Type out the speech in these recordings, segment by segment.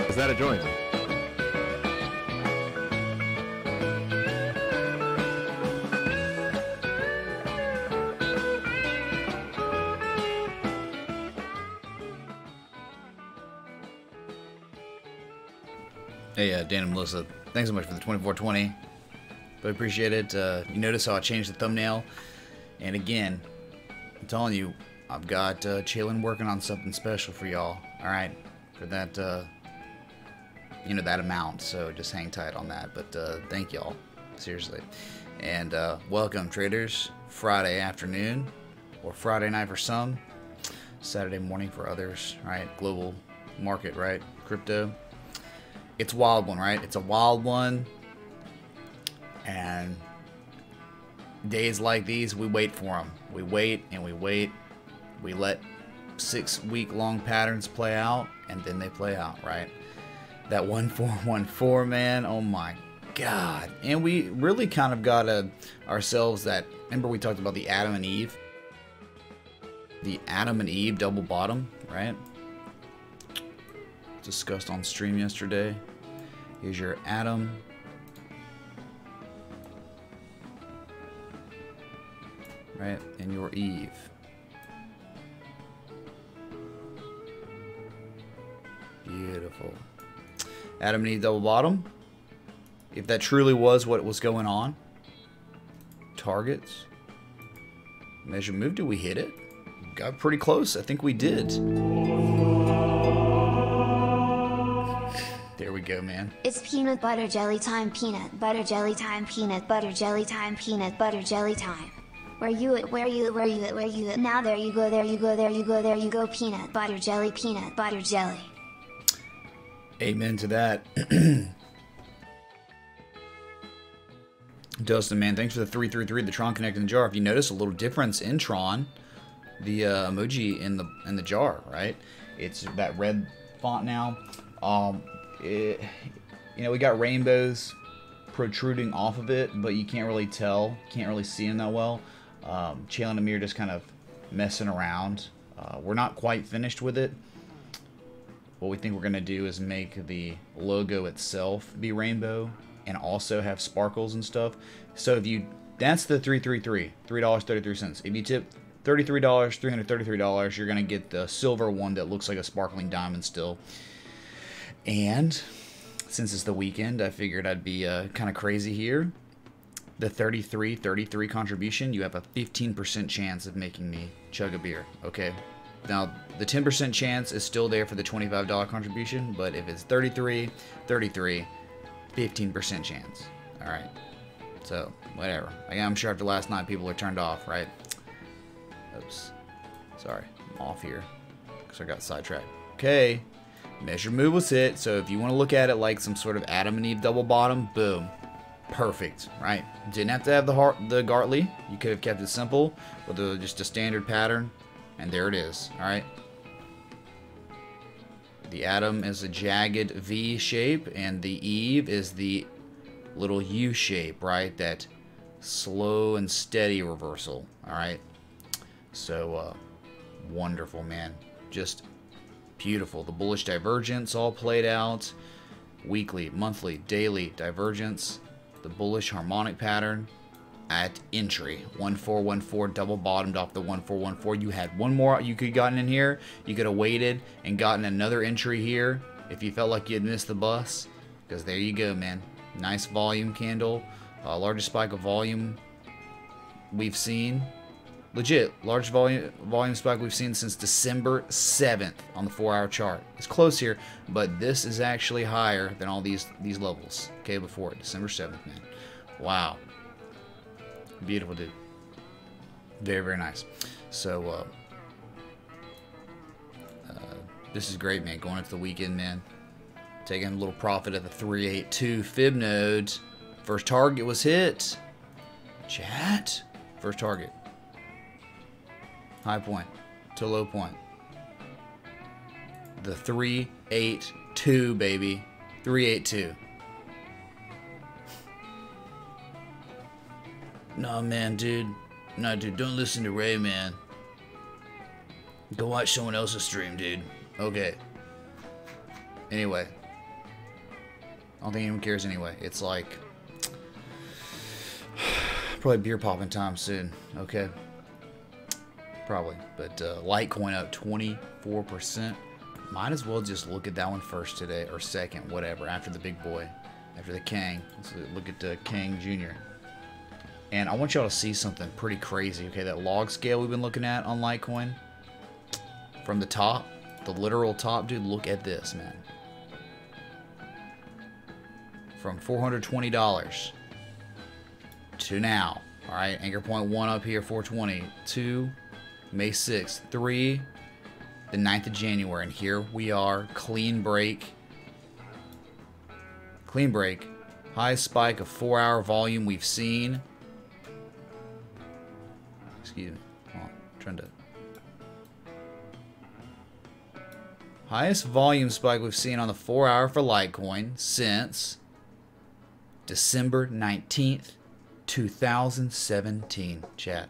Is that a joint? Hey, Dan and Melissa, thanks so much for the 2420. But I appreciate it. You notice how I changed the thumbnail? And again, I'm telling you, I've got Chalin working on something special for y'all. All right, for that, you know, that amount. So just hang tight on that. But thank y'all, seriously. And welcome, traders. Friday afternoon, or Friday night for some, Saturday morning for others. Right, global market, right? Crypto. It's a wild one, right? It's a wild one. And days like these, we wait for them. We wait and we wait. We let 6-week-long patterns play out, and then they play out, right? That 1414, man, oh my God. And we really kind of got ourselves that, remember we talked about the Adam and Eve? The Adam and Eve double bottom, right? Discussed on stream yesterday. Here's your Adam. Right, and your Eve. Beautiful. Adam and Eve double bottom. If that truly was what was going on. Targets. Measure move, did we hit it? Got pretty close, I think we did. There we go, man. It's peanut butter jelly time, peanut butter jelly time, peanut butter jelly time, peanut butter jelly time. Where you at, where you at, now there you go, there you go, there you go, there you go, peanut butter jelly, peanut butter jelly. Amen to that. Dustin, man, thanks for the 333, the Tron Connect in the jar. If you notice a little difference in Tron, the emoji in the jar, right? It's that red font now. You know, we got rainbows protruding off of it, but you can't really tell, can't really see them that well. Chalin and me are just kind of messing around. We're not quite finished with it. What we think we're going to do is make the logo itself be rainbow and also have sparkles and stuff. So if you, that's the 333, $3.33. If you tip $33, $333, you're going to get the silver one that looks like a sparkling diamond still. And since it's the weekend, I figured I'd be kind of crazy here. The 33 contribution, you have a 15% chance of making me chug a beer, okay? Now, the 10% chance is still there for the $25 contribution, but if it's 33, 15% chance. All right. So, whatever. I'm sure after last night, people are turned off, right? Oops. Sorry. I'm off here because I got sidetracked. Okay. Measure move was hit. So, if you want to look at it like some sort of Adam and Eve double bottom, boom. Perfect, right? Didn't have to have the Gartley. You could have kept it simple with just a standard pattern. And there it is, all right? The Adam is a jagged V shape, and the Eve is the little U shape, right? That slow and steady reversal, all right? So, wonderful, man. Just beautiful. The bullish divergence all played out. Weekly, monthly, daily divergence. The bullish harmonic pattern. at entry. 1414 double bottomed off the 1414. You had one more you could have gotten in here. You could have waited and gotten another entry here if you felt like you had missed the bus. Because there you go, man. Nice volume candle. Largest spike of volume we've seen. Legit, large volume spike we've seen since December 7th on the 4-hour chart. It's close here, but this is actually higher than all these levels. Okay, before it, December 7th, man. Wow. Beautiful, dude. Very, very nice. So, this is great, man. Going into the weekend, man. Taking a little profit at the 382 fib node. First target was hit. Chat. First target. High point to low point. The 382, baby. 382. No, man, dude. No, dude, don't listen to Ray, man. Go watch someone else's stream, dude. Okay. Anyway. I don't think anyone cares anyway. It's like probably beer popping time soon. Okay. Probably. But Litecoin up 24%. Might as well just look at that one first today, or second, whatever, after the big boy, after the Kang. Let's look at the Kang Jr. And I want y'all to see something pretty crazy. Okay, that log scale we've been looking at on Litecoin. From the top, the literal top, dude, look at this, man. From $420 to now. All right, anchor point 1 up here, 420. 2, May 6th. 3, the 9th of January. And here we are, clean break. Clean break. Highest spike of 4-hour volume we've seen. Excuse me. Hold on. Trying to. Highest volume spike we've seen on the 4-hour for Litecoin since December 19th, 2017. Chat.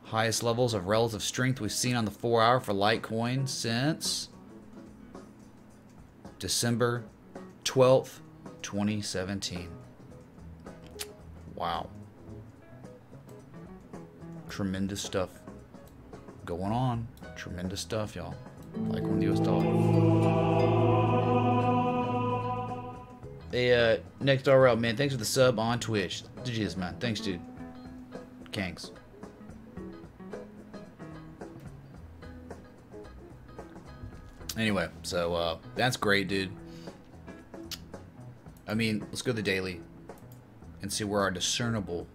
Highest levels of relative strength we've seen on the 4-hour for Litecoin since December 12th, 2017. Wow. Tremendous stuff going on. Tremendous stuff, y'all. Like when the US dollar. Hey, next RL, man, thanks for the sub on Twitch. GG's, man. Thanks, dude. Kangs. Anyway, so that's great, dude. I mean, let's go to the daily and see where our discernible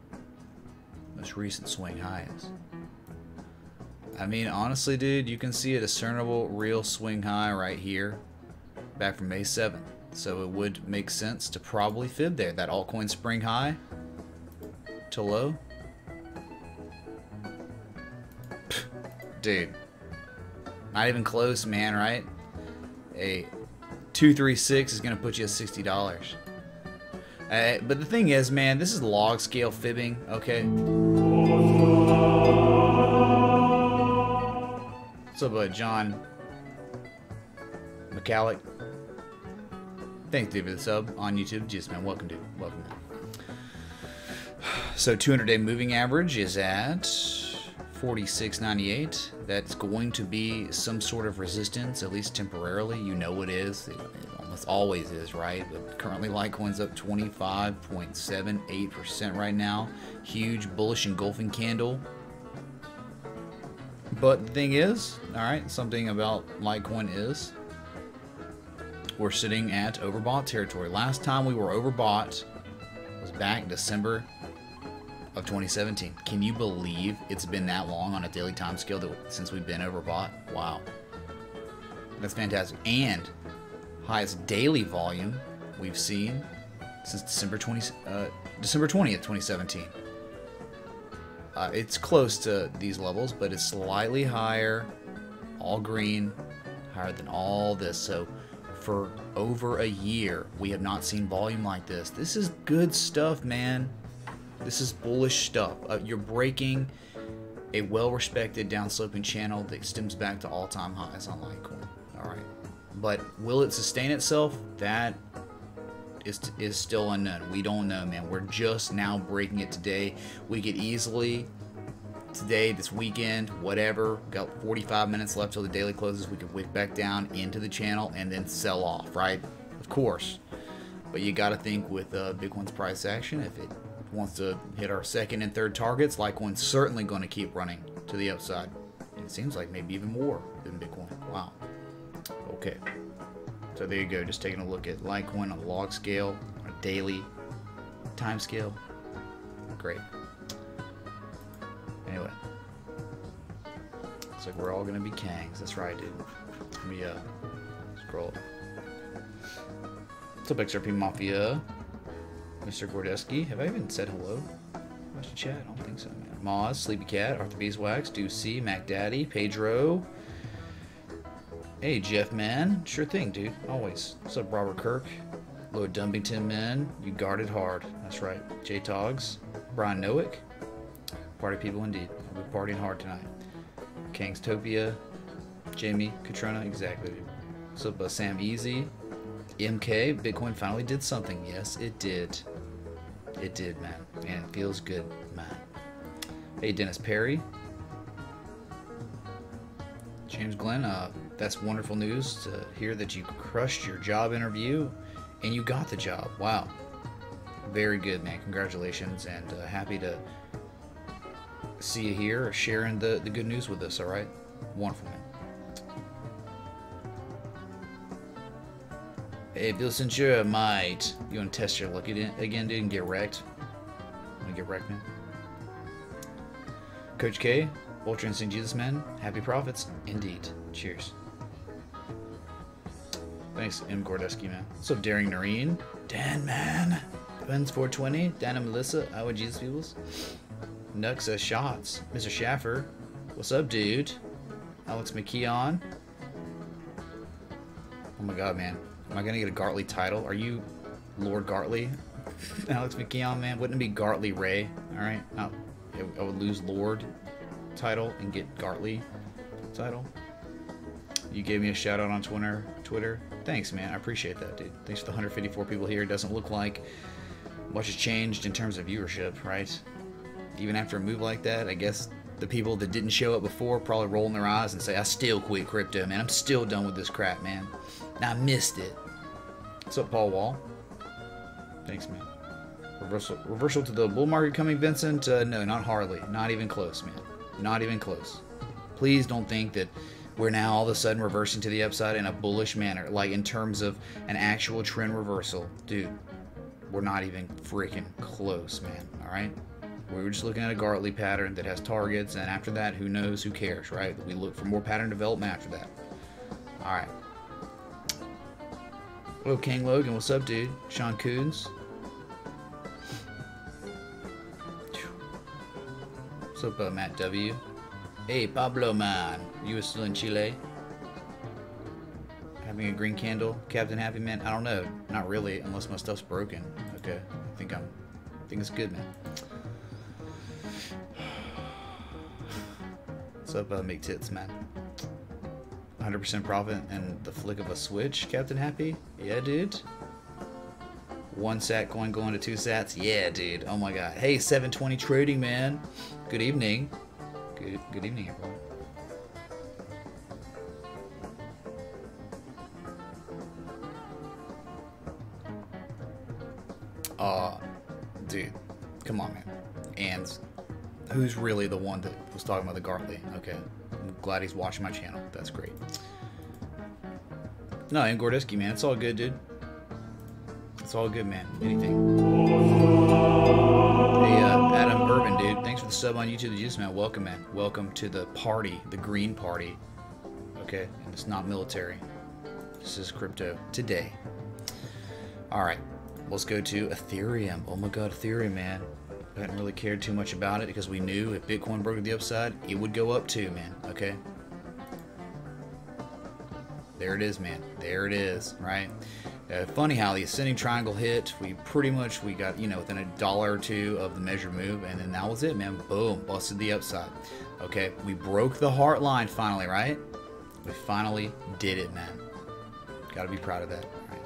most recent swing high is. I mean, honestly, dude, you can see a discernible real swing high right here back from May 7th. So it would make sense to probably fib there. That altcoin spring high to low. Dude. Not even close, man, right? A 236 is going to put you at $60. But the thing is, man, this is log scale fibbing, okay? What's up, John McCallick? Thanks, dude, for the sub on YouTube. Just, man, welcome, dude. Welcome, man. So 200-day moving average is at 46.98. That's going to be some sort of resistance, at least temporarily. You know it is. It almost always is, right? But currently, Litecoin's up 25.78% right now. Huge bullish engulfing candle. But the thing is, all right, something about Litecoin is we're sitting at overbought territory. Last time we were overbought was back December of 2017. Can you believe it's been that long on a daily time scale since we've been overbought? Wow. That's fantastic. And highest daily volume we've seen since December 20th, 2017. It's close to these levels, but it's slightly higher, all green, higher than all this. So for over a year, we have not seen volume like this. This is good stuff, man. This is bullish stuff. You're breaking a well-respected downsloping channel that stems back to all-time highs on Litecoin. All right, but will it sustain itself? That is still unknown. We don't know, man. We're just now breaking it today. We could easily, today, this weekend, whatever, got 45 minutes left till the daily closes, we could wick back down into the channel and then sell off, right? Of course. But you got to think with Bitcoin's price action, if it wants to hit our second and third targets, Litecoin's certainly going to keep running to the upside. It seems like maybe even more than Bitcoin. Wow. Okay. So there you go. Just taking a look at Litecoin on a log scale, on a daily time scale. Great. Anyway. Looks like we're all going to be Kangs. That's right, dude. Let me scroll up. What's up, XRP Mafia? Mr. Gordeski. Have I even said hello? Watch the chat? I don't think so, man. Moz, Sleepy Cat, Arthur Beeswax, Deucey, Mac Daddy, Pedro. Hey, Jeff, man. Sure thing, dude. Always. What's up, Robert Kirk? Lloyd Dumpington, man. You guarded hard. That's right. J Togs, Brian Nowick. Party people indeed. We'll be partying hard tonight. Kangstopia, Jamie Katrona. Exactly, dude. What's up, Sam Easy? MK, Bitcoin finally did something. Yes, it did. It did, man. Man, it feels good, man. Hey, Dennis Perry. James Glenn, that's wonderful news to hear that you crushed your job interview and you got the job. Wow. Very good, man. Congratulations, and happy to see you here sharing the good news with us, all right? Wonderful, man. Hey, Bill Centura, mate. You want to test your luck again, dude, and get wrecked? Want to get wrecked, man? Coach K, Ultra Instinct Jesus, man. Happy profits. Indeed. Cheers. Thanks, M. Gordeski, man. What's up, Daring Noreen? Dan, man. Ben's 420. Dan and Melissa. I would Jesus peoples. Nux says shots. Mr. Schaffer. What's up, dude? Alex McKeon. Oh my god, man. Am I gonna get a Gartley title? Are you Lord Gartley? Alex McKeon, man. Wouldn't it be Gartley Ray? Alright. I would lose Lord title and get Gartley title. You gave me a shout out on Twitter. Thanks, man. I appreciate that, dude. Thanks for the 154 people here. It doesn't look like much has changed in terms of viewership, right? Even after a move like that, I guess the people that didn't show up before probably rolling their eyes and say, I still quit crypto, man. I'm still done with this crap, man. I missed it. What's up, Paul Wall? Thanks, man. Reversal to the bull market coming, Vincent? No, not hardly. Not even close, man. Not even close. Please don't think that we're now all of a sudden reversing to the upside in a bullish manner, like in terms of an actual trend reversal. Dude, we're not even freaking close, man. All right? We were just looking at a Gartley pattern that has targets, and after that, who knows, who cares, right? We look for more pattern development after that. All right. Hello, King Logan. What's up, dude? Sean Coons. What's up, Matt W? Hey, Pablo, man. You were still in Chile? Having a green candle? Captain Happy, man? I don't know. Not really, unless my stuff's broken. Okay. I think it's good, man. What's up, Make Tits, man? 100% profit and the flick of a switch, Captain Happy? Yeah, dude. 1 sat coin going to 2 sats? Yeah, dude. Oh my god. Hey, 720 trading, man. Good evening. Good evening, everyone. Dude. Come on, man. And who's really the one that was talking about the Gartley? Okay. I'm glad he's watching my channel. That's great. No, and Gordeski, man. It's all good, dude. It's all good, man. Anything. Hey, Adam Urban, dude. Thanks for the sub on YouTube. The Juice, man. Welcome, man. Welcome to the party. The green party. Okay? And it's not military. This is crypto. Today. Alright. Let's go to Ethereum. Oh my god, Ethereum, man. I hadn't really cared too much about it because we knew if Bitcoin broke to the upside, it would go up too, man. Okay? There it is, man. There it is, right? Funny how the ascending triangle hit. We got, you know, within a dollar or two of the measured move, and then that was it, man. Boom, busted the upside. Okay, we broke the heart line finally, right? We finally did it, man. Gotta be proud of that, right?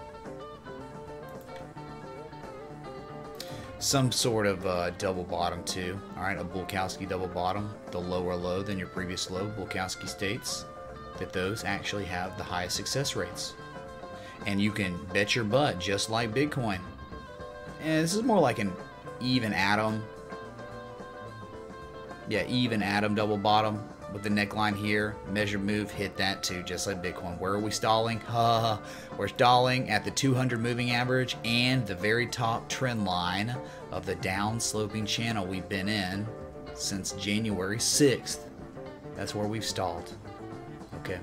some sort of double bottom too. All right, a Bulkowski double bottom, the lower low than your previous low. Bulkowski states that those actually have the highest success rates, and you can bet your butt, just like Bitcoin. And this is more like an even atom. Yeah, even atom double bottom with the neckline here. Measured move, hit that too, just like Bitcoin. Where are we stalling? We're stalling at the 200 moving average and the very top trend line of the down sloping channel we've been in since January 6th. That's where we've stalled. Okay.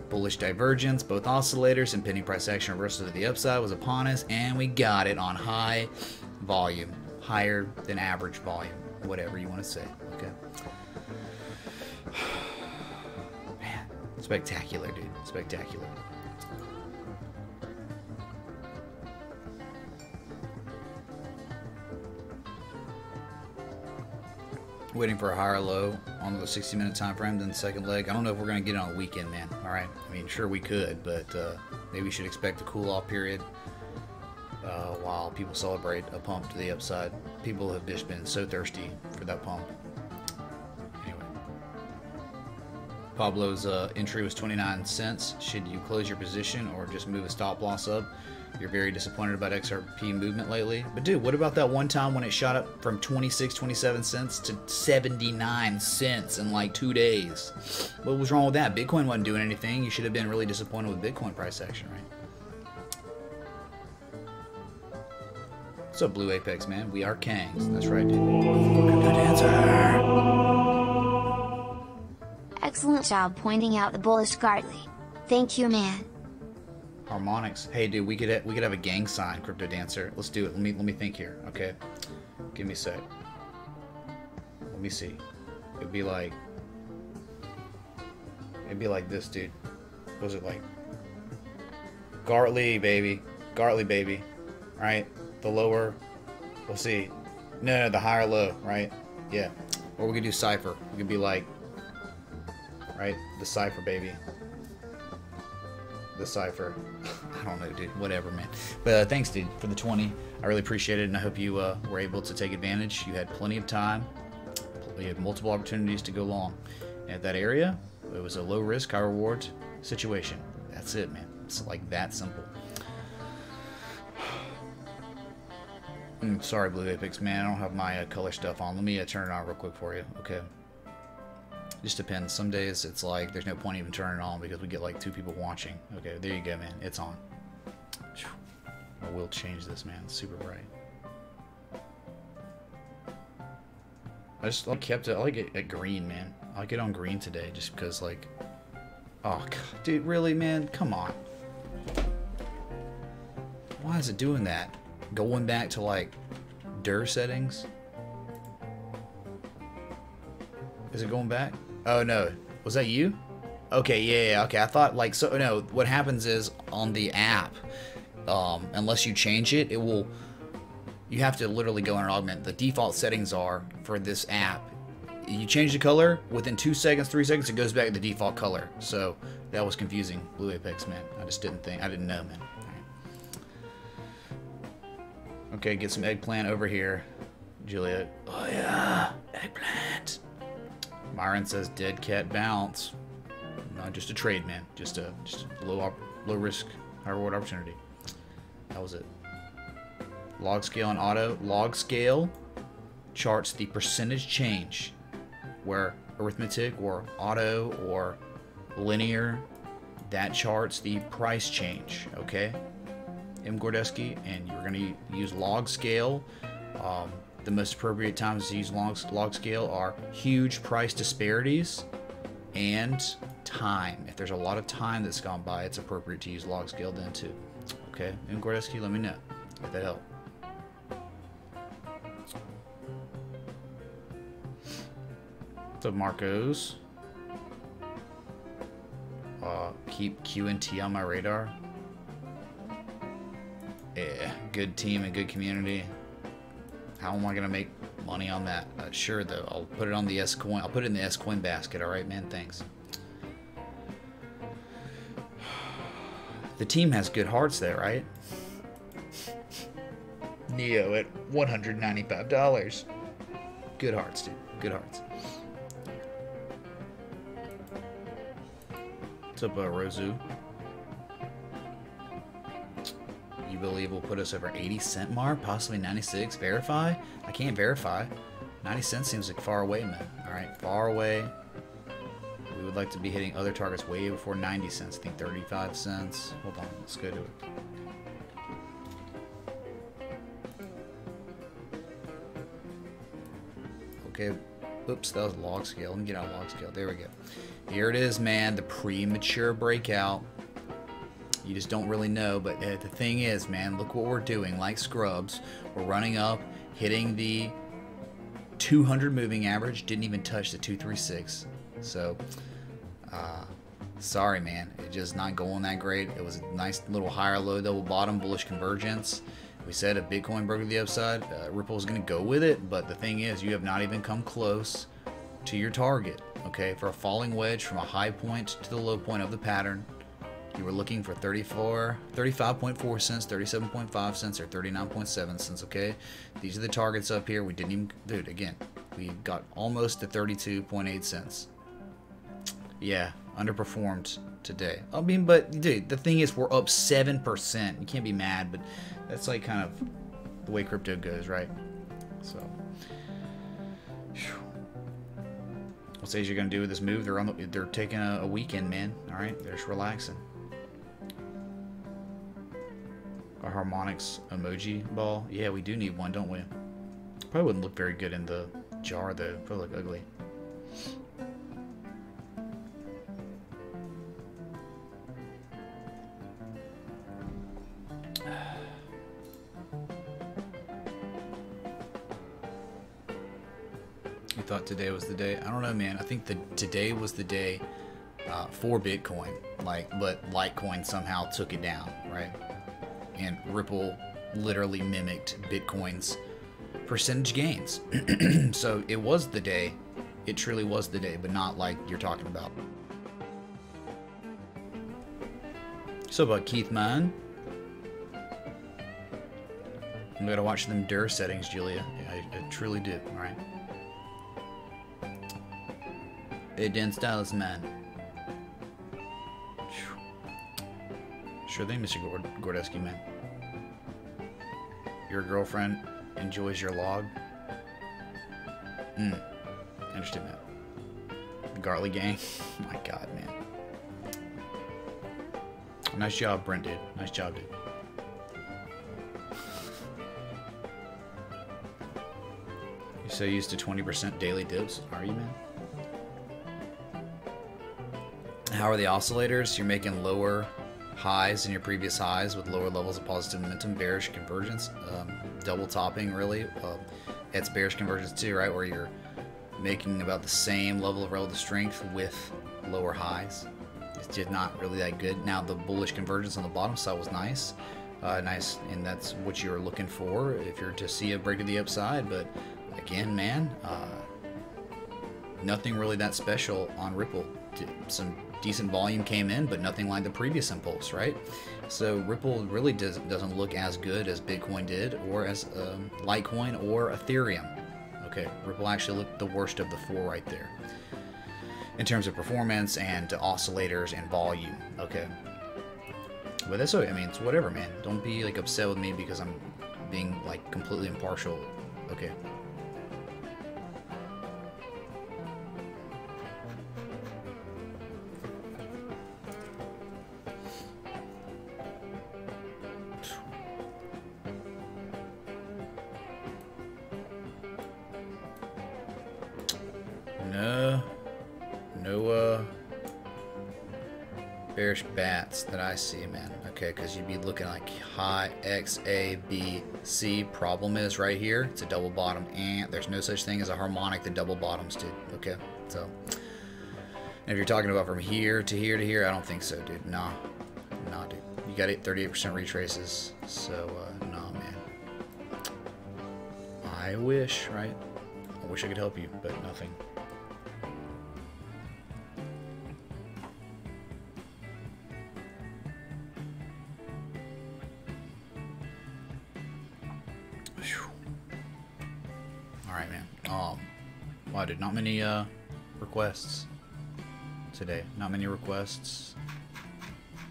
Bullish divergence, both oscillators and pending price action reversal to the upside was upon us, and we got it on high volume, higher than average volume, whatever you want to say. Okay. Man, spectacular, dude. Spectacular. Waiting for a higher low on the 60-minute time frame than the second leg. I don't know if we're going to get it on the weekend, man. All right. I mean, sure we could, but maybe we should expect a cool-off period while people celebrate a pump to the upside. People have just been so thirsty for that pump. Anyway. Pablo's entry was 29 cents. Should you close your position or just move a stop loss up? You're very disappointed about XRP movement lately. But dude, what about that one time when it shot up from 26, 27 cents to 79 cents in like 2 days? What was wrong with that? Bitcoin wasn't doing anything. You should have been really disappointed with Bitcoin price action, right? What's up, Blue Apex, man? We are Kangs. That's right, dude. Crypto Dancer. Excellent job pointing out the bullish Gartley. Thank you, man. Harmonics. Hey, dude, we could have a gang sign, Crypto Dancer. Let's do it. Let me think here. Okay, give me a sec. Let me see. It'd be like this, dude. What was it like? Gartley, baby. Gartley, baby. Right? The lower. We'll see. No, the higher low. Right? Yeah. Or we could do cipher. We could be like, right? The cipher, baby. The cipher. I don't know, dude. Whatever, man. But thanks, dude, for the 20. I really appreciate it, and I hope you were able to take advantage. You had plenty of time. You had multiple opportunities to go long. And at that area, it was a low risk, high reward situation. That's it, man. It's like that simple. Sorry, Blue Apex, man. I don't have my color stuff on. Let me turn it on real quick for you. Okay. Just depends. Some days it's like there's no point even turning it on because we get like 2 people watching. Okay, there you go, man. It's on. I will change this, man. It's super bright. I just kept it. I like it at green, man. I like it on green today just because, like, oh, God, dude, really, man? Come on. Why is it doing that? Going back to like DIR settings? Is it going back? Oh no, was that you? Okay, yeah, okay. I thought like so. No, what happens is on the app, unless you change it, it will. You have to literally go in and augment. The default settings are for this app. You change the color within 2 seconds, 3 seconds, it goes back to the default color. So that was confusing, Blue Apex, man. I just didn't think. I didn't know, man. Okay, get some eggplant over here, Juliet. Oh yeah, eggplant. Myron says dead cat bounce. Not just a trade, man. Just a low risk, high reward opportunity. That was it. Log scale and auto. Log scale charts the percentage change, where arithmetic or auto or linear, that charts the price change. Okay, M. Gordeski, and you're going to use log scale. The most appropriate times to use log scale are huge price disparities and time. If there's a lot of time that's gone by, it's appropriate to use log scale then too. Okay, M. Gordeski, let me know if that helped. What's up, Marcos? Keep QNT on my radar. Yeah, good team and good community. How am I gonna make money on that? Sure, though. I'll put it on the S coin. I'll put it in the S coin basket. All right, man. Thanks. The team has good hearts there, right? Neo at $195. Good hearts, dude. Good hearts. What's up, Rozu? You believe will put us over 80-cent mark, possibly 96? Verify? I can't verify. 90 cents seems like far away, man. Alright, far away. We would like to be hitting other targets way before 90 cents. I think 35 cents. Hold on, let's go to it. Okay, oops, that was log scale. Let me get out of log scale. There we go. Here it is, man, the premature breakout. You just don't really know, but the thing is, man, look what we're doing. Like scrubs, we're running up, hitting the 200 moving average, didn't even touch the 236. So, sorry, man, it's just not going that great. It was a nice little higher low double bottom, bullish convergence. We said if Bitcoin broke to the upside, Ripple is going to go with it, but the thing is, you have not even come close to your target. Okay, for a falling wedge from a high point to the low point of the pattern, you were looking for 35.4 cents, 37.5 cents, or 39.7 cents, okay? These are the targets up here. We didn't even, dude, again, we got almost to 32.8 cents. Yeah, underperformed today. I mean, but, dude, the thing is, we're up 7%. You can't be mad, but that's like kind of the way crypto goes, right? So, what's Asia gonna do with this move? They're taking a weekend, man. All right, they're just relaxing. A Harmonics emoji ball. Yeah, we do need one, don't we? Probably wouldn't look very good in the jar, though. Probably look ugly. You thought today was the day? I don't know, man. I think that today was the day for Bitcoin. But Litecoin somehow took it down, right? And Ripple literally mimicked Bitcoin's percentage gains. So it was the day. It truly was the day, but not like you're talking about. So about Keith, man. You gotta watch them DIR settings, Julia. Yeah, I truly do, alright? Hey, Dan Styles, man. Sure thing, Mr. Gordesky, man. Your girlfriend enjoys your log? Interesting, man. The Gartley gang? My God, man. Nice job, Brent, dude. Nice job, dude. You're so used to 20% daily dips, are you, man? How are the oscillators? You're making lower highs than your previous highs with lower levels of positive momentum, bearish convergence, double topping, really. It's bearish convergence too, right? Where you're making about the same level of relative strength with lower highs. It's just not really that good. Now the bullish convergence on the bottom side was nice, and that's what you're looking for if you're to see a break to the upside. But again, man, nothing really that special on Ripple. Some decent volume came in, but nothing like the previous impulse, right? So Ripple really doesn't look as good as Bitcoin did, or as Litecoin or Ethereum. Okay, Ripple actually looked the worst of the four right there in terms of performance and oscillators and volume. Okay, but that's okay. I mean, it's whatever, man. Don't be like upset with me because I'm being like completely impartial. Okay. No bearish bats that I see, man. Okay, because you'd be looking like high X, A, B, C. Problem is right here, it's a double bottom, and there's no such thing as a harmonic that double bottoms, dude. Okay, so if you're talking about from here to here to here, I don't think so, dude. Nah, dude. You got 38% retraces, so nah, man. I wish, right? I wish I could help you, but nothing. Alright, man. Wow, dude, not many requests today. Not many requests.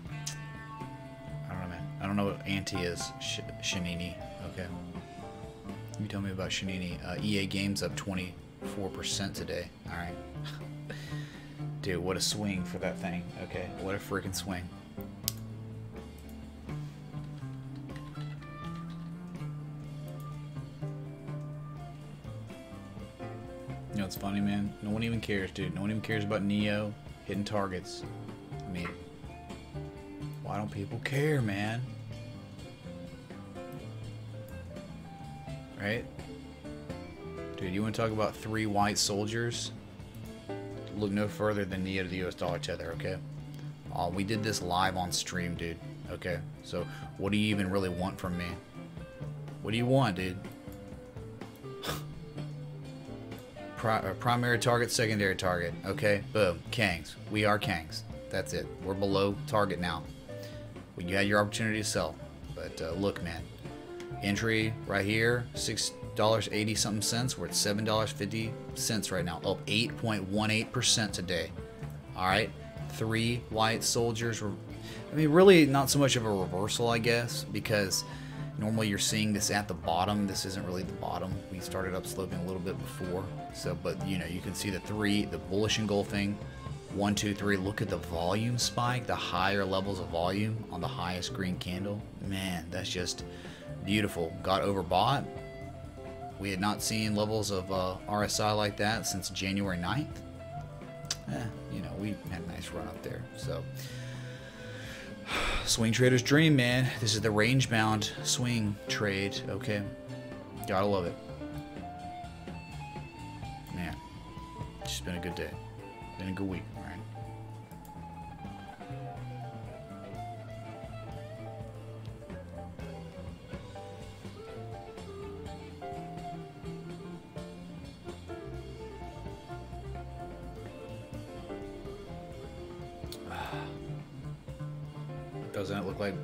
I don't know, man. I don't know what anti is. Shanini. Okay. You tell me about Shanini. EA Games up 24% today. Alright. Dude, what a swing for that thing. Okay, what a freaking swing. You know, it's funny, man. No one even cares, dude. No one even cares about Neo hitting targets. I mean, why don't people care, man? Right? Dude, you want to talk about 3 white soldiers? Look no further than Neo to the US dollar tether, okay? We did this live on stream, dude. Okay? So, what do you even really want from me? What do you want, dude? Primary target, secondary target. Okay, boom. Kangs. We are Kangs. That's it. We're below target now. When you had your opportunity to sell. But look, man. Entry right here, $6.80 something cents. We're at $7.50 right now. Up 8.18% today. Alright. 3 white soldiers. I mean, really not so much of a reversal, I guess, because normally you're seeing this at the bottom. This isn't really the bottom. We started up sloping a little bit before. So, but you know, you can see the 3, the bullish engulfing, 1, 2, 3. Look at the volume spike, the higher levels of volume on the highest green candle. Man, that's just beautiful. Got overbought. We had not seen levels of RSI like that since January 9th. You know, we had a nice run up there. So, swing trader's dream, man. This is the range-bound swing trade. Okay, gotta love it, man. It's just been a good day. Been a good week, all right? Doesn't it look like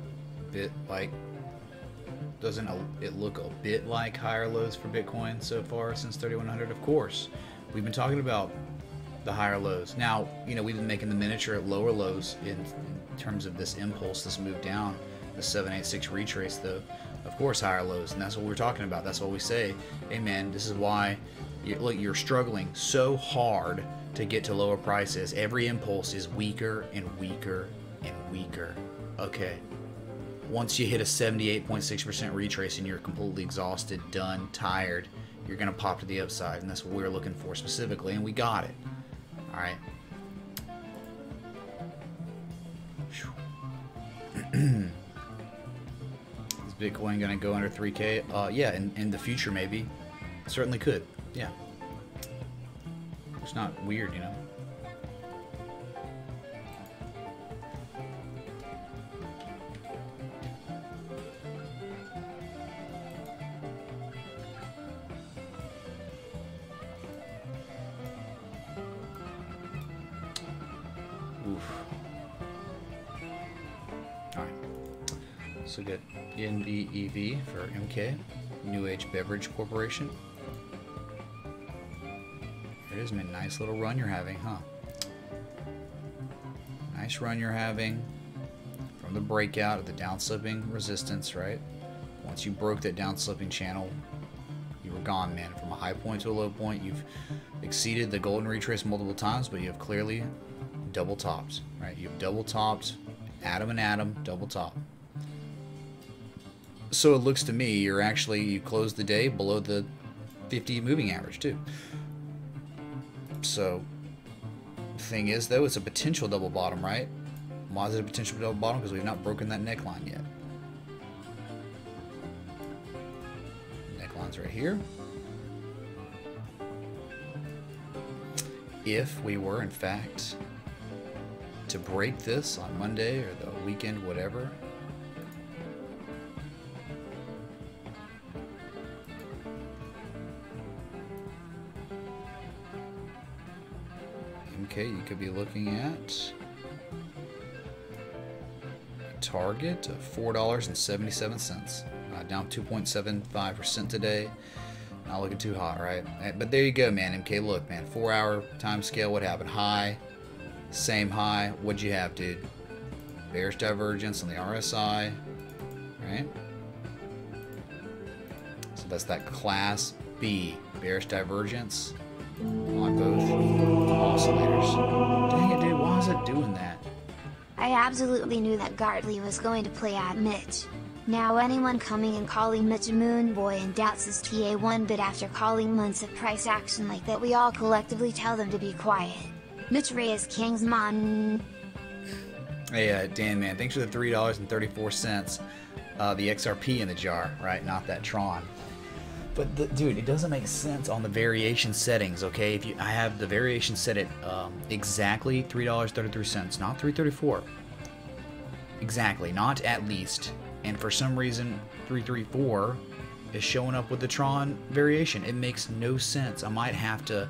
doesn't it look a bit like higher lows for Bitcoin so far since 3100? Of course, we've been talking about the higher lows. Now, you know, we've been making the miniature at lower lows in terms of this impulse, this move down, the 786 retrace, though. Of course, higher lows, and that's what we're talking about. That's what we say. Hey, man, this is why look, you're struggling so hard to get to lower prices. Every impulse is weaker and weaker and weaker. Okay, once you hit a 78.6% retrace and you're completely exhausted, done, tired, you're going to pop to the upside, and that's what we're looking for specifically, and we got it. All right. Is Bitcoin going to go under 3K? Yeah, in the future maybe. Certainly could. Yeah. It's not weird, you know. Alright, so get NBEV for MK, New Age Beverage Corporation. It is, man. Nice little run you're having, huh? Nice run you're having from the breakout of the downslipping resistance, right? Once you broke that downslipping channel, you were gone, man. From a high point to a low point, you've exceeded the golden retrace multiple times, but you have clearly double topped, right? You've double topped, atom and atom, double top. So it looks to me you closed the day below the 50 moving average too. So the thing is, though, it's a potential double bottom, right? Why is it a potential double bottom? Because we've not broken that neckline yet. Neckline's right here. If we were, in fact, to break this on Monday or the weekend, whatever, okay, you could be looking at a target of $4.77, down 2.75% today. Not looking too hot, right? But there you go, man. MK, look, man. 4-hour time scale. What happened? High. Same high. What'd you have, dude? Bearish divergence on the RSI. Right? So that's that class B. Bearish divergence on both oscillators. Dang it, dude. Why is it doing that? I absolutely knew that Gartley was going to play at Mitch. Now anyone coming and calling Mitch a moon boy and doubts his TA1 bit after calling months of price action like that, we all collectively tell them to be quiet. Mitch Ray is King's man. Hey, Dan, man, thanks for the $3.34. The XRP in the jar, right? Not that Tron. But dude, it doesn't make sense on the variation settings. Okay, if I have the variation set at exactly $3.33, not $3.34. Exactly, not at least. And for some reason, 334 is showing up with the Tron variation. It makes no sense. I might have to.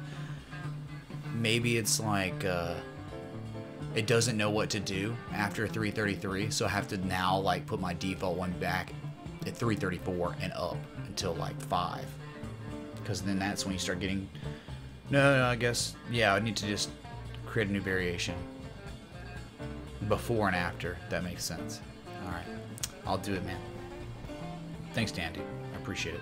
Maybe it's like it doesn't know what to do after 333, so I have to now like put my default one back at 334 and up until like 5, because then that's when you start getting. No, I guess yeah. I need to just create a new variation before and after. That makes sense. All right. I'll do it, man. Thanks, Dandy. I appreciate it.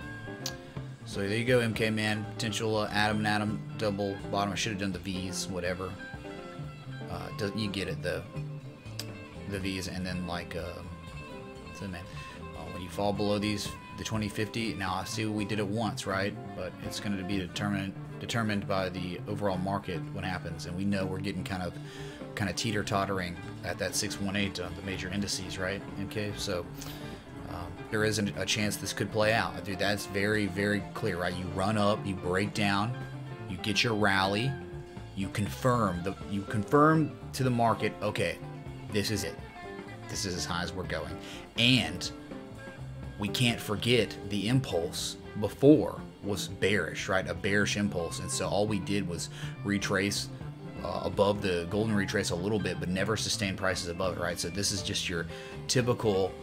So there you go, MK, man. Potential atom and atom double bottom. I should have done the V's, whatever. You get it, the V's, and then like, so man, when you fall below these, the 2050. Now I see we did it once, right? But it's going to be determined by the overall market what happens, and we know we're getting kind of teeter-tottering at that 618 of the major indices, right? Okay, so there is a chance this could play out. Dude, that's very, very clear, right? You run up, you break down, you get your rally, you confirm to the market, okay, this is it. This is as high as we're going. And we can't forget the impulse before was bearish, right? A bearish impulse. And so all we did was retrace above the golden retrace a little bit, but never sustain prices above it, right? So this is just your typical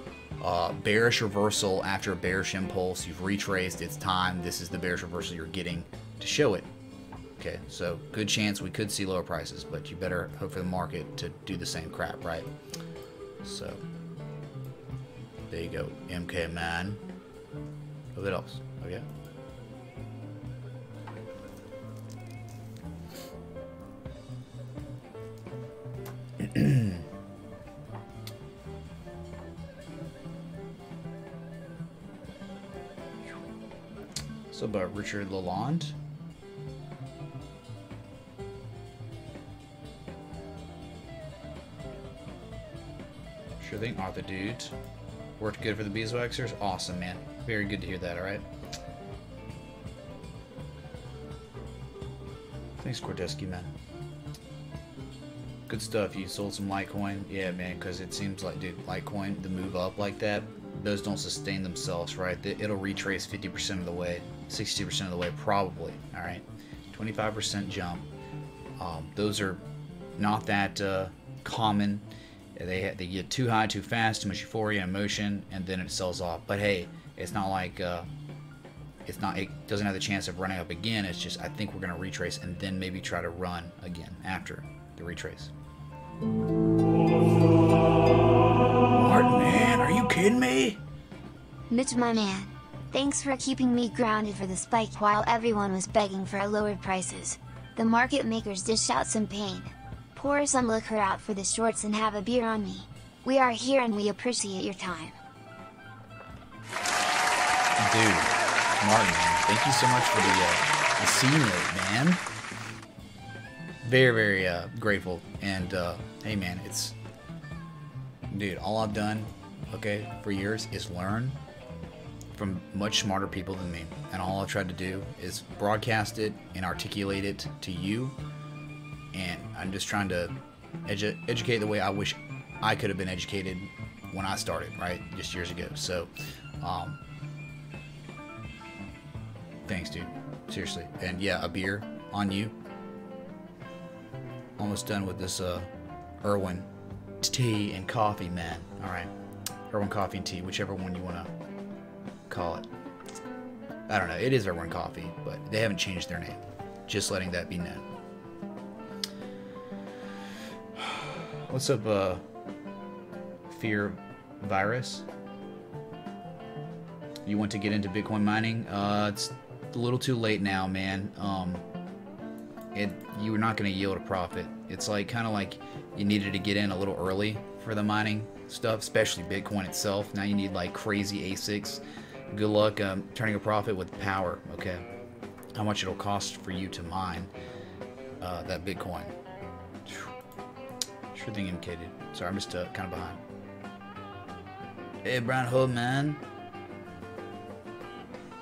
bearish reversal after a bearish impulse. You've retraced, it's time. This is the bearish reversal you're getting to show it. Okay, so good chance we could see lower prices, but you better hope for the market to do the same crap, right? So there you go, MK man. Hope it helps. Okay. So about Richard Lalonde. Sure thing, Arthur dude. Worked good for the beeswaxers. Awesome, man. Very good to hear that, alright? Thanks, Cortesky, man. Good stuff. You sold some Litecoin. Yeah, man, because it seems like, dude, Litecoin, the move up like that, those don't sustain themselves, right? It'll retrace 50% of the way, 60% of the way, probably, alright? 25% jump. Those are not that common. They get too high too fast, too much euphoria and emotion, and then it sells off. But hey, it's not like it doesn't have the chance of running up again. It's just I think we're gonna retrace and then maybe try to run again after the retrace. Martin, man, are you kidding me? Mitch, my man. Thanks for keeping me grounded for the spike while everyone was begging for lowered prices. The market makers dish out some pain. Pour some liquor out for the shorts and have a beer on me. We are here and we appreciate your time. Dude, Martin, man, thank you so much for the C note, man. Very, very grateful. And hey, man, it's, dude, all I've done, okay, for years is learn from much smarter people than me. And all I've tried to do is broadcast it and articulate it to you. And I'm just trying to educate the way I wish I could have been educated when I started, right? Just years ago. So, thanks, dude. Seriously. And yeah, a beer on you. Almost done with this Irwin tea and coffee, man. All right. Irwin coffee and tea, whichever one you want to call it. I don't know. It is Everyone Coffee, but they haven't changed their name. Just letting that be known. What's up, Fear Virus? You want to get into Bitcoin mining? It's a little too late now, man. You're not going to yield a profit. It's like kind of like you needed to get in a little early for the mining stuff, especially Bitcoin itself. Now you need like crazy ASICs. Good luck turning a profit with power. Okay, how much it'll cost for you to mine that Bitcoin? Sure thing, MK, dude. Sorry, I'm just kind of behind. Hey, Brown Hole, man.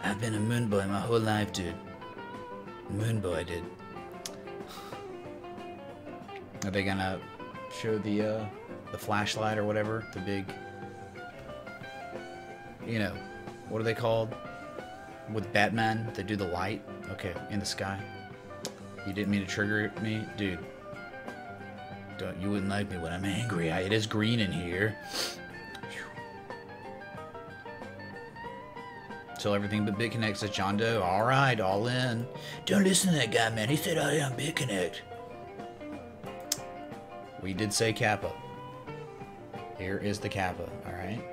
I've been a moon boy my whole life, dude. Moon boy, dude. Are they gonna show the flashlight or whatever? The big, you know, what are they called? With Batman, they do the light. Okay, in the sky. You didn't mean to trigger me, dude. You wouldn't like me when I'm angry. It is green in here. Sell everything but BitConnect, says John Doe. Alright, all in. Don't listen to that guy, man. He said I on BitConnect. We did say Kappa. Here is the Kappa, alright?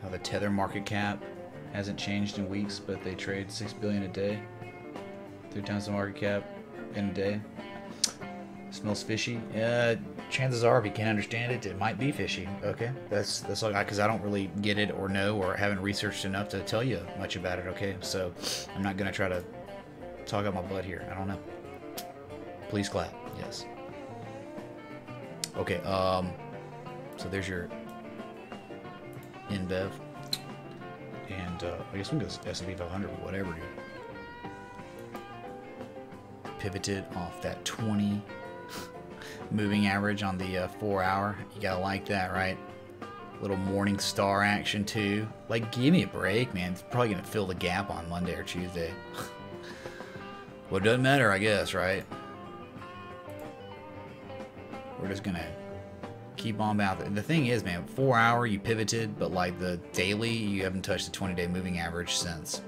How the Tether market cap hasn't changed in weeks, but they trade $6 billion a day. 3 times the market cap in a day. Smells fishy. Chances are, if you can't understand it, it might be fishy. Okay, that's all. Because I don't really get it or know or haven't researched enough to tell you much about it. Okay, so I'm not gonna try to talk out my butt here. I don't know. Please clap. Yes. Okay. So there's your InBev, and I guess we can go S&P 500 or whatever, dude. Pivoted off that 20 moving average on the 4 hour. You gotta like that, right? Little morning star action too. Like, give me a break, man. It's probably gonna fill the gap on Monday or Tuesday. Well, it doesn't matter, I guess, right? We're just gonna keep on about. The thing is, man, 4 hour you pivoted, but like the daily, you haven't touched the 20-day moving average since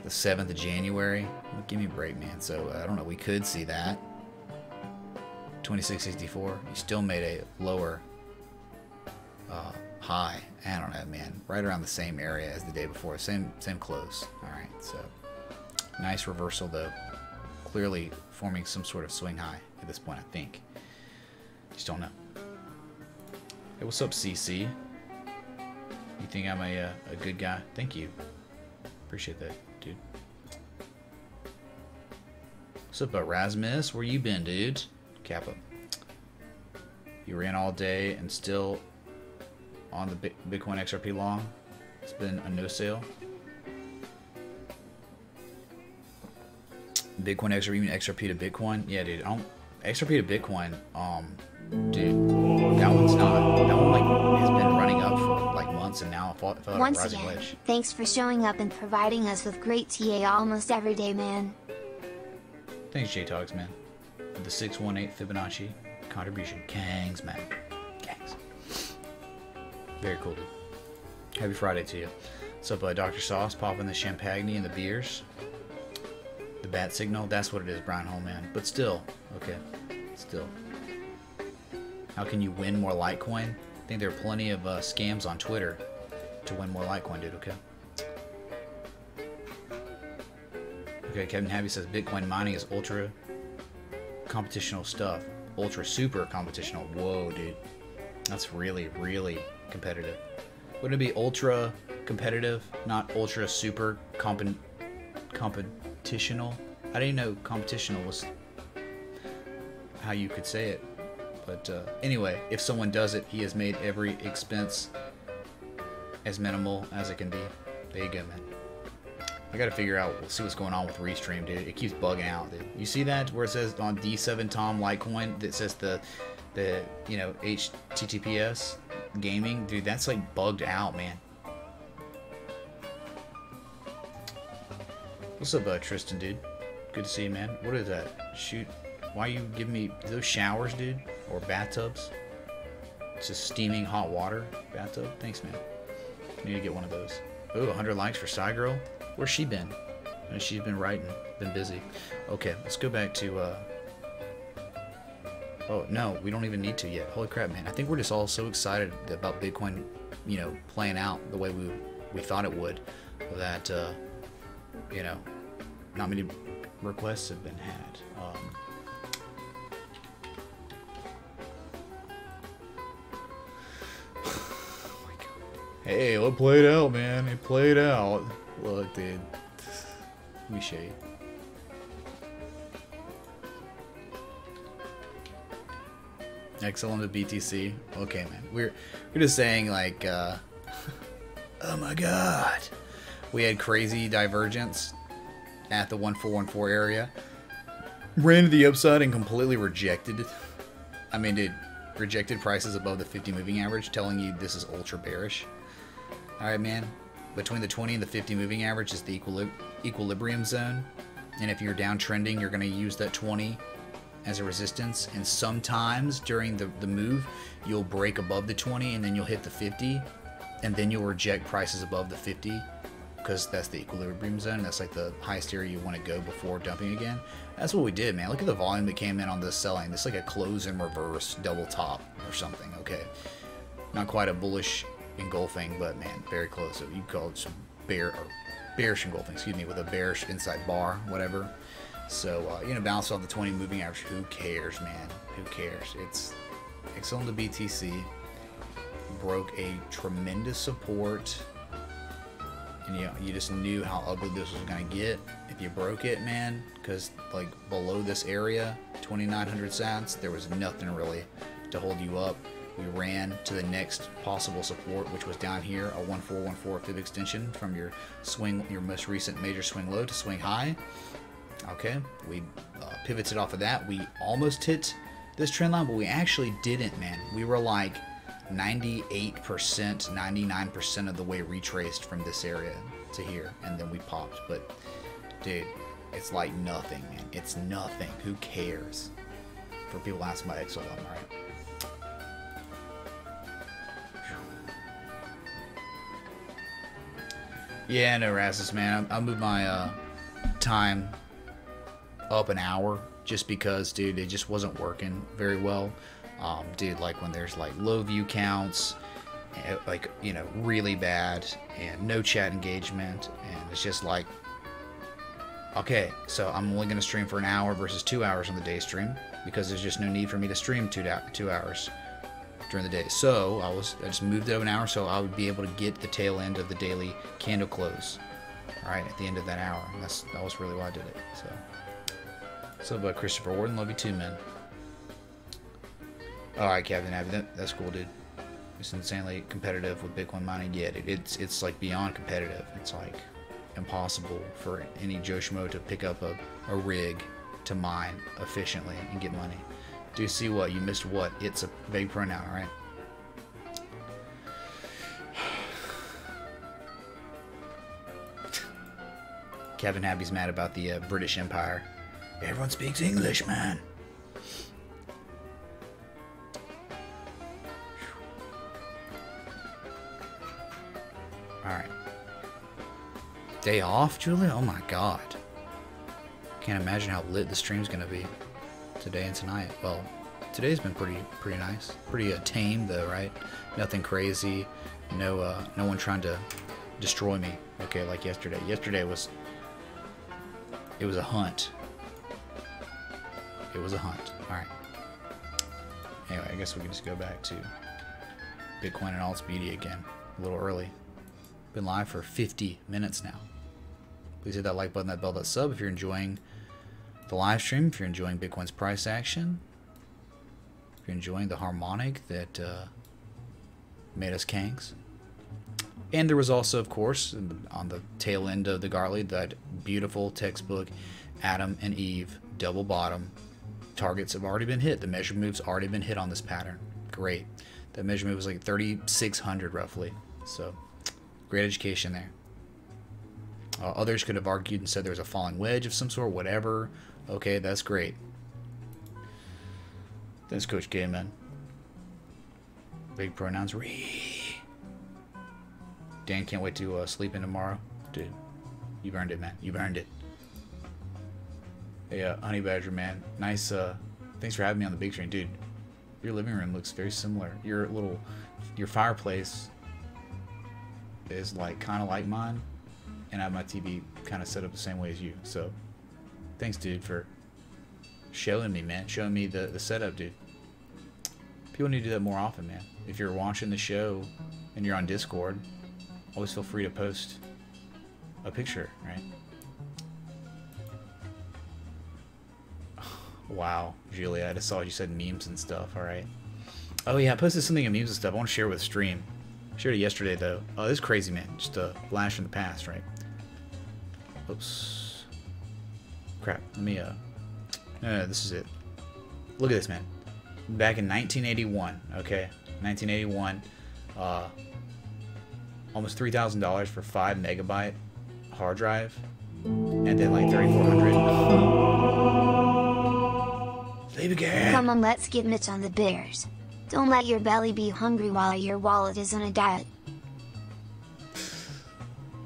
the 7th of January. Give me a break, man. So I don't know. We could see that. 26.64. You still made a lower high. I don't know, man. Right around the same area as the day before. Same close. All right. So nice reversal though. Clearly forming some sort of swing high at this point. I think. Just don't know. Hey, what's up, CC? You think I'm a good guy? Thank you. Appreciate that, dude. What's up, Erasmus? Where you been, dude? Kappa. You ran all day and still on the Bitcoin XRP long. It's been a no sale. Bitcoin XRP, you mean XRP to Bitcoin? Yeah, dude. XRP to Bitcoin. Dude, that one's not. That one like has been running up for like months, and now I felt like Once a rising again, wedge. thanks for showing up and providing us with great TA almost every day, man. Thanks, J-Togs, man. For the 618 Fibonacci contribution. Kangs, man. Kangs. Very cool, dude. Happy Friday to you. What's up, Dr. Sauce? Popping the champagne and the beers. The bat signal. That's what it is, Brown Hole, man. But still. Okay. Still. How can you win more Litecoin? I think there are plenty of scams on Twitter to win more Litecoin, dude. Okay. Okay, Kevin Happy says Bitcoin mining is ultra competitional stuff. Ultra super competitional. Whoa, dude. That's really, really competitive. Wouldn't it be ultra competitive, not ultra super competitional? I didn't know competitional was how you could say it. But anyway, if someone does it, he has made every expense as minimal as it can be. There you go, man. I gotta figure out, we'll see what's going on with Restream, dude. It keeps bugging out, dude. You see that where it says on D7 Tom Litecoin that says the you know, HTTPS gaming, dude? That's like bugged out, man. What's up, Tristan, dude? Good to see you, man. What is that? Shoot. Why are you giving me those showers, dude? Or bathtubs? just steaming hot water bathtub. Thanks, man. Need to get one of those. Ooh, 100 likes for Side Girl. Where's she been? She's been writing, been busy. Okay, let's go back to, oh, no, we don't even need to yet. Holy crap, man. I think we're just all so excited about Bitcoin, you know, playing out the way we thought it would, that, you know, not many requests have been had. Hey, it played out, man. It played out. Look, dude. We shade. Excellent to BTC. Okay, man. We're just saying, like, oh my god. We had crazy divergence at the 1414 area. Ran to the upside and completely rejected it. I mean, dude, rejected prices above the 50 moving average, telling you this is ultra bearish. Alright, man. Between the 20 and the 50 moving average is the equilibrium zone. And if you're downtrending, you're going to use that 20 as a resistance. And sometimes during the move, you'll break above the 20 and then you'll hit the 50. And then you'll reject prices above the 50 because that's the equilibrium zone. That's like the highest area you want to go before dumping again. That's what we did, man. Look at the volume that came in on this selling. This is like a close in reverse double top or something. Okay. Not quite a bullish engulfing, but man, very close. So you call it some bearish engulfing, excuse me, with a bearish inside bar, whatever. So you know, bounce off the 20 moving average. Who cares, man? Who cares? It's excellent to BTC. Broke a tremendous support, and you know, you just knew how ugly this was gonna get if you broke it, man. Because like below this area, 2,900 sats, there was nothing really to hold you up. We ran to the next possible support, which was down here, a 1414 fib extension from your swing, your most recent major swing low to swing high. Okay, we pivoted off of that. We almost hit this trend line, but we actually didn't, man. We were like 98%, 99% of the way retraced from this area to here, and then we popped. But dude, it's like nothing, man. It's nothing. Who cares? For people asking about XLM, right? Yeah, no, Rasmus, man. I moved my time up an hour just because, dude, it just wasn't working very well. Dude, like when there's like low view counts, like, you know, really bad, and no chat engagement, and it's just like, okay, so I'm only going to stream for an hour versus 2 hours on the day stream because there's just no need for me to stream 2 hours during the day. So I just moved it up an hour so I would be able to get the tail end of the daily candle close, all right, at the end of that hour. And that was really why I did it. So about Christopher Warden, love you too, man. All right, Captain Abby, that's cool, dude. It's insanely competitive with Bitcoin mining. Yeah, dude, it's like beyond competitive. It's like impossible for any Joe Schmo to pick up a rig to mine efficiently and get money. Do you see what? You missed what? It's a vague pronoun, right? Kevin Happy's mad about the British Empire. Everyone speaks English, man. Alright. Day off, Julia? Oh my god. Can't imagine how lit the stream's gonna be today and tonight. Well, today's been pretty nice. Pretty tame though, right? Nothing crazy. No one trying to destroy me. Okay, like yesterday. Yesterday was a hunt. It was a hunt. Alright. Anyway, I guess we can just go back to Bitcoin and Alt Speedy again. A little early. Been live for 50 minutes now. Please hit that like button, that bell, that sub if you're enjoying the live stream, if you're enjoying Bitcoin's price action, if you're enjoying the harmonic that made us kangs. And there was also, of course, on the tail end of the Gartley, that beautiful textbook Adam and Eve double bottom. Targets have already been hit. The measure move's already been hit on this pattern. Great. That measure move was like 3,600 roughly. So great education there. Others could have argued and said there was a falling wedge of some sort, whatever. Okay, that's great. Thanks, Coach K, man. Big pronouns. Dan can't wait to sleep in tomorrow. Dude, you burned it, man. You burned it. Hey, Honey Badger, man. Nice, thanks for having me on the big screen. Dude, your living room looks very similar. Your fireplace is like kind of like mine. And I have my TV kind of set up the same way as you. So, thanks, dude, for showing me, man. Showing me the setup, dude. People need to do that more often, man. If you're watching the show and you're on Discord, always feel free to post a picture, right? Wow, Julia, I just saw you said memes and stuff, alright. Oh yeah, I posted something in memes and stuff. I want to share it with the stream. I shared it yesterday, though. Oh, this is crazy, man. Just a flash from the past, right? Oops. Crap. Let me, no, this is it. Look at this, man. Back in 1981, okay? 1981, almost $3,000 for 5 megabyte hard drive, and then like 3,400. Leave again. Come on, let's get Mitch on the Bears. Don't let your belly be hungry while your wallet is on a diet.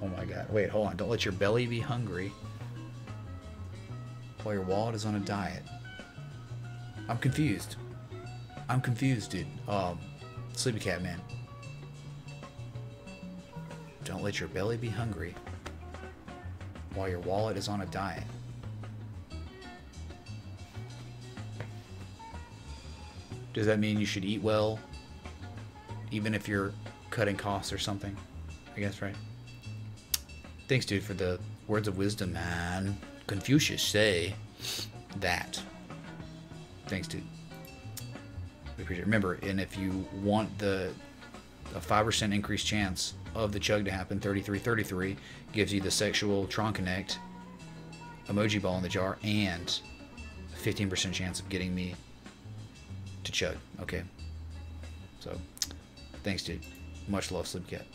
Oh my god. Wait, hold on. Don't let your belly be hungry while your wallet is on a diet. I'm confused. I'm confused, dude. Sleepy Cat, man. Don't let your belly be hungry while your wallet is on a diet. Does that mean you should eat well, even if you're cutting costs or something? I guess, right? Thanks, dude, for the words of wisdom, man. Confucius say that. Thanks, dude. We appreciate it. Remember, and if you want a 5% increased chance of the chug to happen, 3333 gives you the sexual Tron Connect emoji ball in the jar and a 15% chance of getting me to chug. Okay. So, thanks, dude. Much love, Sleep Cat.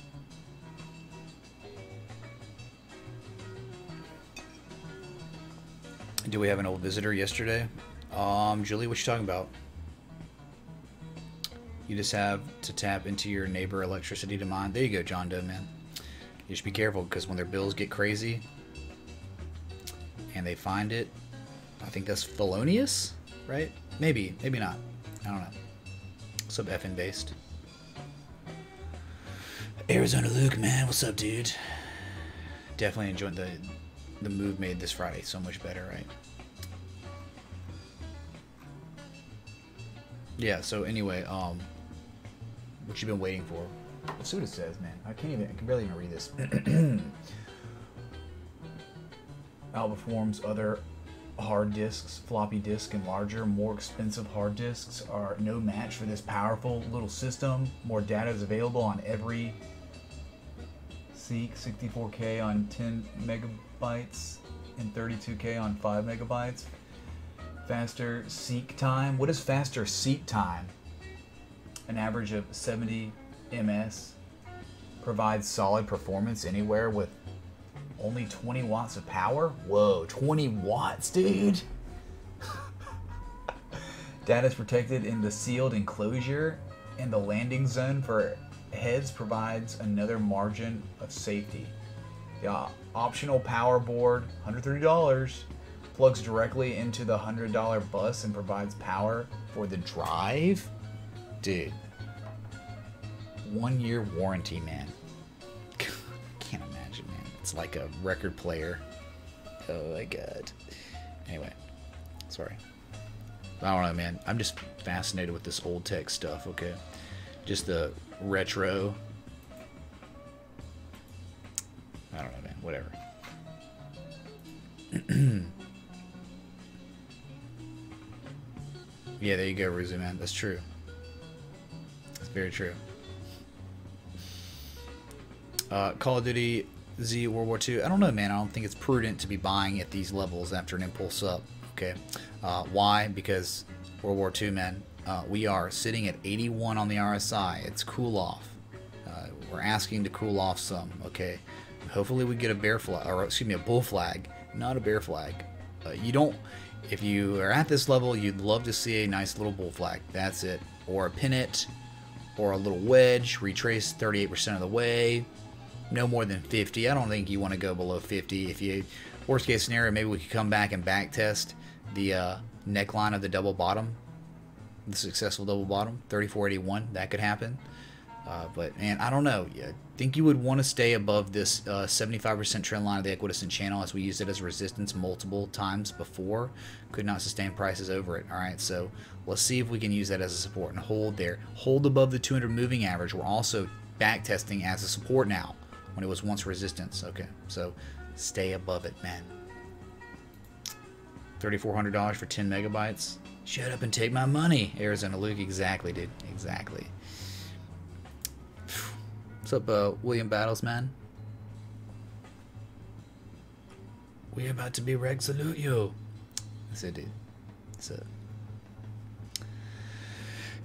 Do we have an old visitor yesterday? Julie, what you talking about? You just have to tap into your neighbor electricity demand. There you go, John Doe, man. You should be careful, because when their bills get crazy and they find it, I think that's felonious, right? Maybe, maybe not. I don't know. Sub effing based. Arizona Luke, man, what's up, dude? Definitely enjoyed the move made this Friday. So much better, right? Yeah. So anyway, what you been waiting for? Let's see what it says, man. I can barely even read this. Outperforms other hard disks, floppy disk, and larger, more expensive hard disks are no match for this powerful little system. More data is available on every seek, 64K on 10 megabytes and 32K on 5 megabytes. Faster seek time. What is faster seek time? An average of 70 ms. Provides solid performance anywhere with only 20 watts of power? Whoa, 20 watts, dude! Data is protected in the sealed enclosure, and the landing zone for heads provides another margin of safety. The optional power board, $130, plugs directly into the $100 bus and provides power for the drive? Dude. 1 year warranty, man. Can't imagine, man. It's like a record player. Oh my god. Anyway, sorry. I don't know, man. I'm just fascinated with this old tech stuff, okay? Just the retro. I don't know, man. Whatever. Yeah, there you go, Ruzu, man. That's true. That's very true. Call of Duty Z World War II. I don't know, man. I don't think it's prudent to be buying at these levels after an impulse up. Okay. Why? Because World War II, man. We are sitting at 81 on the RSI. It's cool off. We're asking to cool off some. Okay. Hopefully we get a bear flag, or excuse me, a bull flag, not a bear flag. You don't. If you are at this level, you'd love to see a nice little bull flag. That's it. Or a pin it, or a little wedge, retrace 38% of the way, no more than 50. I don't think you want to go below 50. If you, worst case scenario, maybe we could come back and back test the neckline of the double bottom, the successful double bottom, 34.81. That could happen. But man, I don't know. I think you would want to stay above this 75% trend line of the equidistant channel, as we used it as resistance multiple times before. Could not sustain prices over it. All right, so let's see if we can use that as a support and hold there. Hold above the 200 moving average. We're also back testing as a support now when it was once resistance. Okay, so stay above it, man. $3,400 for 10 megabytes. Shut up and take my money, Arizona Luke. Exactly, dude. Exactly. What's up, William Battles, man? We're about to be Reg. Salute you. That's it, dude. That's it.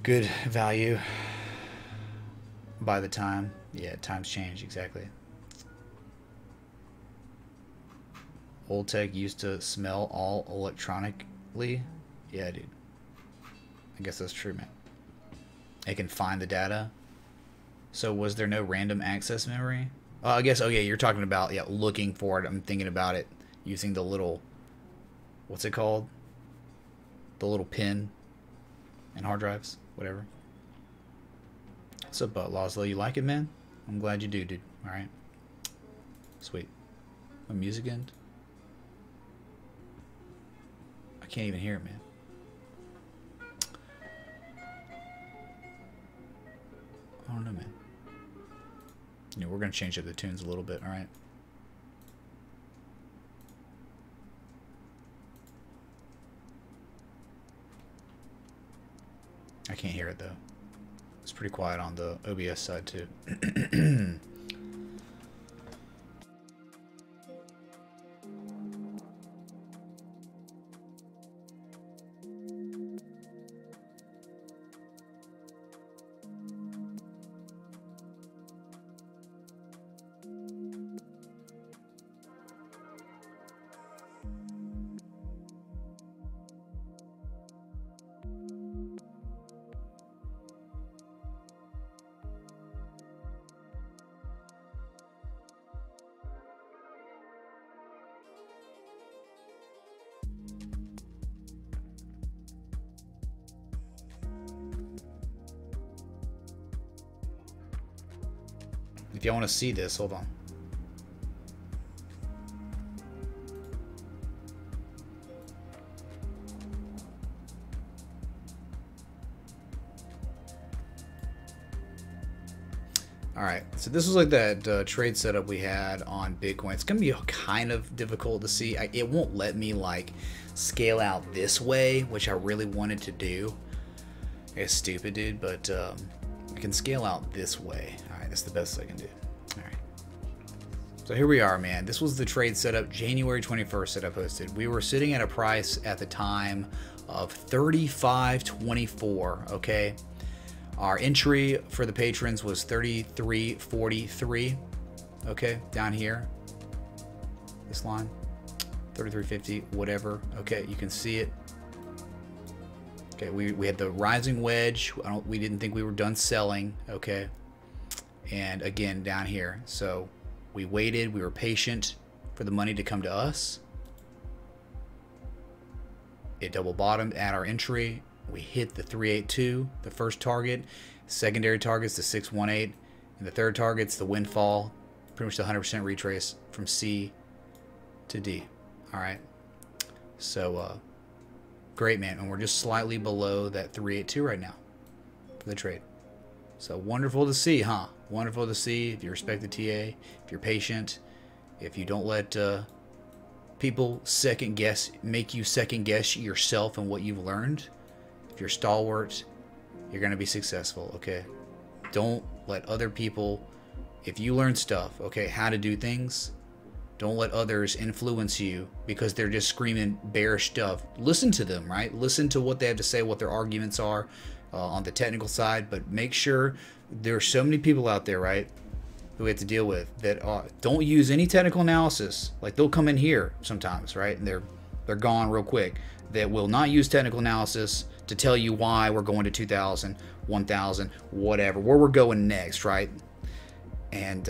Good value by the time. Yeah, times change, exactly. Old tech used to smell all electronically. Yeah, dude. I guess that's true, man. It can find the data. So was there no random access memory? I guess, oh yeah, you're talking about, yeah, looking for it. I'm thinking about it using the little, what's it called? The little pin in hard drives, whatever. What's up, Laszlo? You like it, man? I'm glad you do, dude. All right. Sweet. My music end? I can't even hear it, man. I don't know, man. You know, we're going to change up the tunes a little bit, all right? I can't hear it, though. It's pretty quiet on the OBS side, too. If y'all want to see this, hold on. Alright, so this was like that trade setup we had on Bitcoin. It's going to be kind of difficult to see. It won't let me like scale out this way, which I really wanted to do. It's stupid, dude, but I can scale out this way. Alright, that's the best I can do. Alright. So here we are, man. This was the trade setup January 21st that I posted. We were sitting at a price at the time of $35.24, okay? Our entry for the patrons was $33.43, okay, down here. This line, $33.50, whatever. Okay, you can see it. Okay, we had the rising wedge. We didn't think we were done selling, okay? And again, down here. So we waited, we were patient for the money to come to us. It double bottomed at our entry. We hit the 382, the first target. Secondary target's the 618, and the third target's the windfall. Pretty much the 100% retrace from C to D. All right. So great, man, and we're just slightly below that 382 right now for the trade. So wonderful to see, huh? Wonderful to see. If you respect the TA, if you're patient, if you don't let people make you second guess yourself and what you've learned. If you're stalwart, you're going to be successful, okay? Don't let other people, if you learn stuff, okay, how to do things, don't let others influence you because they're just screaming bearish stuff. Listen to them, right? Listen to what they have to say, what their arguments are on the technical side, but make sure there are so many people out there, right, who we have to deal with that don't use any technical analysis. Like they'll come in here sometimes, right, and they're gone real quick. That will not use technical analysis to tell you why we're going to 2,000, 1,000, whatever, where we're going next, right? And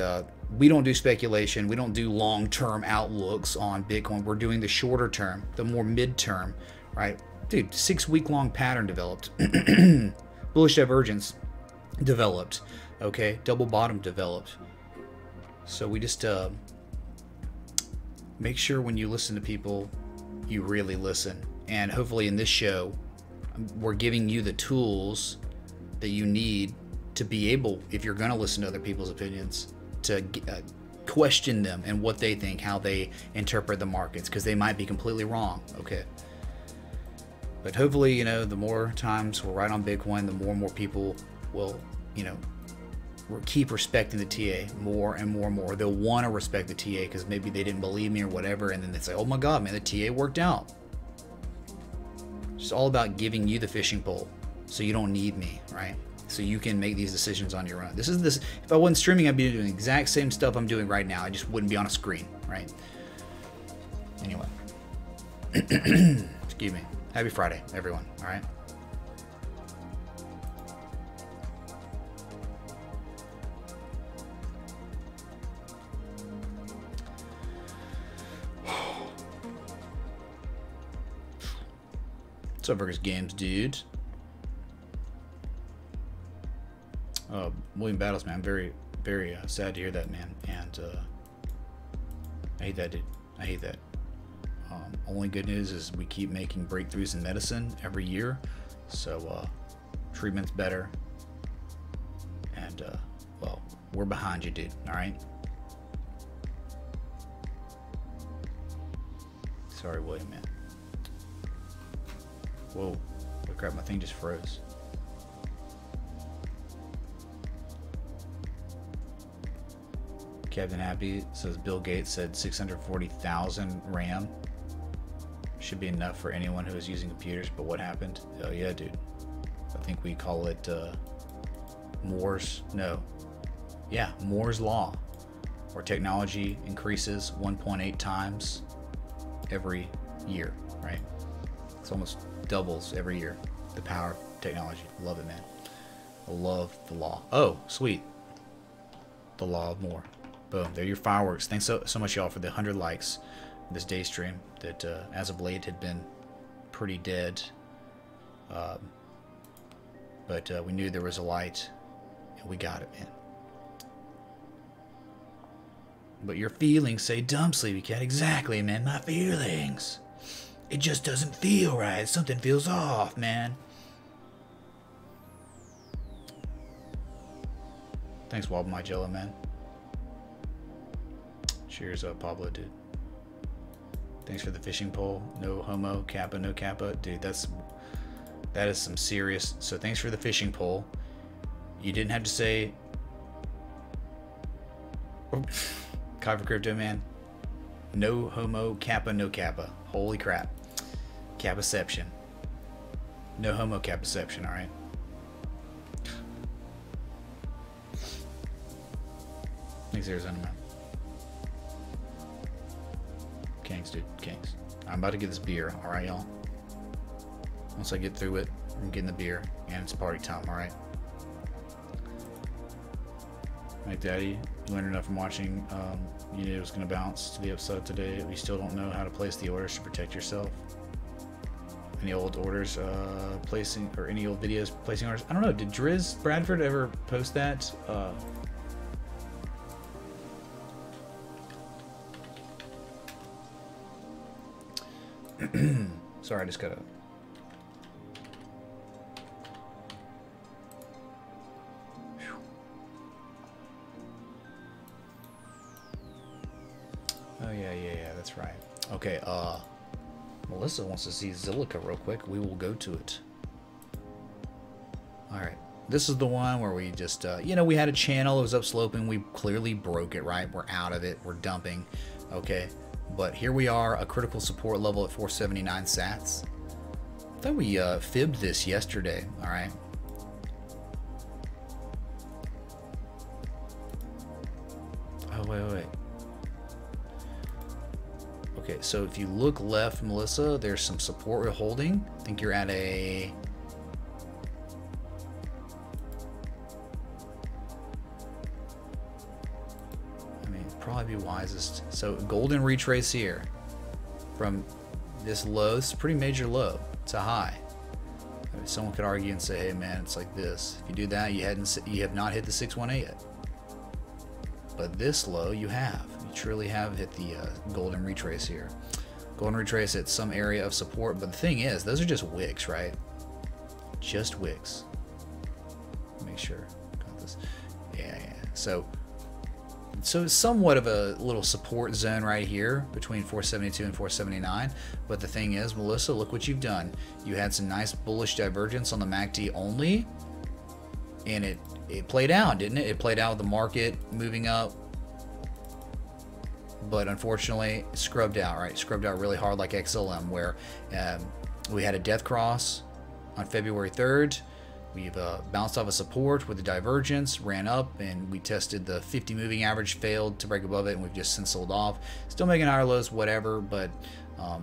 we don't do speculation. We don't do long-term outlooks on Bitcoin. We're doing the shorter term, the more mid-term, right? Dude, 6-week-long pattern developed. Bullish divergence developed. Okay, double bottom developed. So we just make sure when you listen to people, you really listen. And hopefully in this show, we're giving you the tools that you need to be able, if you're going to listen to other people's opinions, to question them and what they think, how they interpret the markets, because they might be completely wrong. Okay. But hopefully, you know, the more times we're right on Bitcoin, the more and more people will, you know, keep respecting the TA more and more and more. They'll want to respect the TA because maybe they didn't believe me or whatever, and then they say, oh my God, man, the TA worked out. It's all about giving you the fishing pole so you don't need me, right? So you can make these decisions on your own. This. If I wasn't streaming, I'd be doing the exact same stuff I'm doing right now. I just wouldn't be on a screen, right? Anyway. Excuse me. Happy Friday, everyone, all right? What's up, Burgers Games, dude? William Battles, man. I'm very, very sad to hear that, man. And I hate that, dude. I hate that. Only good news is we keep making breakthroughs in medicine every year. So treatment's better. And, well, we're behind you, dude. All right? Sorry, William, man. Whoa. Look, crap, my thing just froze. Captain Happy says Bill Gates said 640,000 RAM should be enough for anyone who is using computers, but what happened? Oh yeah, dude. I think we call it Moore's law, where technology increases 1.8 times every year, right? It's almost doubles every year, the power of technology. Love it, man. I love the law. Oh, sweet. The law of Moore. Boom, there are your fireworks. Thanks so much, y'all, for the 100 likes this day stream that as of late had been pretty dead. But we knew there was a light, and we got it, man. But your feelings say dumb, Sleepy Cat. Exactly, man. My feelings. It just doesn't feel right. Something feels off, man. Thanks, Wab My Jello, man. Cheers up, Pablo, dude. Thanks for the fishing pole. No homo, kappa, no kappa. Dude, that is some serious. So thanks for the fishing pole. You didn't have to say Kai for Crypto, man. No homo, kappa, no kappa. Holy crap. Kappaception. No homo, kappaception, alright? Thanks, Arizona, man. Kings, dude. Kings. I'm about to get this beer, alright, y'all? Once I get through it, I'm getting the beer, and it's party time, alright? Mike Daddy, you learned enough from watching. You knew it was going to bounce to the upside today. We still don't know how to place the orders to protect yourself. Any old orders placing, or any old videos placing orders? I don't know. Did Driz Bradford ever post that? Sorry, I just gotta. Oh yeah, that's right. Okay, Melissa wants to see Zilliqa real quick. We will go to it. Alright. This is the one where we just, you know, we had a channel, it was upsloping, we clearly broke it, right? We're out of it, we're dumping, okay? But here we are, a critical support level at 479 sats. I thought we fibbed this yesterday, alright? Oh, wait. Okay, so if you look left, Melissa, there's some support we're holding. I think you're at a probably be wisest. So golden retrace here from this low. It's a pretty major low. It's a high. I mean, someone could argue and say, hey man, it's like this. If you do that, you have not hit the 618 yet. But this low you have. You truly have hit the golden retrace here. Golden retrace at some area of support. But the thing is, those are just wicks, right? Just wicks. Make sure. Got this. Yeah. So somewhat of a little support zone right here between 472 and 479. But the thing is, Melissa, look what you've done. You had some nice bullish divergence on the MACD only, and it played out, didn't it? It played out with the market moving up, but unfortunately it scrubbed out, right? Scrubbed out really hard like XLM, where we had a death cross on February 3rd. We've bounced off a support with a divergence, ran up, and we tested the 50 moving average, failed to break above it, and we've just since sold off. Still making higher lows, whatever, but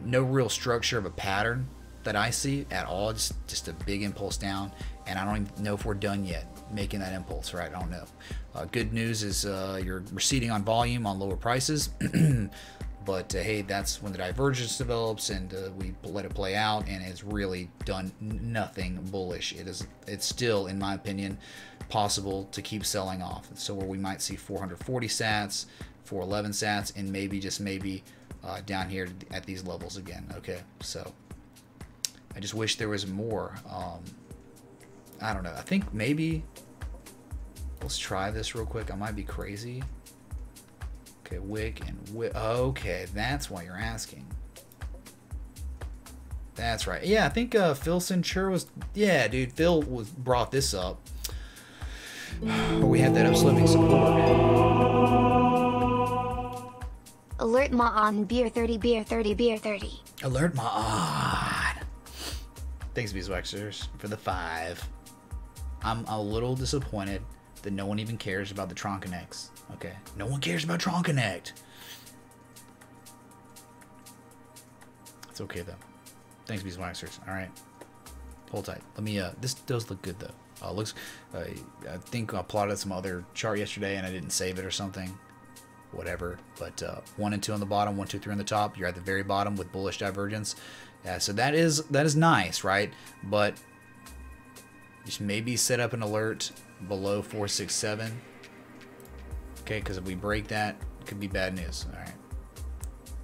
no real structure of a pattern that I see at all. Just a big impulse down, and I don't even know if we're done yet making that impulse, right? I don't know. Good news is you're receding on volume on lower prices. But hey, that's when the divergence develops, and we let it play out, and it's really done nothing bullish. It's still, in my opinion, possible to keep selling off. So where we might see 440 sats, 411 sats, and maybe, just maybe, down here at these levels again. Okay, so I just wish there was more. I don't know. I think maybe let's try this real quick. I might be crazy. Okay, wick and wick. Okay, that's why you're asking. That's right. Yeah, I think Phil Cintura was. Yeah, dude, Phil brought this up. But we had that upslipping support. Alert ma on beer 30, beer 30, beer 30. Alert ma on. Thanks, Beeswaxers, for the 5. I'm a little disappointed that no one even cares about the Tron Connects. Okay, no one cares about Tron Connect. It's okay though. Thanks, Beeswaxers. All right, hold tight. Let me. This does look good though. Looks. I think I plotted some other chart yesterday and I didn't save it or something. Whatever. But 1 and 2 on the bottom, 1, 2, 3 on the top. You're at the very bottom with bullish divergence. Yeah, so that is nice, right? But just maybe set up an alert below 467. Okay, because if we break that, it could be bad news. All right.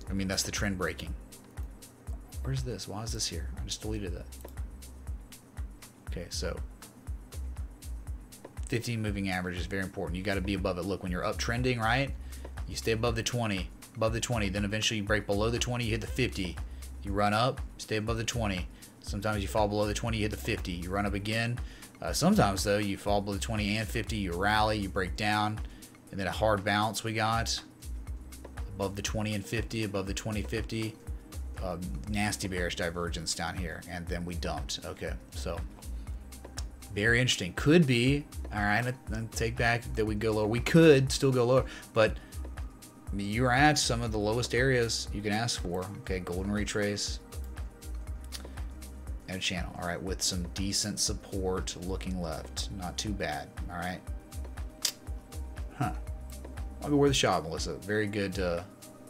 I mean, that's the trend breaking. Where's this? Why is this here? I just deleted that. Okay, so 15 moving average is very important. You got to be above it. Look, when you're uptrending, right? You stay above the 20, then eventually you break below the 20, you hit the 50. You run up, stay above the 20. Sometimes you fall below the 20, you hit the 50. You run up again. Sometimes, though, you fall below the 20 and 50, you rally, you break down, and then a hard bounce we got above the 20 and 50, above the 20, 50. Nasty bearish divergence down here, and then we dumped. Okay, so very interesting. Could be, all right, I take back that we go lower. We could still go lower, but I mean, you're at some of the lowest areas you can ask for. Okay, golden retrace and a channel. All right, with some decent support looking left. Not too bad. All right. Huh. I'll go worth a shot, Melissa. Very good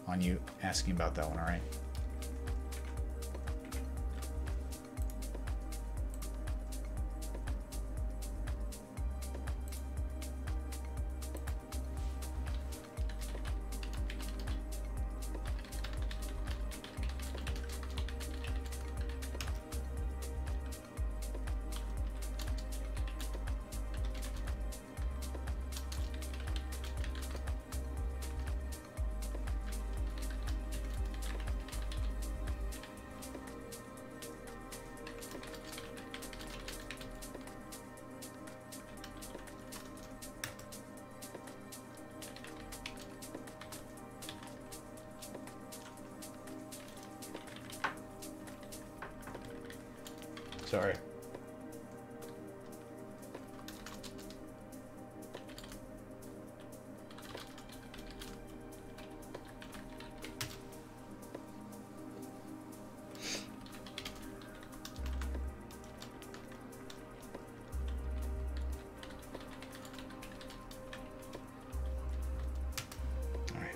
on you asking about that one. All right. Sorry. All right.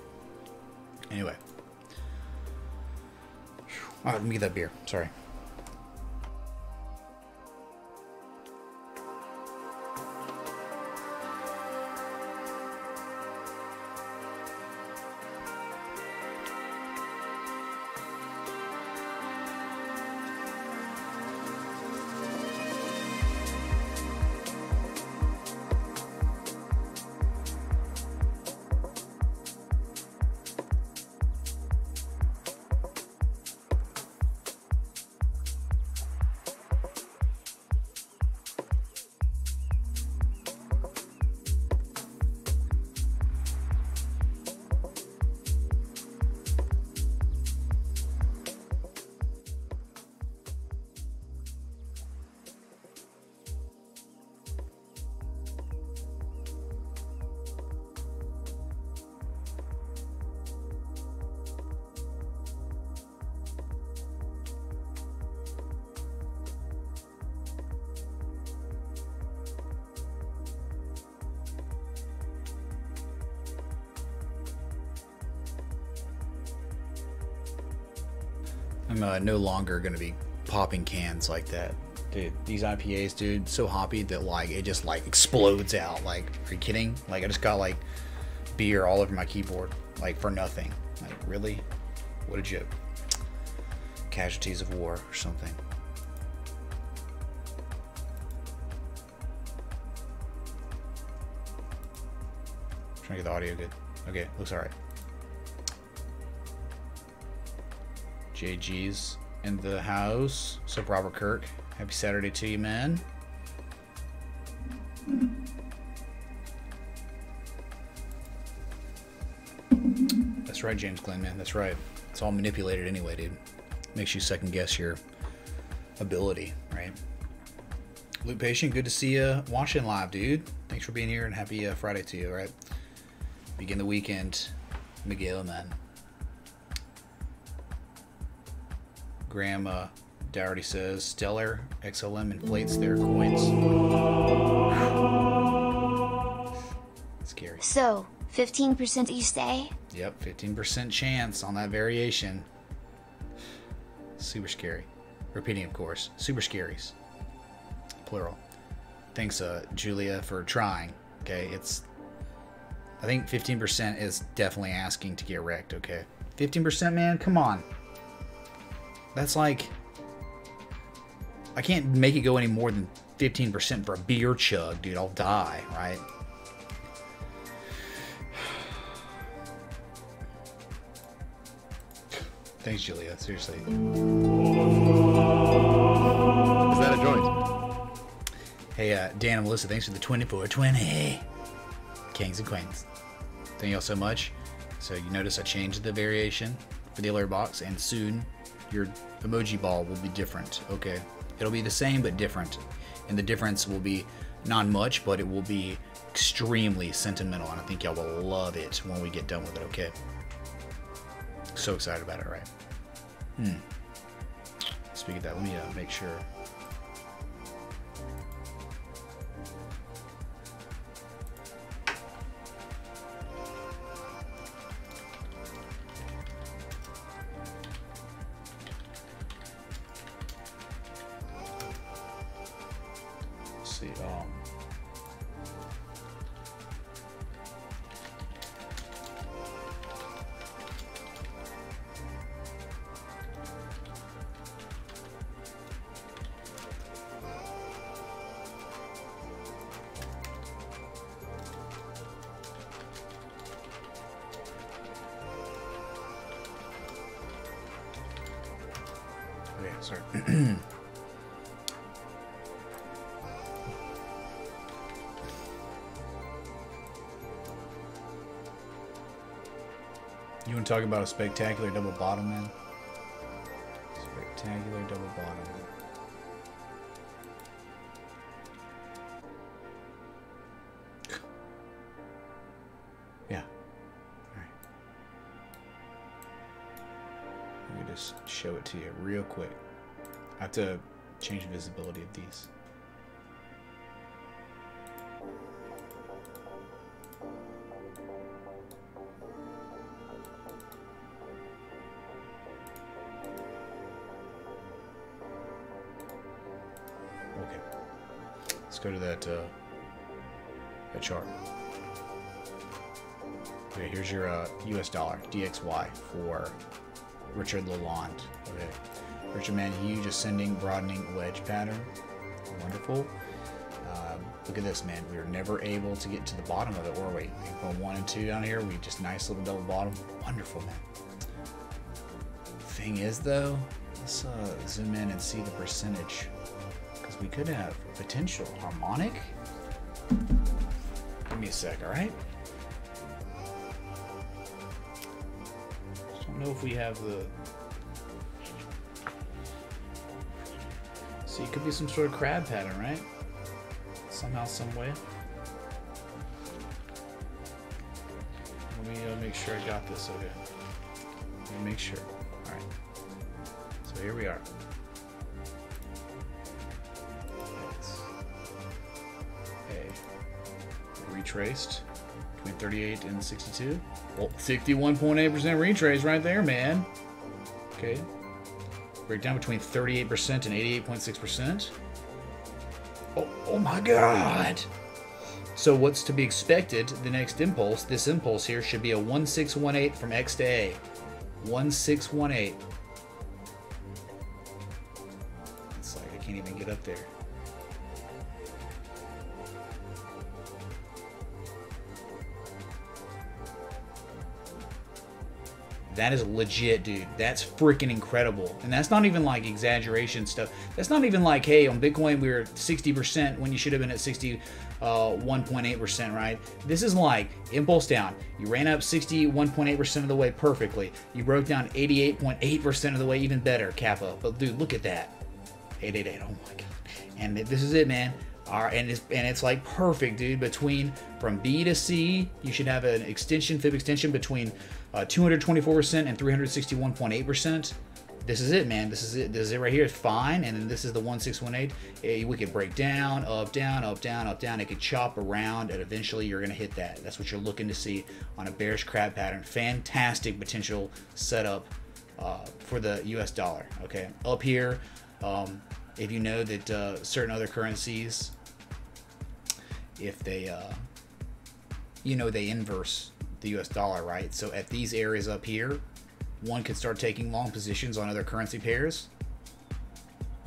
Anyway. All right, let me get that beer. Sorry. I'm no longer going to be popping cans like that. Dude, these IPAs, dude, so hoppy that, like, it just, like, explodes out. Like, are you kidding? Like, I just got, like, beer all over my keyboard, like, for nothing. Like, really? What a joke. Casualties of war or something. Trying to get the audio good. Okay, looks alright. JG's in the house. What's up, Robert Kirk? Happy Saturday to you, man. That's right, James Glenn, man. That's right. It's all manipulated anyway, dude. Makes you second guess your ability, right? Luke Patient, good to see you watching live, dude. Thanks for being here and happy Friday to you, right? Begin the weekend. Miguel, man. Graham Dougherty says Stellar XLM inflates their coins. Scary. So, 15% you stay? Yep, 15% chance on that variation. Super scary. Repeating, of course. Super scaries. Plural. Thanks, Julia, for trying. Okay, I think 15% is definitely asking to get wrecked, okay? 15%, man? Come on. That's like, I can't make it go any more than 15% for a beer chug, dude. I'll die, right? Thanks, Julia. Seriously. Is that a joint? Hey, Dan and Melissa, thanks for the 2420. Kings and Queens. Thank you all so much. So you notice I changed the variation for the alert box, and soon your emoji ball will be different. Okay, it'll be the same but different, and the difference will be not much, but it will be extremely sentimental, and I think y'all will love it when we get done with it. Okay, so excited about it, right? Speaking of that, let me make sure. Sorry. You want to talk about a spectacular double bottom, man? Spectacular double bottom. Yeah. All right. Let me just show it to you real quick. I have to change visibility of these. go to that chart. Okay, here's your US dollar, DXY, for Richard Lalonde. Okay. Richard Man, huge ascending, broadening wedge pattern. Wonderful. Look at this, man. We were never able to get to the bottom of it, were we? From 1 and 2 down here, we just nice little double bottom. Wonderful, man. Thing is, though, let's zoom in and see the percentage, because we could have potential harmonic. Give me a sec, all right? Just don't know if we have the. See, it could be some sort of crab pattern, right? Somehow, some way. Let me make sure I got this. Okay. Let me make sure. All right. So here we are. Okay. Retraced between 38 and 62. Well, 61.8% retrace right there, man. Okay. Breakdown between 38% and 88.6%. Oh my God! So what's to be expected? The next impulse, this impulse here, should be a 1618 from X to A. 1618. It's like I can't even get up there. That is legit, dude. That's freaking incredible. And that's not even like exaggeration stuff. That's not even like, hey, on Bitcoin we were at 60% when you should have been at 61.8%, right? This is like impulse down. You ran up 61.8% of the way perfectly. You broke down 88.8% of the way even better, Kappa. But dude, look at that. 888. Oh my God. And this is it, man. And it's like perfect, dude. From B to C, you should have an extension, fib extension between 224% and 361.8%. This is it, man. This is it. This is it right here. It's fine. And then this is the 1618. We could break down, up, down, up, down, up, down. It could chop around, and eventually you're going to hit that. That's what you're looking to see on a bearish crab pattern. Fantastic potential setup for the US dollar. Okay, up here. If you know that certain other currencies, if they, they inverse the US dollar, right? So at these areas up here, one could start taking long positions on other currency pairs,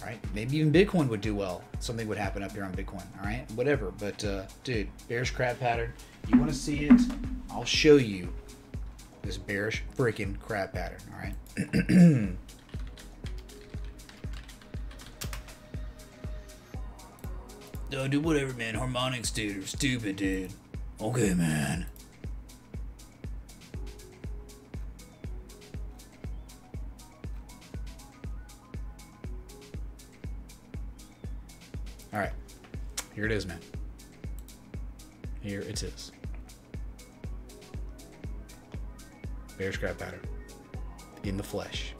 right? Maybe even Bitcoin would do well. Something would happen up here on Bitcoin, all right? Whatever, but dude, bearish crab pattern. You want to see it? I'll show you this bearish freaking crab pattern, all right? Oh, dude, whatever, man. Harmonics, dude, are stupid, dude. Okay, man. All right, here it is, man. Here it is. Bearish crab pattern in the flesh.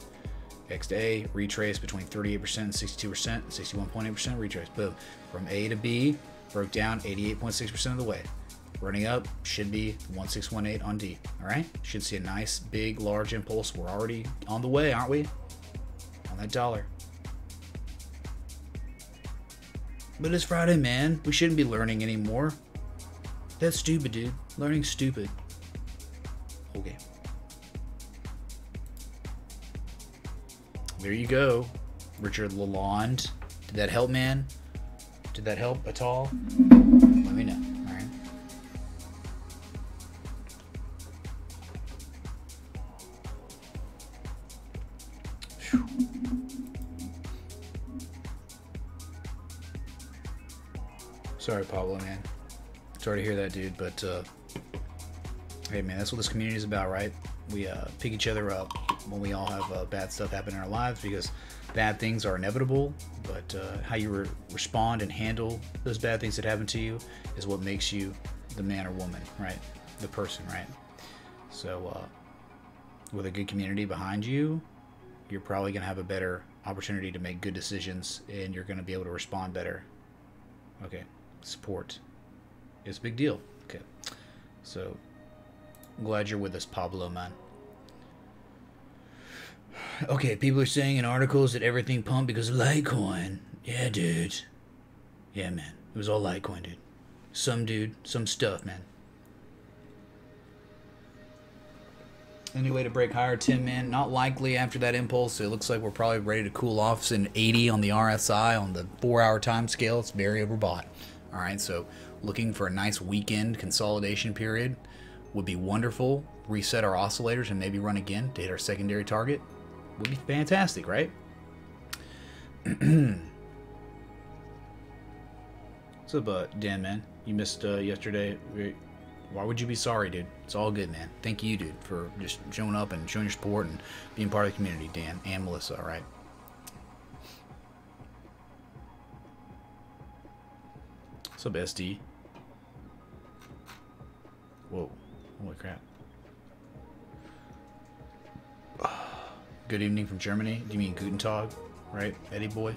X to A, retrace between 38% and 62%, 61.8% retrace. Boom. From A to B, broke down 88.6% of the way. Running up should be 1618 on D. All right? Should see a nice, big, large impulse. We're already on the way, aren't we? On that dollar. But it's Friday, man. We shouldn't be learning anymore. That's stupid, dude. Learning's stupid. Okay. There you go, Richard Lalonde. Did that help, man? Did that help at all? Let me know. All right. Whew. Sorry, Pablo, man. Sorry to hear that, dude. But hey, man, that's what this community is about, right? We pick each other up when we all have bad stuff happen in our lives, because bad things are inevitable, but how you respond and handle those bad things that happen to you is what makes you the man or woman, right? The person, right? So with a good community behind you, you're probably going to have a better opportunity to make good decisions, and you're going to be able to respond better. Okay, support is a big deal. Okay, so I'm glad you're with us, Pablo, man. Okay, people are saying in articles that everything pumped because of Litecoin. Yeah, dude. Yeah, man. It was all Litecoin, dude. Some stuff, man. Any way to break higher, Tim, man? Not likely after that impulse. It looks like we're probably ready to cool off. It's an 80 on the RSI on the 4-hour time scale. It's very overbought. All right, so looking for a nice weekend consolidation period would be wonderful. Reset our oscillators and maybe run again to hit our secondary target. Would be fantastic, right? What's up, Dan, man? You missed yesterday. Why would you be sorry, dude? It's all good, man. Thank you, dude, for just showing up and showing your support and being part of the community, Dan and Melissa, all right? What's up, SD? Whoa. Holy crap. Good evening from Germany. Do you mean Guten Tag, right, Eddie boy?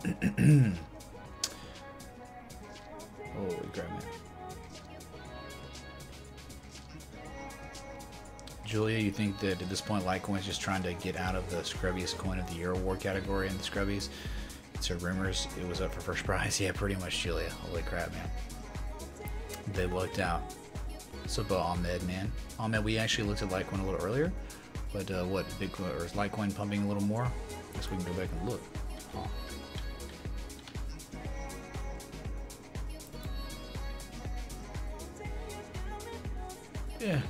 Holy crap, man. Julia, you think that at this point Litecoin is just trying to get out of the scrubbiest coin of the year award category in the scrubbies? It's heard rumors it was up for first prize. Yeah, pretty much, Julia. Holy crap, man. They lucked out. What's up, Ahmed, man? Ahmed, we actually looked at Litecoin a little earlier, but what, Bitcoin, or is Litecoin pumping a little more? I guess we can go back and look. Oh. Yeah.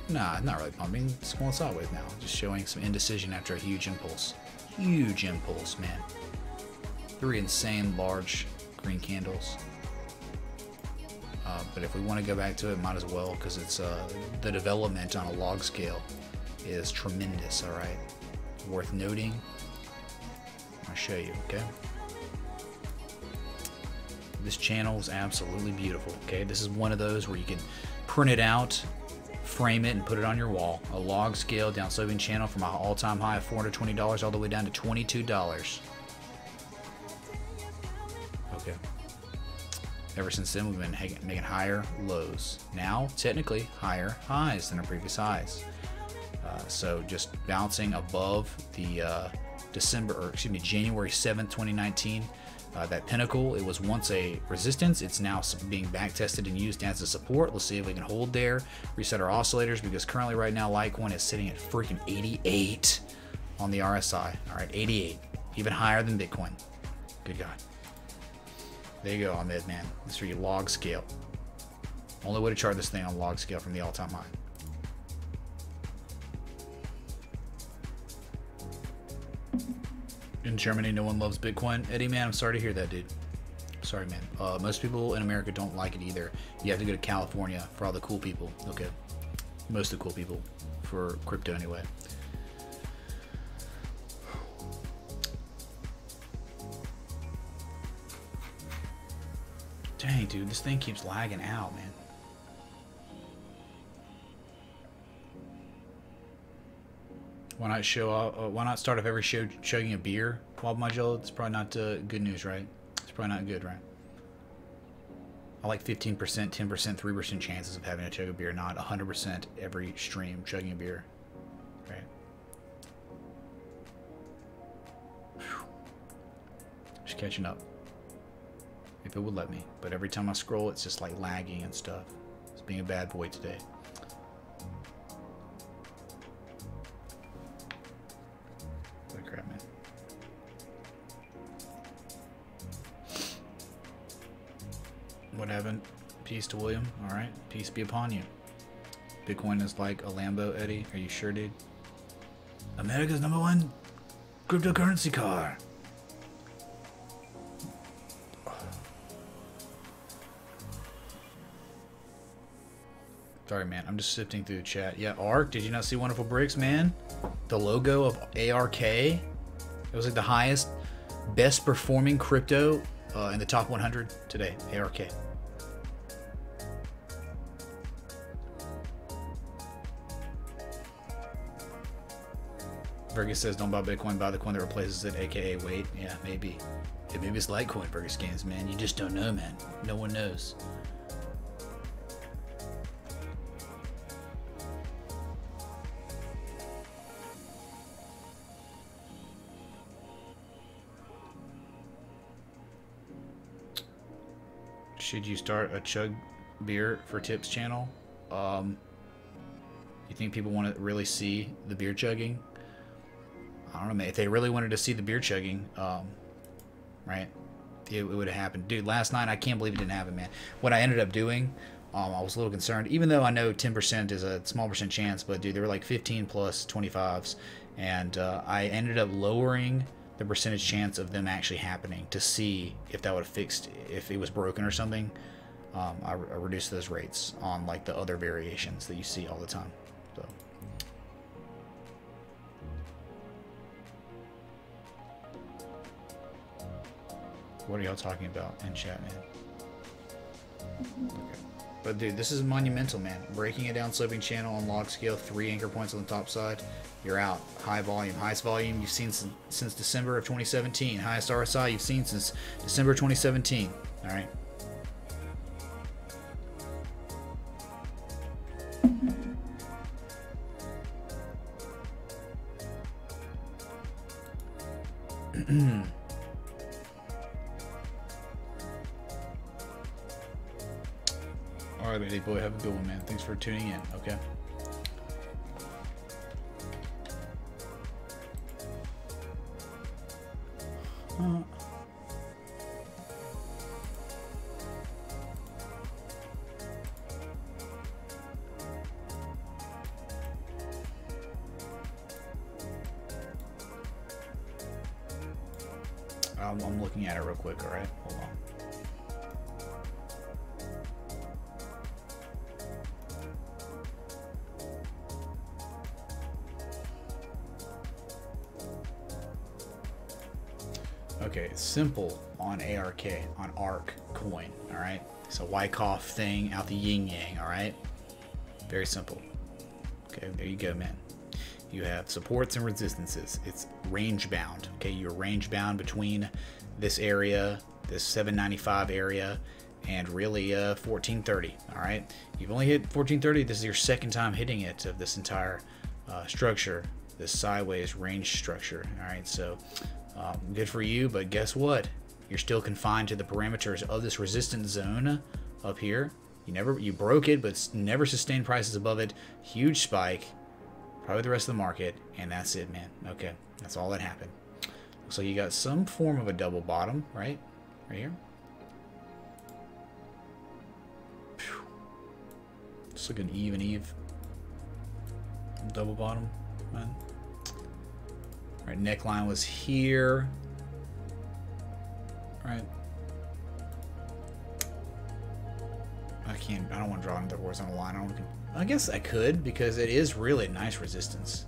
Nah, not really pumping. It's going sideways now. Just showing some indecision after a huge impulse. Huge impulse, man. 3 insane large green candles. But if we want to go back to it, might as well, because it's the development on a log scale is tremendous, alright? Worth noting. I'll show you, okay? This channel is absolutely beautiful, okay? This is one of those where you can print it out, frame it, and put it on your wall. A log scale down sloping channel from an all-time high of $420 all the way down to $22. Okay. Ever since then, we've been making higher lows. Now, technically, higher highs than our previous highs. So just bouncing above the January 7th, 2019. That pinnacle, it was once a resistance. It's now being back tested and used as a support. Let's see if we can hold there. Reset our oscillators, because currently right now Litecoin is sitting at freaking 88 on the RSI. All right, 88, even higher than Bitcoin. Good God. There you go, Ahmed, man. This is for your log scale. Only way to chart this thing on log scale from the all-time high. In Germany, no one loves Bitcoin. Eddie, man, I'm sorry to hear that, dude. Sorry, man. Most people in America don't like it either. You have to go to California for all the cool people. Okay. Most of the cool people. For crypto, anyway. Dang, dude, this thing keeps lagging out, man. Why not why not start off every show chugging a beer while my jello? It's probably not good news, right? It's probably not good, right? I like 15%, 10%, 3% chances of having to chug a beer, not 100% every stream chugging a beer, right? Whew. Just catching up. If it would let me, but every time I scroll, it's just like lagging and stuff. It's being a bad boy today. Holy crap, man. What happened? Peace to William. All right, peace be upon you. Bitcoin is like a Lambo, Eddie. Are you sure, dude? America's #1 cryptocurrency car. Sorry, man. I'm just sifting through the chat. Yeah, ARK. Did you not see Wonderful Bricks, man? The logo of ARK. It was like the highest, best performing crypto in the top 100 today. ARK. Fergus says, don't buy Bitcoin, buy the coin that replaces it, aka wait. Yeah, maybe. Yeah, maybe it's Litecoin, Fergus Games, man. You just don't know, man. No one knows. Should you start a chug beer for tips channel? You think people want to really see the beer chugging? I don't know, man. If they really wanted to see the beer chugging, right, it would have happened. Dude, last night, I can't believe it didn't happen, man. What I ended up doing, I was a little concerned, even though I know 10% is a small percent chance, but dude, there were like 15 plus 25s, and I ended up lowering the percentage chance of them actually happening to see if that would have fixed, if it was broken or something. I reduced those rates on like the other variations that you see all the time. So. What are y'all talking about in chat, man? Okay. But dude, this is monumental, man. Breaking it down, sloping channel on log scale, 3 anchor points on the top side. You're out. High volume. Highest volume you've seen since December of 2017. Highest RSI you've seen since December 2017. All right. Alright, baby boy, have a good one, man. Thanks for tuning in, okay? I'm looking at it real quick, alright? Hold on. Okay, it's simple on ARK, on Altcoin, alright? It's a Wyckoff thing out the yin yang, alright? Very simple. Okay, there you go, man. You have supports and resistances. It's range bound. Okay, you're range bound between this area, this 795 area, and really 1430. All right, you've only hit 1430. This is your second time hitting it of this entire structure, this sideways range structure. All right, so good for you. But guess what? You're still confined to the parameters of this resistance zone up here. You broke it, but never sustained prices above it. Huge spike. Probably the rest of the market, and that's it, man. Okay, that's all that happened. So you got some form of a double bottom, right? Right here. It's like an even eve. Double bottom, man. All right, neckline was here. Right. I don't want to draw another horizontal line. I guess I could, because it is really nice resistance.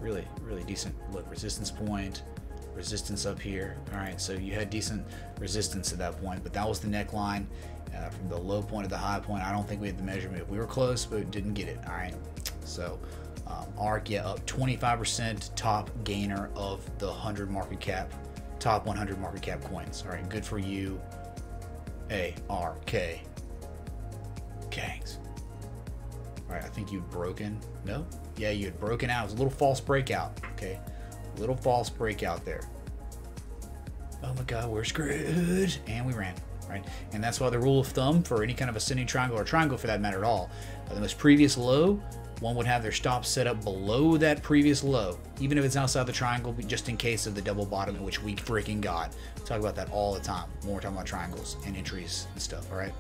Really, really decent. Look, resistance point, resistance up here. All right, so you had decent resistance at that point, but that was the neckline from the low point to the high point. I don't think we had the measurement. We were close, but didn't get it. All right, so ARK, yeah, up 25%, top gainer of the 100 market cap, top 100 market cap coins. All right, good for you, ARK. Gangs. All right, I think you'd broken. No? Yeah, you had broken out. It was a little false breakout. Okay, a little false breakout there. Oh my God, we're screwed. And we ran, right? And that's why the rule of thumb for any kind of ascending triangle, or triangle for that matter at all, the most previous low, one would have their stop set up below that previous low, even if it's outside the triangle, just in case of the double bottom, in which we freaking got. We talk about that all the time when we're talking about triangles and entries and stuff, all right?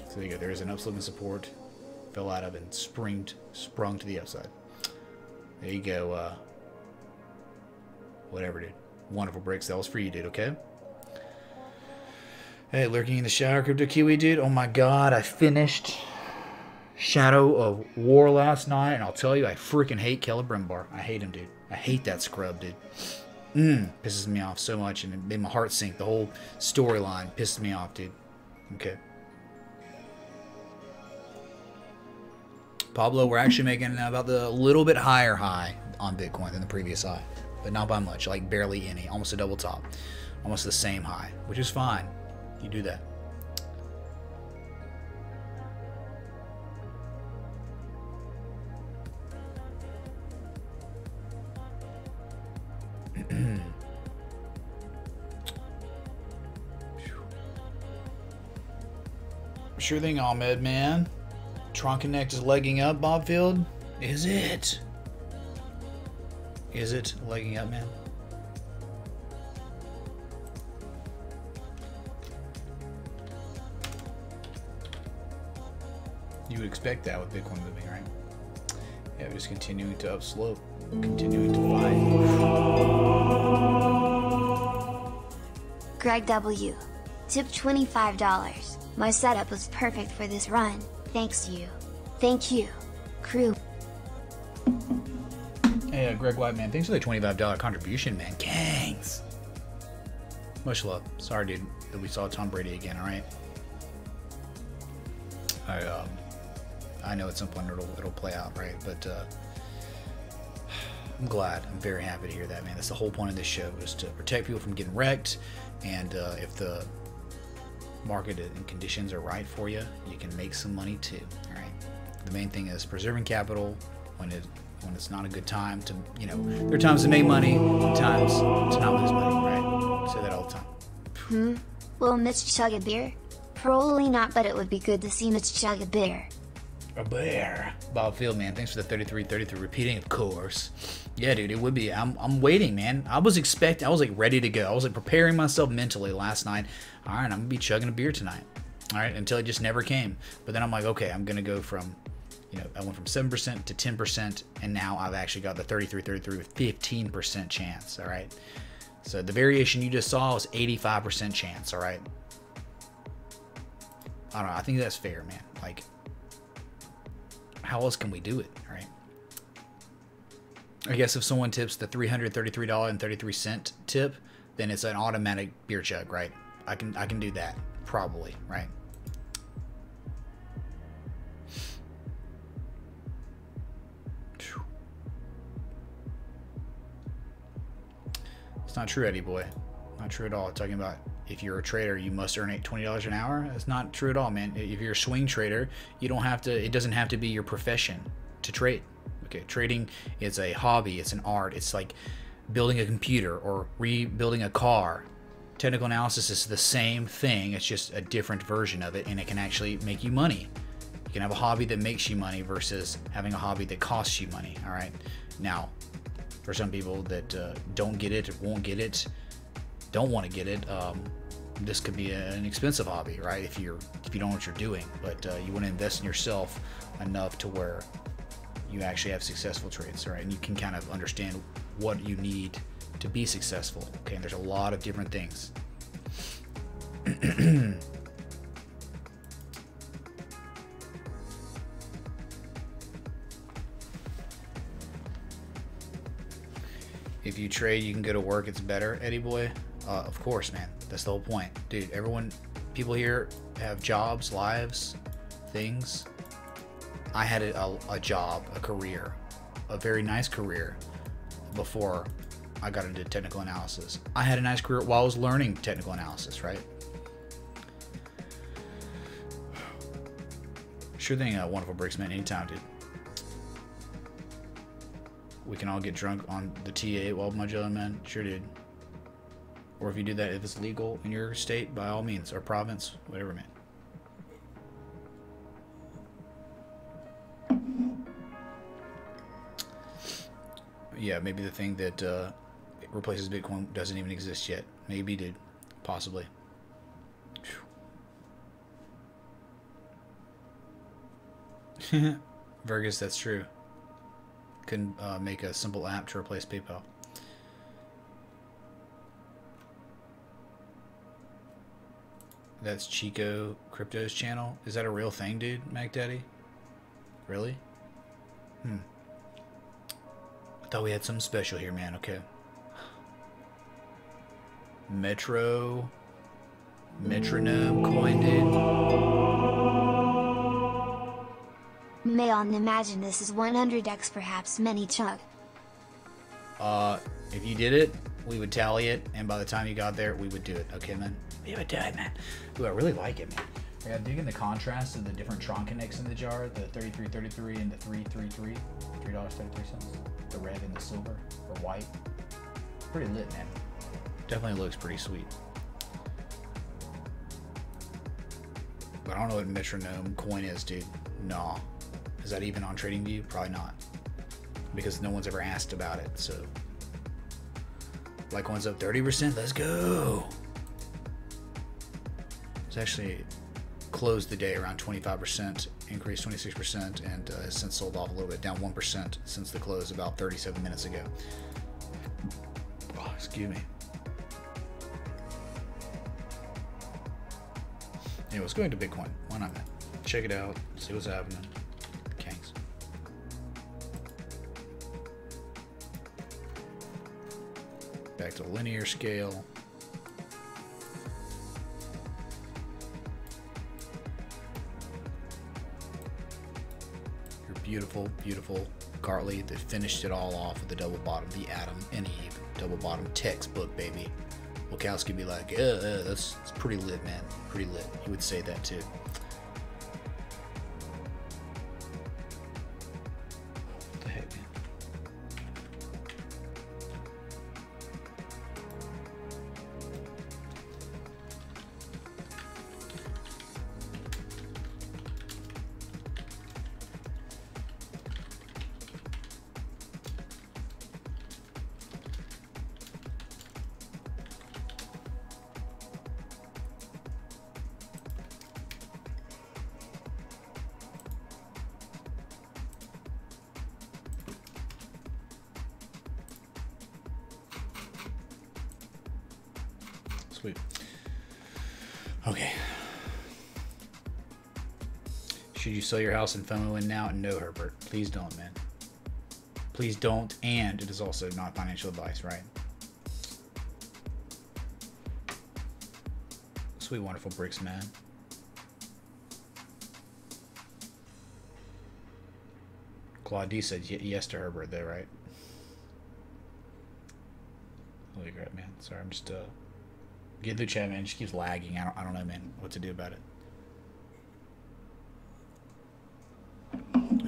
So there you go. There's an upsloping support, fell out of it and sprung to the upside. There you go. Whatever, dude. Wonderful breaks. That was for you, dude. Okay. Hey, lurking in the shower, Crypto Kiwi, dude. Oh my God, I finished Shadow of War last night, and I'll tell you, I freaking hate Celebratory. I hate him, dude. I hate that scrub, dude. Pisses me off so much, and it made my heart sink. The whole storyline pissed me off, dude. Okay. Pablo, we're actually making about the little bit higher high on Bitcoin than the previous high, but not by much, like barely any, almost a double top, almost the same high, which is fine. You do that. Sure thing, Ahmed, man. Tron Connect is legging up, Bobfield. Is it? Is it legging up, man? You would expect that with Bitcoin moving, right? Yeah, we're just continuing to upslope, continuing to fight. Greg W. Tip $25. My setup was perfect for this run. Thanks you. Thank you, crew. Hey, Greg Whiteman, thanks for the $25 contribution, man. Gangs. Much love. Sorry, dude, that we saw Tom Brady again. All right. I know at some point it'll play out, right? But I'm glad. I'm very happy to hear that, man. That's the whole point of this show, is to protect people from getting wrecked. And if the market and conditions are right for you, you can make some money too. All right. The main thing is preserving capital when it's not a good time to, there are times to make money and times to not lose money, right? I say that all the time. Will Mitch chug a beer? Probably not, but it would be good to see Mitch chug a beer. A bear. Bob Field, man, thanks for the 33 repeating, of course. Yeah, dude, it would be. I'm waiting, man. I was like ready to go. I was like preparing myself mentally last night. All right, I'm gonna be chugging a beer tonight. All right, until it just never came. But then I'm like, okay, I'm gonna go from, I went from 7% to 10%, and now I've actually got the 33 with 15% chance. All right. So the variation you just saw was 85% chance. All right. I don't know. I think that's fair, man. Like, how else can we do it, right? I guess if someone tips the $333.33 tip, then it's an automatic beer chug, right? I can do that, probably, right? It's not true, Eddie boy. Not true at all. Talking about if you're a trader, you must earn $20 an hour. That's not true at all, man. If you're a swing trader, you don't have to. It doesn't have to be your profession to trade. Okay, trading is a hobby. It's an art. It's like building a computer or rebuilding a car. Technical analysis is the same thing. It's just a different version of it, and it can actually make you money. You can have a hobby that makes you money versus having a hobby that costs you money. All right. Now, for some people that don't get it, won't get it, don't want to get it, this could be an expensive hobby, right? If you don't know what you're doing, but you want to invest in yourself enough to where you actually have successful trades, right? And you can kind of understand what you need to be successful. Okay, and there's a lot of different things. If you trade, you can go to work. It's better, Eddie boy. Of course, man. That's the whole point, dude. People here have jobs, lives, things. I had a job, a career, a very nice career before I got into technical analysis. I had a nice career while I was learning technical analysis, right? Sure thing, wonderful bricks, man. Anytime, dude. We can all get drunk on the TA while Magellan, man. Sure, dude. Or if you do that, if it's legal in your state, by all means, or province, whatever, man. Yeah, maybe the thing that replaces Bitcoin doesn't even exist yet. Maybe, dude. Possibly. Vergus, that's true. Couldn't make a simple app to replace PayPal. That's Chico Crypto's channel. Is that a real thing, dude, MacDaddy? Really? I thought we had something special here, man. Okay. Metronome coin, dude. May on imagine this is 100x, perhaps many chug. If you did it, we would tally it, and by the time you got there, we would do it. Okay, man? We would do it, man. Ooh, I really like it, man. I gotta dig in the contrast of the different Tron connects in the jar, the 33.33 and the 3.33, $3.33. The red and the silver, or white. Pretty lit, man. Definitely looks pretty sweet. But I don't know what metronome coin is, dude. Nah. Is that even on TradingView? Probably not. Because no one's ever asked about it, so. Litecoin's up 30%. Let's go. It's actually closed the day around 25%, increased 26%, and has since sold off a little bit, down 1% since the close about 37 minutes ago. Oh, excuse me. Anyway, let's go into Bitcoin. Why not, man? Check it out, see what's happening. Kangs. Back to the linear scale. Your beautiful, beautiful Gartley that finished it all off with the double bottom, the Adam and Eve double bottom textbook, baby. Wachowski be like, that's pretty lit, man. Pretty lit. He would say that too. What the heck, man? Sweet. Okay. Should you sell your house and FOMO in now? No, Herbert. Please don't, man. Please don't. And it is also not financial advice, right? Sweet, wonderful bricks, man. Claude D said yes to Herbert there, right? Holy crap, man. Sorry, I'm just get through chat, man. It just keeps lagging. I don't know, man, what to do about it.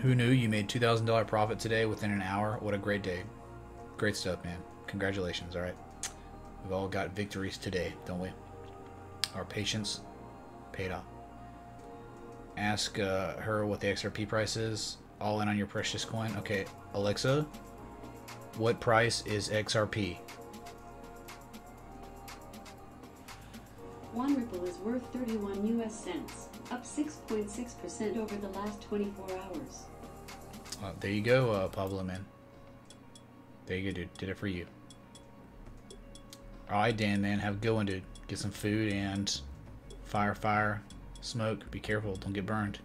Who knew you made $2,000 profit today within an hour? What a great day. Great stuff, man. Congratulations, all right? We've all got victories today, don't we? Our patience paid off. Ask her what the XRP price is. All in on your precious coin. Okay, Alexa, what price is XRP? One Ripple is worth 31 US cents, up 6.6% over the last 24 hours. There you go, Pablo, man. There you go, dude. Did it for you. Alright, Dan, man. Have a good one, dude. Get some food and fire, smoke. Be careful. Don't get burned.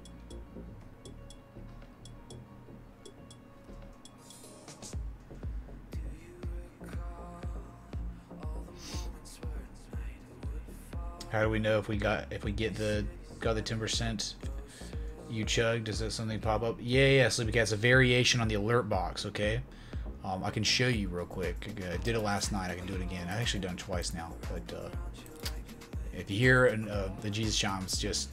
How do we know if we get the 10% you chugged? Does that something pop up? Yeah, Sleepy Cat's a variation on the alert box. Okay, I can show you real quick. I did it last night. I can do it again. I've actually done it twice now. But if you hear the Jesus chimes, just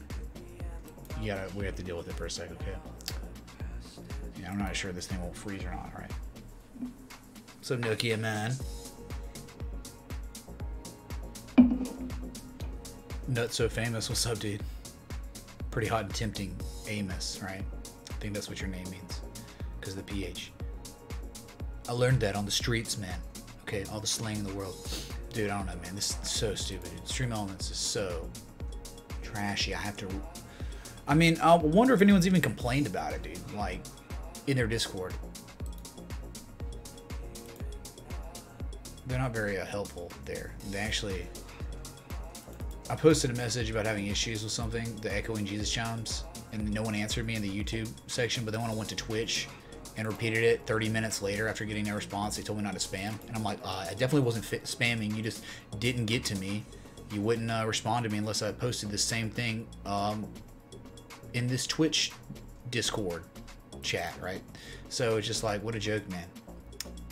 we have to deal with it for a second. Okay. Yeah, I'm not sure this thing will freeze or not. Right. What's up, Nokia man? Not so famous. What's up, dude? Pretty hot and tempting. Amos, right? I think that's what your name means. Because of the PH. I learned that on the streets, man. Okay, all the slang in the world. Dude, I don't know, man. This is so stupid. Dude. Stream Elements is so trashy. I mean, I wonder if anyone's even complained about it, dude. Like, in their Discord. They're not very helpful there. They actually... I posted a message about having issues with something, the echoing Jesus chimes, and no one answered me in the YouTube section, but then when I went to Twitch and repeated it 30 minutes later after getting no response, they told me not to spam. And I'm like, I definitely wasn't spamming. You just didn't get to me. You wouldn't respond to me unless I posted the same thing in this Twitch Discord chat, right? So it's just like, what a joke, man.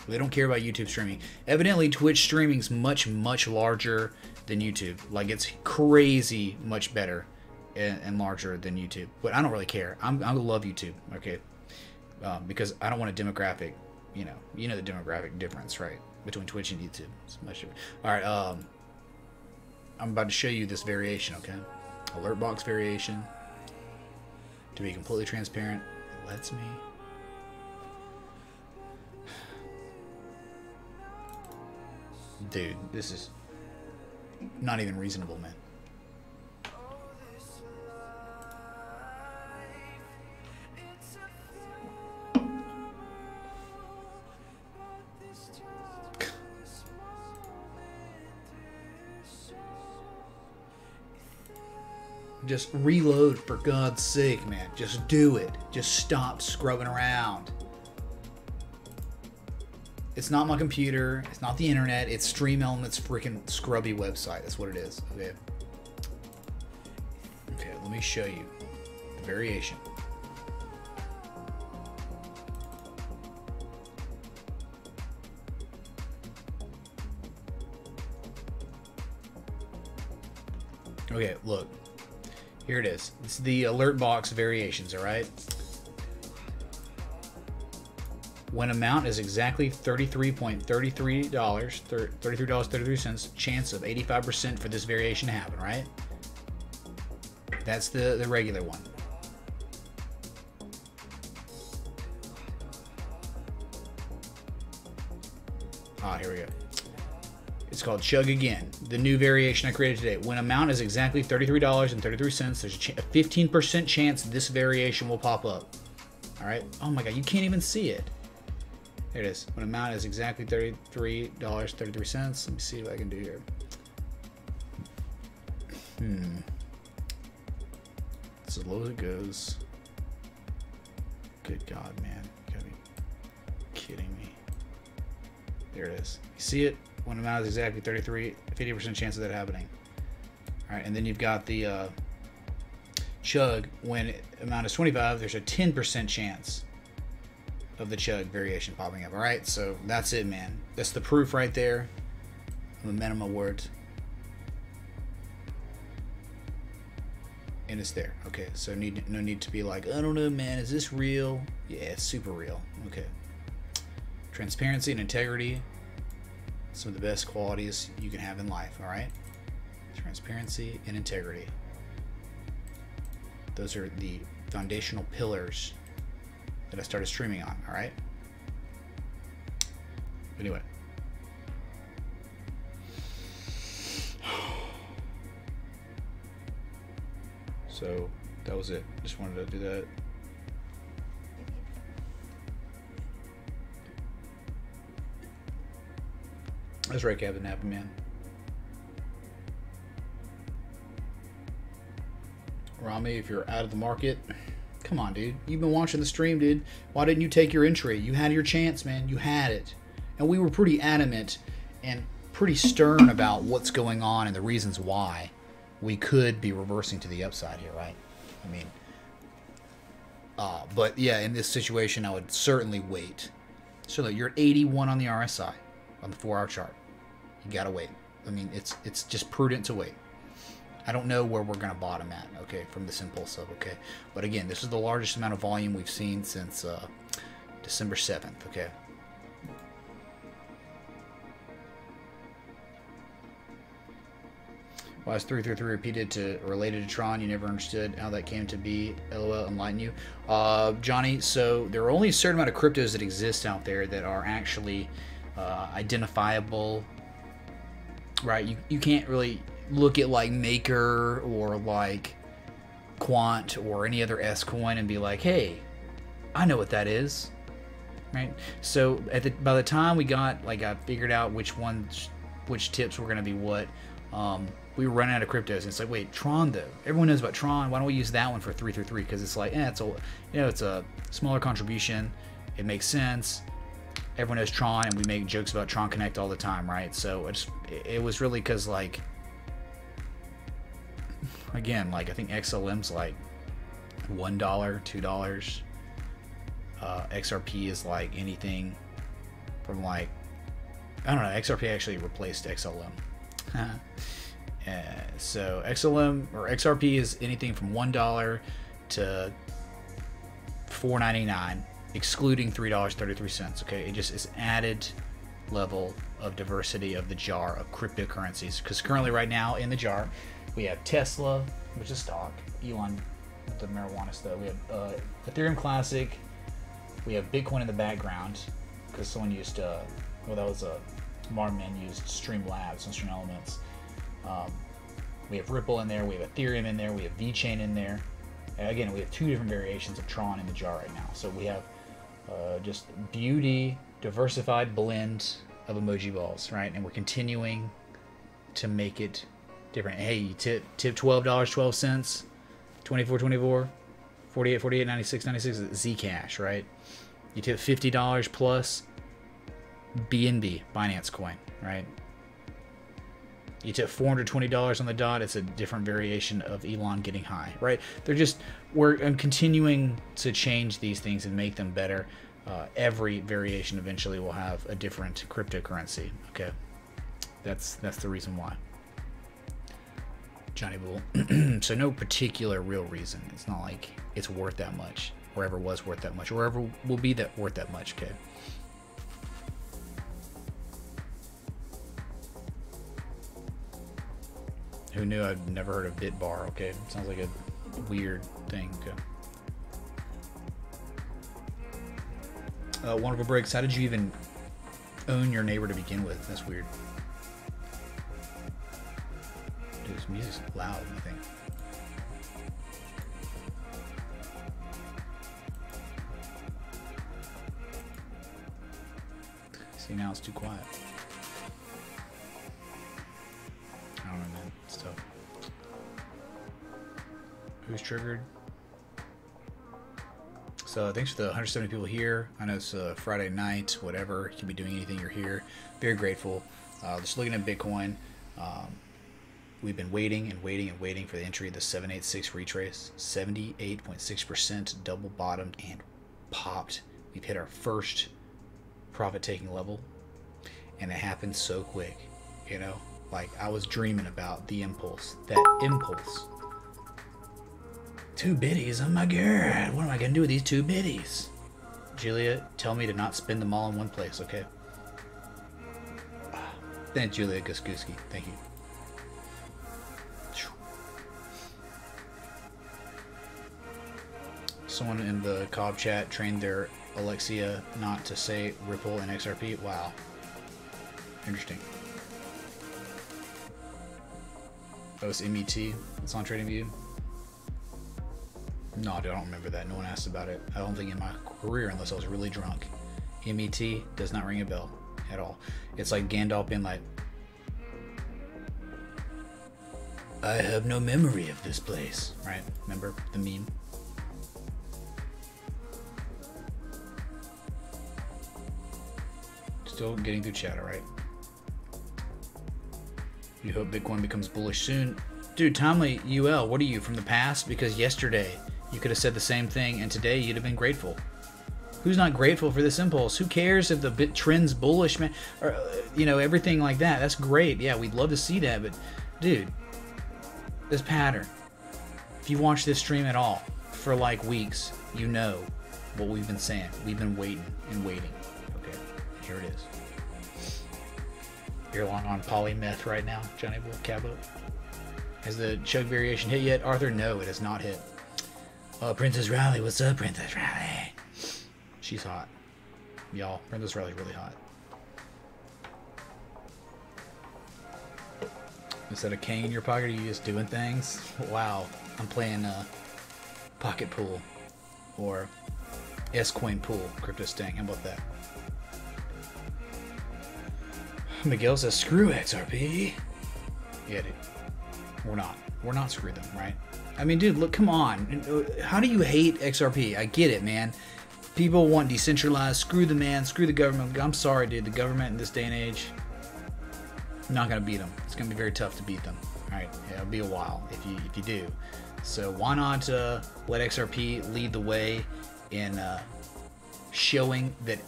They don't care about YouTube streaming. Evidently, Twitch streaming is much, much larger than YouTube. Like, it's crazy much better and larger than YouTube. But I don't really care. I love YouTube, okay? Because I don't want a demographic, you know the demographic difference, right? Between Twitch and YouTube. It's much different. All right, I'm about to show you this variation, okay? Alert box variation. To be completely transparent, it lets me. Dude, this is not even reasonable, man. Just reload, for God's sake, man. Just do it. Just stop scrubbing around. It's not my computer. It's not the internet. It's Stream Element's freaking scrubby website. That's what it is. Okay. Okay, let me show you the variation. Okay, look. Here it is. It's the alert box variations, all right? When amount is exactly $33.33, $33.33, chance of 85% for this variation to happen, right? That's the regular one. Ah, here we go. It's called Chug Again, the new variation I created today. When amount is exactly $33.33, there's a 15% chance this variation will pop up. All right. Oh my God, you can't even see it. There it is. When amount is exactly $33.33. Let me see what I can do here. It's as low as it goes. Good God, man. You gotta be kidding me. There it is. You see it? When amount is exactly 33, 50% chance of that happening. All right, and then you've got the chug. When amount is 25, there's a 10% chance of the chug variation popping up. All right, so that's it, man. That's the proof right there. The minimum words. And it's there. Okay, so no need to be like, I don't know, man, is this real? Yeah, it's super real. Okay. Transparency and integrity. Some of the best qualities you can have in life, all right? Transparency and integrity. Those are the foundational pillars that I started streaming on, all right? Anyway. So that was it. Just wanted to do that. That's right, Captain Happy Man. Rami, if you're out of the market, come on, dude. You've been watching the stream, dude. Why didn't you take your entry? You had your chance, man. You had it. And we were pretty adamant and pretty stern about what's going on and the reasons why we could be reversing to the upside here, right? I mean, but yeah, in this situation, I would certainly wait. So look, you're at 81 on the RSI on the 4-hour chart. You gotta wait. I mean, it's just prudent to wait. I don't know where we're gonna bottom at, okay, from this impulse of, okay. But again, this is the largest amount of volume we've seen since December 7th, okay. Why is 333 repeated to related to Tron? You never understood how that came to be. LOL, enlighten you. Johnny, so there are only a certain amount of cryptos that exist out there that are actually identifiable, right? You can't really look at like Maker or like Quant or any other S coin and be like, hey, I know what that is, right? So by the time we got, like, I figured out which tips were going to be what, we were running out of cryptos, and it's like, wait, Tron though. Everyone knows about Tron. Why don't we use that one for 333? Because it's like, it's a smaller contribution. It makes sense. Everyone knows Tron, and we make jokes about Tron Connect all the time, right? So it was really because, like, again, like, I think XLM's like $1, $2. XRP is like anything from, like, I don't know. XRP actually replaced XLM. So XLM or XRP is anything from $1 to $4.99, excluding $3.33. Okay, it just is added level of diversity of the jar of cryptocurrencies. Because currently, right now in the jar, we have Tesla, which is stock, Elon with the marijuana stuff. We have Ethereum Classic. We have Bitcoin in the background because someone used, well, that was Marman used Streamlabs and Stream Elements. We have Ripple in there. We have Ethereum in there. We have VeChain in there. And again, we have 2 different variations of Tron in the jar right now. So we have just beauty, diversified blend of emoji balls, right? And we're continuing to make it different. Hey, you tip $12.12, 24.24, 48.48, 96.96 Zcash, right? You tip $50 plus BNB, Binance Coin, right? You tip $420 on the dot. It's a different variation of Elon getting high, right? We're continuing to change these things and make them better. Every variation eventually will have a different cryptocurrency. Okay, that's the reason why. Johnny Bull. So no particular real reason. It's not like it's worth that much, or ever was worth that much, or ever will be worth that much. Okay. Who knew? I'd never heard of BitBar. Okay, sounds like a weird thing. Okay. Wonderful Breaks. How did you even own your neighbor to begin with? That's weird. Dude, this music's loud, I think. See, now it's too quiet. I don't know, man. It's tough. Who's triggered? So thanks for the 170 people here. I know it's Friday night, whatever. You can be doing anything, you're here. Very grateful. Just looking at Bitcoin. We've been waiting and waiting and waiting for the entry of the 786 retrace. 78.6% double bottomed and popped. We've hit our first profit-taking level. And it happened so quick, you know? Like, I was dreaming about the impulse. That impulse. 2 biddies? Oh my god. What am I going to do with these 2 biddies? Julia, tell me to not spend them all in one place, okay? Thank you, Julia Guskuski. Thank you. Someone in the Cobb chat trained their Alexia not to say Ripple and XRP. Wow. Interesting. Oh, it's MET. It's on TradingView. No, dude, I don't remember that. No one asked about it. I don't think in my career, unless I was really drunk. MET does not ring a bell at all. It's like Gandalf being like, I have no memory of this place. Right? Remember the meme? Still getting through chat, alright? You hope Bitcoin becomes bullish soon. Dude, Timely UL, what are you, from the past? Because yesterday you could have said the same thing and today you'd have been grateful. Who's not grateful for this impulse? Who cares if the bit trend's bullish, man? Or, you know, everything like that. That's great. Yeah, we'd love to see that. But, dude, this pattern, if you watch this stream at all for like weeks, you know what we've been saying. We've been waiting and waiting. Okay, here it is. You're long on polymeth right now, Johnny Bull Cabo. Has the chug variation hit yet? Arthur, no, it has not hit. Princess Riley, what's up, Princess Riley? She's hot. Y'all, Princess Riley's really hot. Is that a cane in your pocket? Are you just doing things? Wow, I'm playing pocket pool or S-Coin pool, crypto sting. How about that? Miguel says, screw XRP. Yeah, dude. We're not. We're not screw them, right? I mean, dude, look, come on. How do you hate XRP? I get it, man. People want decentralized. Screw the man. Screw the government. I'm sorry, dude. The government in this day and age, not going to beat them. It's going to be very tough to beat them. All right? Yeah, it'll be a while if you do. So why not let XRP lead the way in showing that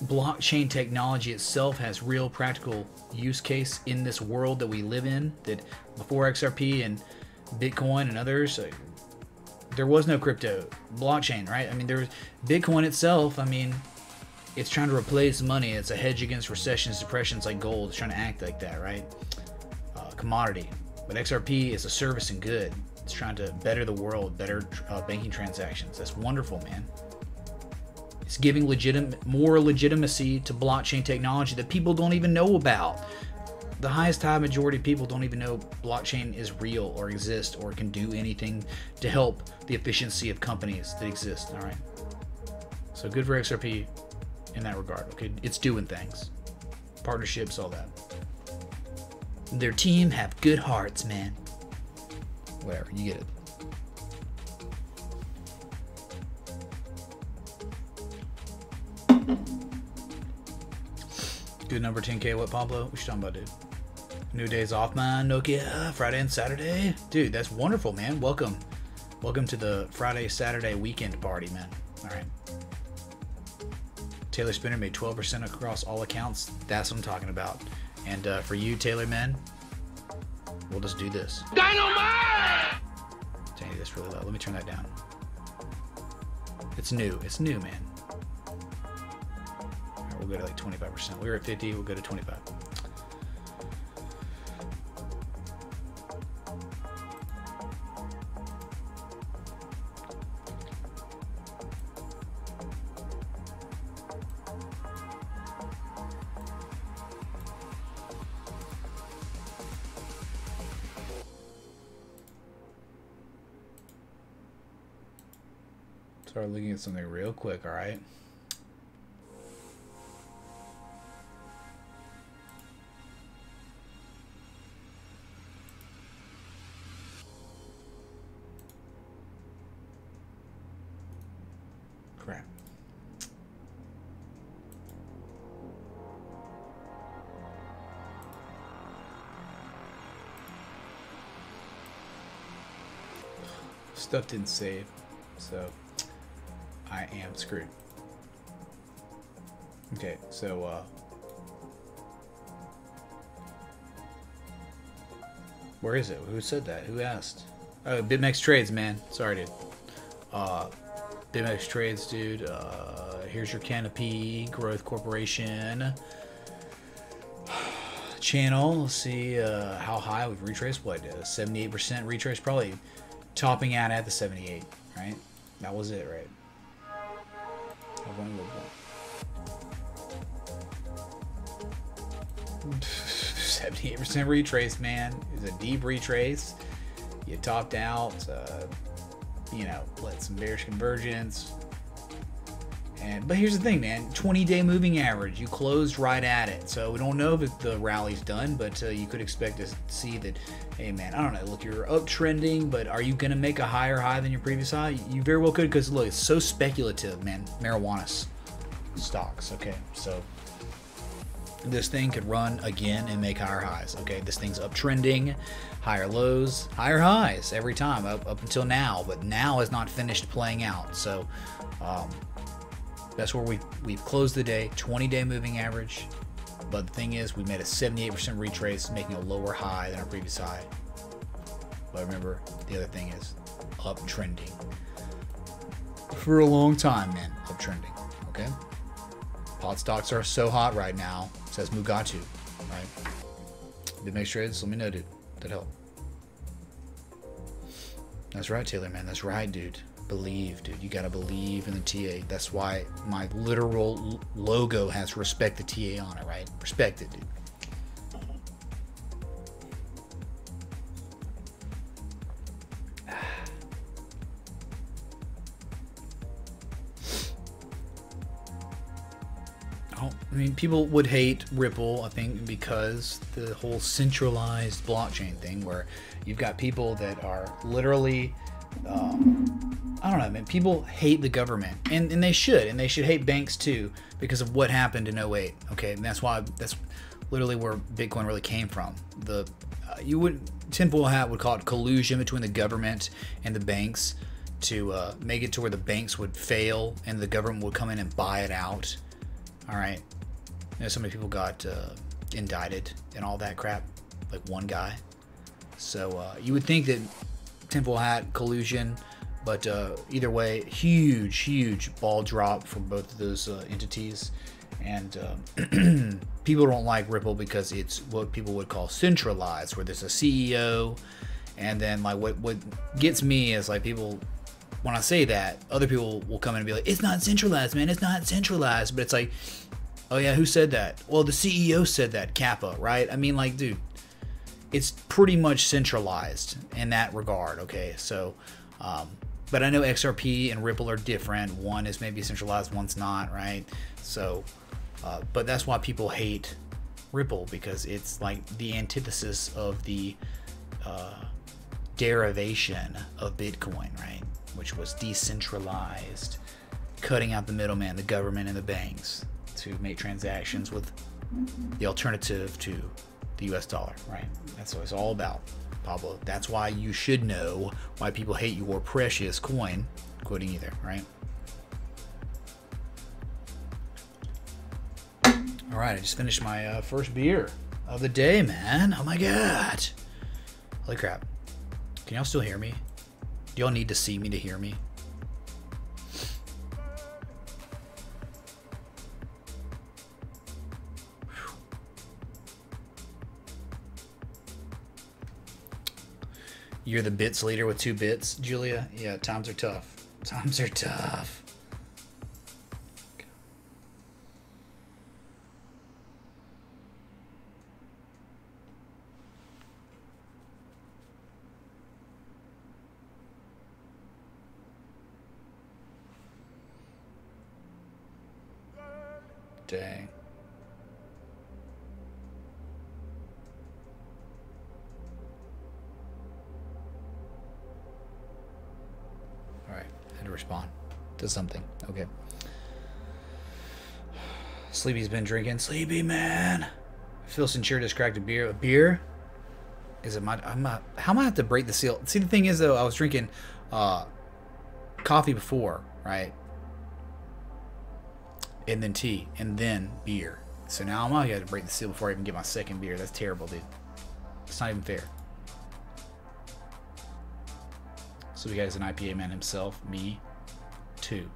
blockchain technology itself has real practical use case in this world that we live in, that before XRP and Bitcoin and others, there was no crypto blockchain, right? I mean, there was Bitcoin itself. I mean, it's trying to replace money. It's a hedge against recessions, depressions, like gold. It's trying to act like that, right? Commodity. But XRP is a service and good. It's trying to better the world, better banking transactions. That's wonderful, man. It's giving more legitimacy to blockchain technology that people don't even know about. The highest high majority of people don't even know blockchain is real or exists or can do anything to help the efficiency of companies that exist. All right. So good for XRP in that regard. Okay, it's doing things, partnerships, all that. Their team have good hearts, man. Whatever, you get it. Good number 10K. What, Pablo? What you talking about, dude? New days off, man. Nokia, Friday and Saturday. Dude, that's wonderful, man. Welcome. Welcome to the Friday, Saturday weekend party, man. All right. Taylor Spinner made 12% across all accounts. That's what I'm talking about. And for you, Taylor, man, we'll just do this. Dynamite! Dang, that's really loud. Let me turn that down. It's new. It's new, man. All right, we'll go to like 25%. We were at 50. We'll go to 25. Start looking at something real quick, all right? Crap. Stuff didn't save, so I am screwed. Okay, so where is it? Who said that? Who asked? Oh, BitMEX Trades, man. Sorry, dude. BitMEX Trades, dude. Here's your Canopy Growth Corporation channel. Let's see how high we've retraced. What, 78% retrace? Probably topping out at the 78, right? That was it, right? 78% retrace, man. It's a deep retrace. You topped out, you know, let some bearish convergence. But here's the thing, man. 20-day moving average. You closed right at it. So we don't know if the rally's done, but you could expect to see that, hey, man, I don't know. Look, you're uptrending, but are you going to make a higher high than your previous high? You very well could, because, look, it's so speculative, man. Marijuana stocks, okay? So this thing could run again and make higher highs, okay? This thing's uptrending, higher lows, higher highs every time up until now, but now is not finished playing out. So that's where we've closed the day, 20-day moving average. But the thing is, we made a 78% retrace, making a lower high than our previous high. But remember, the other thing is uptrending for a long time, man. Uptrending, okay? Pot stocks are so hot right now, says Mugatu, right? BitMEX Trades, let me know, dude. That help. That's right, Taylor, man. That's right, dude. Believe, dude. You gotta believe in the TA. That's why my literal logo has respect the TA on it, right? Respect it, dude. I mean, people would hate Ripple, I think, because the whole centralized blockchain thing, where you've got people that are literally, I don't know, man. People hate the government, and they should hate banks too, because of what happened in 08. Okay, and that's literally where Bitcoin really came from. Tinfoil hat would call it collusion between the government and the banks to make it to where the banks would fail and the government would come in and buy it out. All right. You know, so many people got indicted and all that crap, like one guy. So you would think that tinfoil hat collusion, but either way, huge ball drop from both of those entities. And people don't like Ripple because it's what people would call centralized, where there's a CEO And then like what gets me is like people, when I say that, other people will come in and be like, it's not centralized, man, it's not centralized. But it's like, oh yeah, who said that? Well, the CEO said that, Kappa, right? I mean, like, dude, it's pretty much centralized in that regard, okay? So, but I know XRP and Ripple are different. One is maybe centralized, one's not, right? So, but that's why people hate Ripple, because it's like the antithesis of the derivation of Bitcoin, right? Which was decentralized, cutting out the middleman, the government and the banks, to make transactions with the alternative to the US dollar, right? That's what it's all about, Pablo. That's why you should know why people hate your precious coin, quoting you there, right? All right, I just finished my first beer of the day, man. Oh my God. Holy crap. Can y'all still hear me? Do y'all need to see me to hear me? You're the bits leader with 2 bits, Julia? Yeah, times are tough. Times are tough. Dang. Alright, had to respond to something. Okay. Sleepy's been drinking. Sleepy, man. I feel sincere to cracked a beer. A beer? Is it my... I'm not... How am I have to break the seal? See, the thing is, though, I was drinking coffee before, right? And then tea, and then beer. So now I'm out here to break the seal before I even get my second beer. That's terrible, dude. It's not even fair. So we got an IPA man himself, me, too.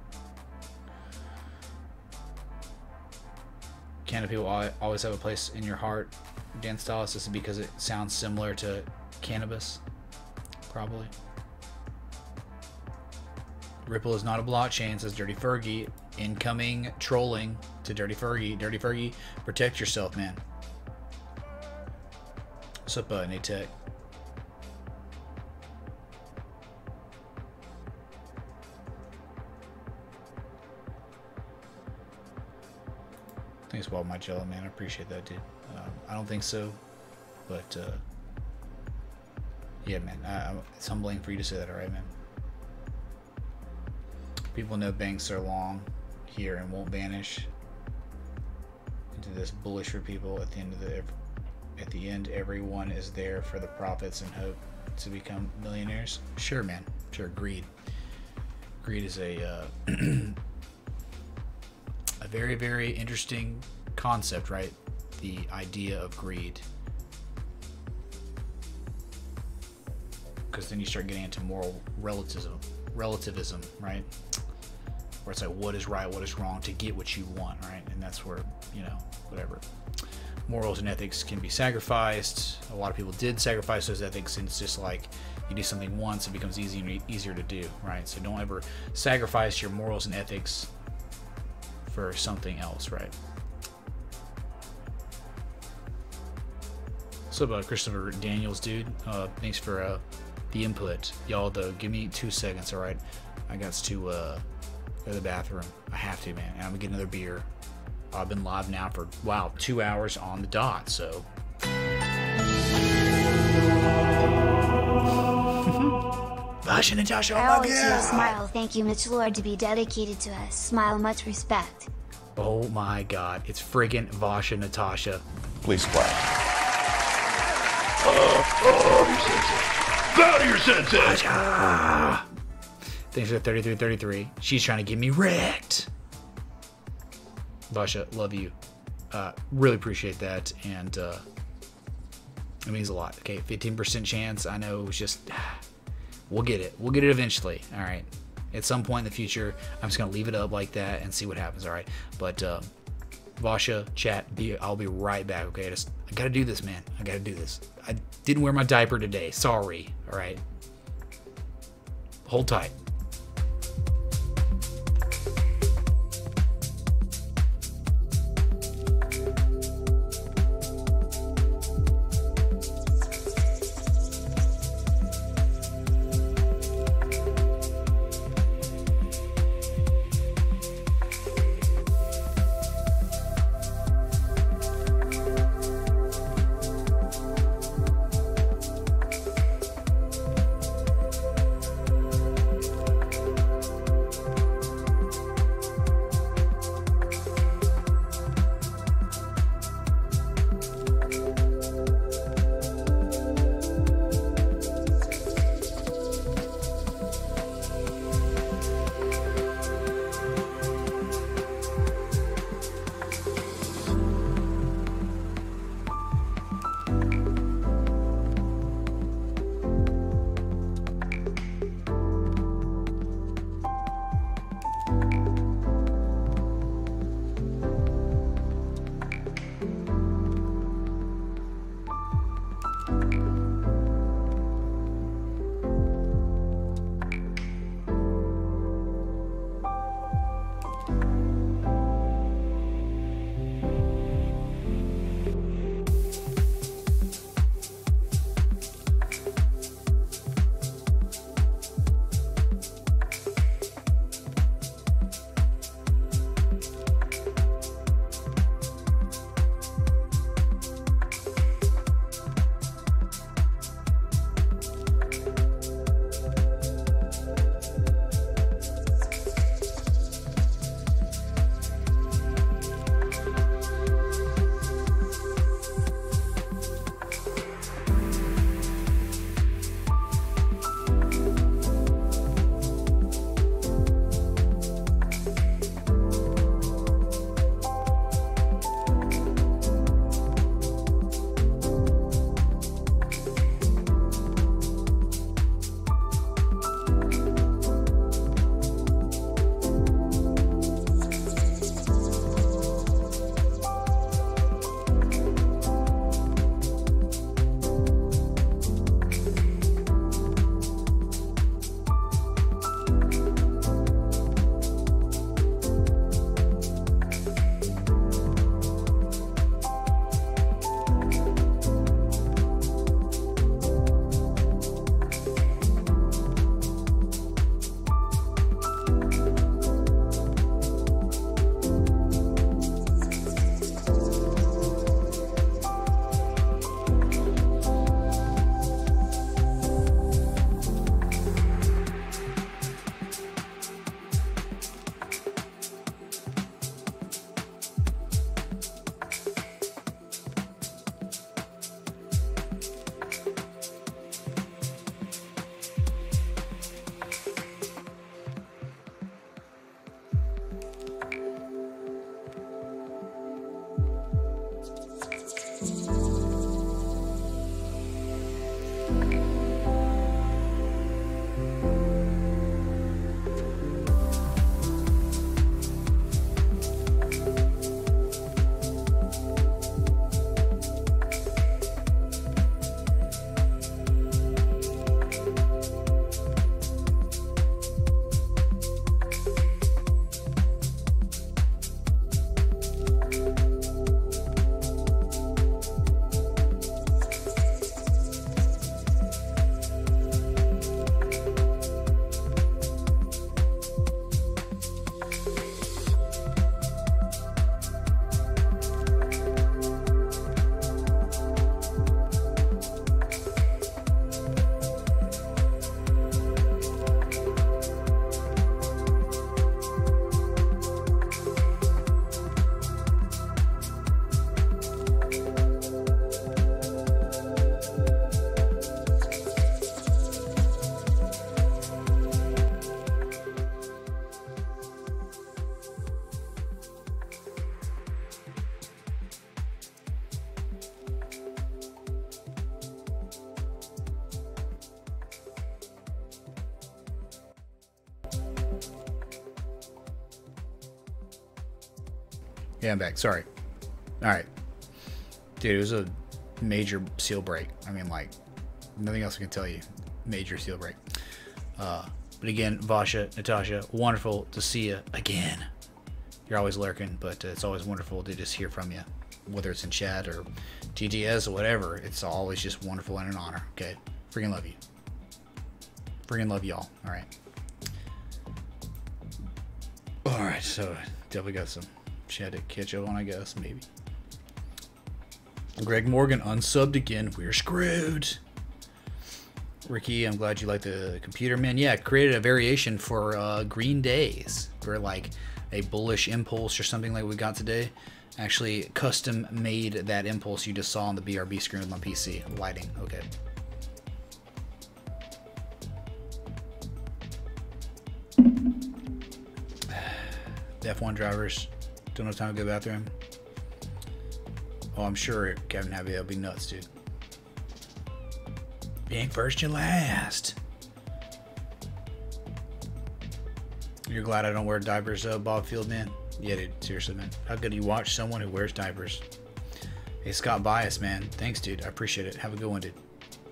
Canada people always have a place in your heart. Dan Styles, this is because it sounds similar to cannabis, probably. Ripple is not a blockchain, says Dirty Fergie. Incoming trolling to Dirty Fergie. Dirty Fergie, protect yourself, man. What's up, Nate Tech? Thanks, Bob, my jello, man. I appreciate that, dude. I don't think so, but yeah, man. It's humbling for you to say that, all right, man. People know banks are long here and won't vanish into this bullish for people. At the end, everyone is there for the profits and hope to become millionaires. Sure, man. Sure. Greed is a a very, very interesting concept, right? The idea of greed, because then you start getting into moral relativism, right? Where it's like, what is right, what is wrong to get what you want, right? And that's where, you know, whatever. Morals and ethics can be sacrificed. A lot of people did sacrifice those ethics, and it's just like you do something once, it becomes easier to do, right? So don't ever sacrifice your morals and ethics for something else, right? What's up, Christopher Daniels, dude? Thanks for the input. Y'all, though, give me 2 seconds, all right? I got to go to the bathroom. I have to, man. And I'm gonna get another beer. I've been live now for, wow, 2 hours on the dot, so. Vash and Natasha, oh I my always see a God. smile. Thank you, Mitch Lord, to be dedicated to us. Smile, much respect. Oh my God, it's friggin' Vash and Natasha. Please splash. Bow to your senses! Ah. Thanks for the 3333. She's trying to get me wrecked. Vasha, love you. Really appreciate that, and it means a lot. Okay, 15% chance. I know it was just, we'll get it. We'll get it eventually. All right. At some point in the future, I'm just gonna leave it up like that and see what happens. All right. But Vasha, chat, I'll be right back, okay? I gotta do this, man. I gotta do this. I didn't wear my diaper today. Sorry, all right? Hold tight. Yeah, I'm back. Sorry. All right. Dude, it was a major seal break. I mean, like, nothing else I can tell you. Major seal break. But again, Vasha, Natasha, wonderful to see you again. You're always lurking, but it's always wonderful to just hear from you. Whether it's in chat or GTS or whatever, it's always just wonderful and an honor. Okay? Freaking love you. Freaking love y'all. All right. All right, so definitely got some chat to catch up on, I guess, maybe. Greg Morgan unsubbed again. We're screwed. Ricky, I'm glad you like the computer, man. Yeah, I created a variation for green days for like a bullish impulse or something like we got today. Actually, custom made that impulse you just saw on the BRB screen with my PC. Lighting, okay. The F1 drivers don't have time to go to the bathroom. Oh, I'm sure Kevin Happy, that'll be nuts, dude. You ain't first, you last. You're glad I don't wear diapers, Bob Field, man? Yeah, dude, seriously, man. How could you watch someone who wears diapers? Hey, Scott Bias, man. Thanks, dude. I appreciate it. Have a good one, dude.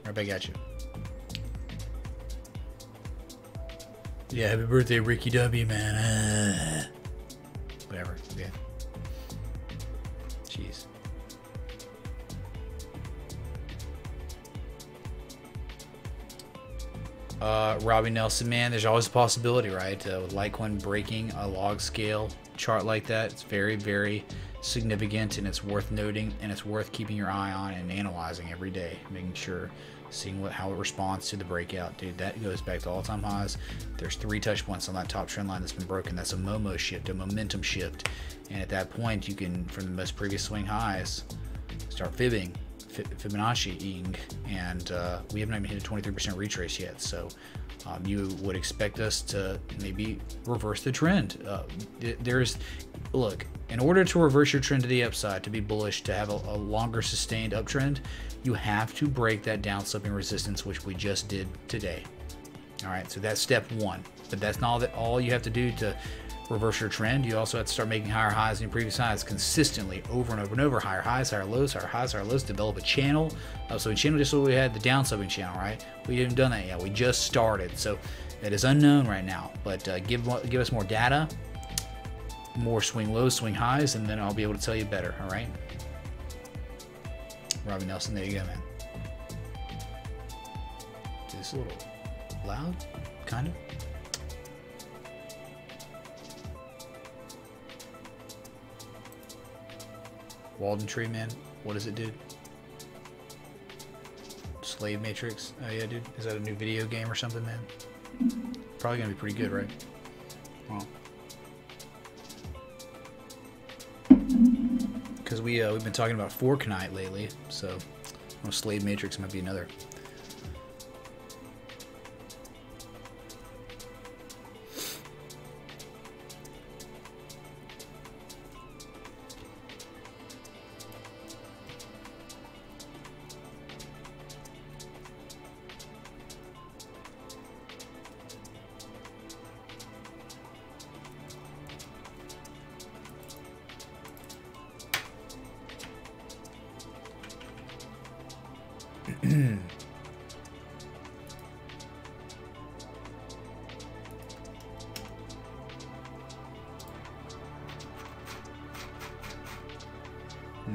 Right back at you. Yeah, happy birthday, Ricky W, man. Whatever, yeah. Jeez. Robbie Nelson, man, there's always a possibility, right? With Litecoin breaking a log scale chart like that, it's very, very significant, and it's worth noting, and it's worth keeping your eye on and analyzing every day, making sure, seeing how it responds to the breakout. Dude, that goes back to all-time highs. There's 3 touch points on that top trend line that's been broken. That's a Momo shift, a momentum shift, and at that point, you can, from the most previous swing highs, start fibbing. Fibonacci-ing, and we haven't even hit a 23% retrace yet, so you would expect us to maybe reverse the trend. Look, in order to reverse your trend to the upside, to be bullish, to have a longer sustained uptrend, you have to break that down sloping resistance, which we just did today. All right, so that's step 1, but that's not all you have to do to reverse your trend. You also have to start making higher highs than your previous highs consistently, over and over and over. Higher highs, higher lows, higher highs, higher lows. Develop a channel. So a channel, just so we had the down sloping channel, right? We haven't done that yet. We just started, so it is unknown right now. But give us more data, more swing lows, swing highs, and then I'll be able to tell you better. All right, Robbie Nelson, there you go, man. Is this a little loud, kind of? Walden Tree, man. What does it do? Slave Matrix. Oh yeah, dude. Is that a new video game or something, man? Probably gonna be pretty good, right? Well, because we've been talking about Fortnite lately, so Slave Matrix might be another.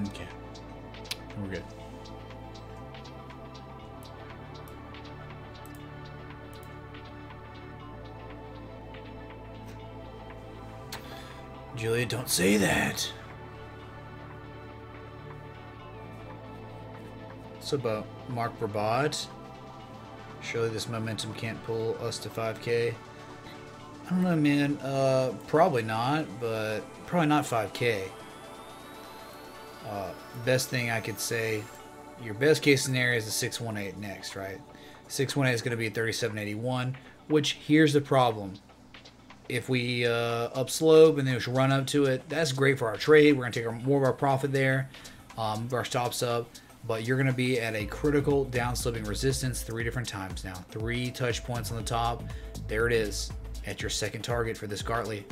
Okay, we're good. Julia, don't say that. What's about Mark Brabad? Surely this momentum can't pull us to 5K. I don't know, man. Probably not, but probably not 5K. Best thing I could say, your best case scenario is the 618 next, right? 618 is going to be at 3781, which here's the problem. If we upslope and then just run up to it, that's great for our trade. We're going to take more of our profit there, move our stops up, but you're going to be at a critical downsloping resistance 3 different times now. 3 touch points on the top. There it is at your second target for this Gartley.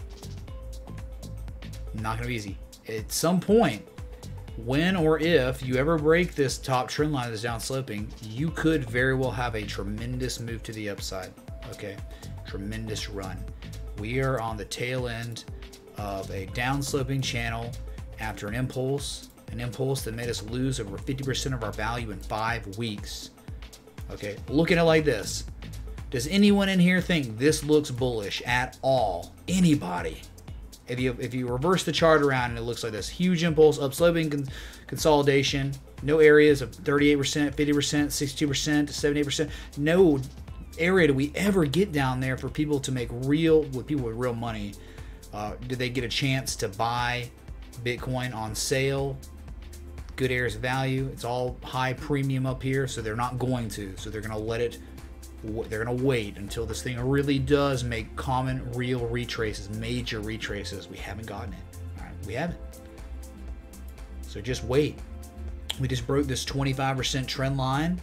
Not going to be easy. at some point, when or if you ever break this top trend line that's down sloping, you could very well have a tremendous move to the upside. Okay, tremendous run. We are on the tail end of a down sloping channel after an impulse that made us lose over 50% of our value in 5 weeks. Okay, look at it like this. Does anyone in here think this looks bullish at all? Anybody? If you reverse the chart around and it looks like this, huge impulse, upsloping consolidation, no areas of 38%, 50%, 62%, 78%. No area do we ever get down there for people to make real, with people with real money. Do they get a chance to buy Bitcoin on sale? Good areas of value. It's all high premium up here, so they're not going to. So they're going to let it. They're going to wait until this thing really does make common, real retraces, major retraces. We haven't gotten it. All right, we haven't. So just wait. We just broke this 25% trend line,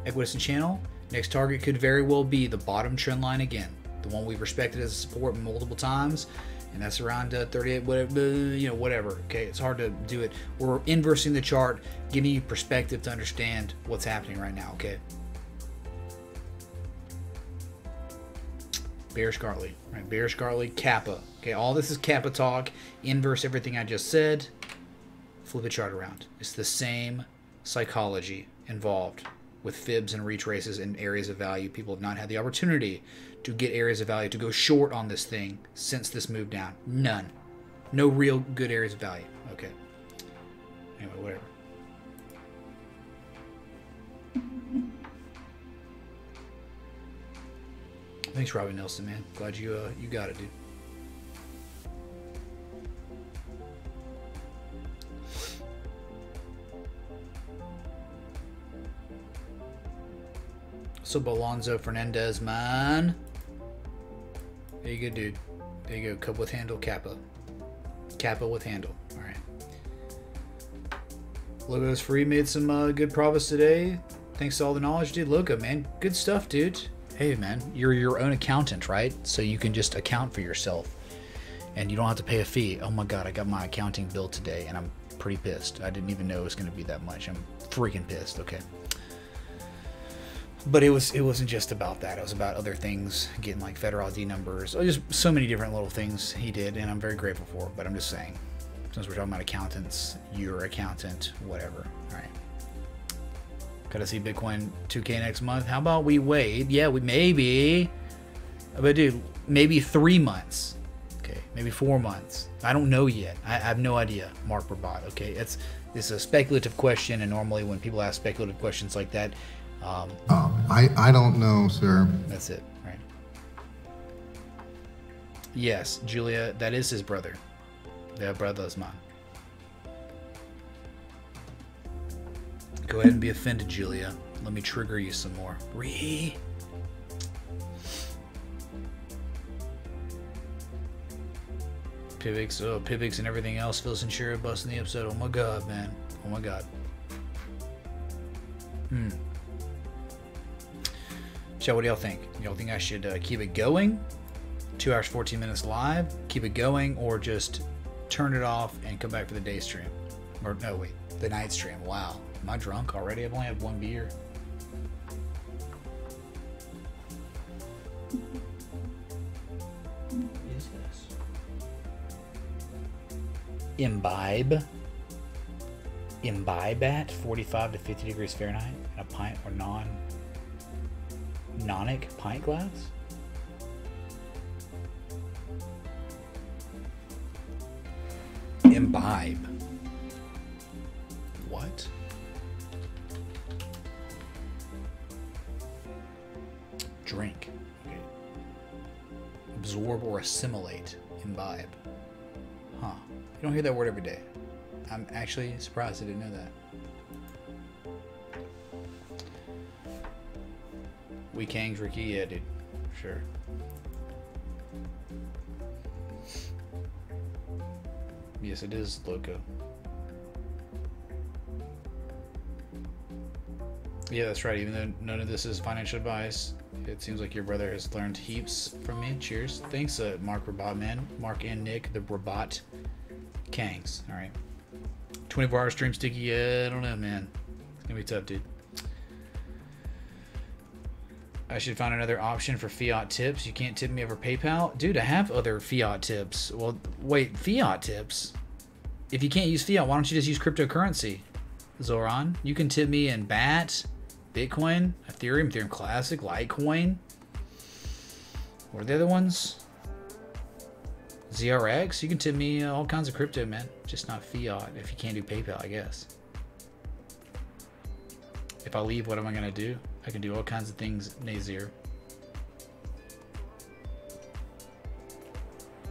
equidistant channel. Next target could very well be the bottom trend line again, the one we've respected as a support multiple times, and that's around 38, whatever. Okay, it's hard to do it. We're inversing the chart, giving you perspective to understand what's happening right now. Okay. Bearish Gartley, right? Bearish Gartley, Kappa. Okay, all this is Kappa talk. Inverse everything I just said. Flip the chart around. It's the same psychology involved with fibs and retraces and areas of value. People have not had the opportunity to get areas of value to go short on this thing since this move down. None. No real good areas of value. Okay. Anyway, whatever. Thanks, Robbie Nelson, man. Glad you got it, dude. So, Alonzo Fernandez, man. There you go, dude. There you go. Cup with handle, Kappa. Kappa with handle. All right. Logo's free. Made some good profits today. Thanks to all the knowledge, dude. Logo, man. Good stuff, dude. Hey, man. You're your own accountant, right? So you can just account for yourself. And you don't have to pay a fee. Oh, my God. I got my accounting bill today, and I'm pretty pissed. I didn't even know it was going to be that much. I'm freaking pissed. Okay. But it wasn't just about that. It was about other things, getting like federal ID numbers, just so many different little things he did, and I'm very grateful for. But I'm just saying, since we're talking about accountants, your accountant, whatever. All right. Gotta see Bitcoin 2K next month. How about we wait? Yeah, we maybe. But dude, maybe 3 months. Okay, maybe 4 months. I don't know yet. I have no idea. Mark Rabat. Okay, it's a speculative question, and normally when people ask speculative questions like that. I don't know, sir. That's it, right? Yes, Julia, that is his brother. Their brother's mine. Go ahead and be offended, Julia. Let me trigger you some more. Pivx and everything else. Phil Sincero busting the episode. Oh my God, man. Oh my God. So what do y'all think? Y'all think I should keep it going? 2 hours, 14 minutes live? Keep it going, or just turn it off and come back for the day stream? Or no, wait, the night stream. Wow. Am I drunk already? I've only had 1 beer. What is this? Imbibe. Imbibe at 45 to 50 degrees Fahrenheit in a pint or nonic pint glass? Imbibe. What? Drink. Okay. Absorb or assimilate. Imbibe. Huh. You don't hear that word every day. I'm actually surprised I didn't know that. Weak hangs, Ricky? Yeah, dude. Sure. Yes, it is loco. Yeah, that's right. Even though none of this is financial advice, it seems like your brother has learned heaps from me. Cheers. Thanks, Mark Rabat, man. Mark and Nick, the Rabat Kangs. All right. 24-hour stream sticky. Yeah, I don't know, man. It's gonna be tough, dude. I should find another option for fiat tips. You can't tip me over PayPal? Dude, I have other fiat tips. Well, wait, fiat tips? If you can't use fiat, why don't you just use cryptocurrency? Zoran, you can tip me in BAT, Bitcoin, Ethereum, Ethereum Classic, Litecoin. What are the other ones? ZRX, you can tip me all kinds of crypto, man. Just not fiat if you can't do PayPal, I guess. If I leave, what am I going to do? I can do all kinds of things, Nazir.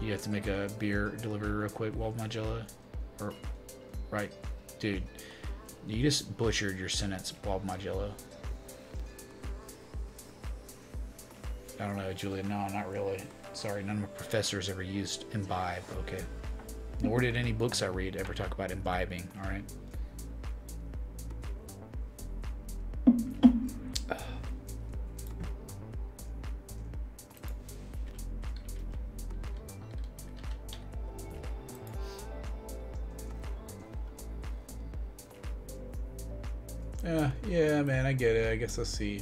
You have to make a beer delivery real quick, Wald Magella. Or, right, dude. You just butchered your sentence, Wald Magella. I don't know, Julia. No, not really. Sorry, none of my professors ever used imbibe. Okay. Nor did any books I read ever talk about imbibing. All right. Yeah, man, I get it. I guess let's see.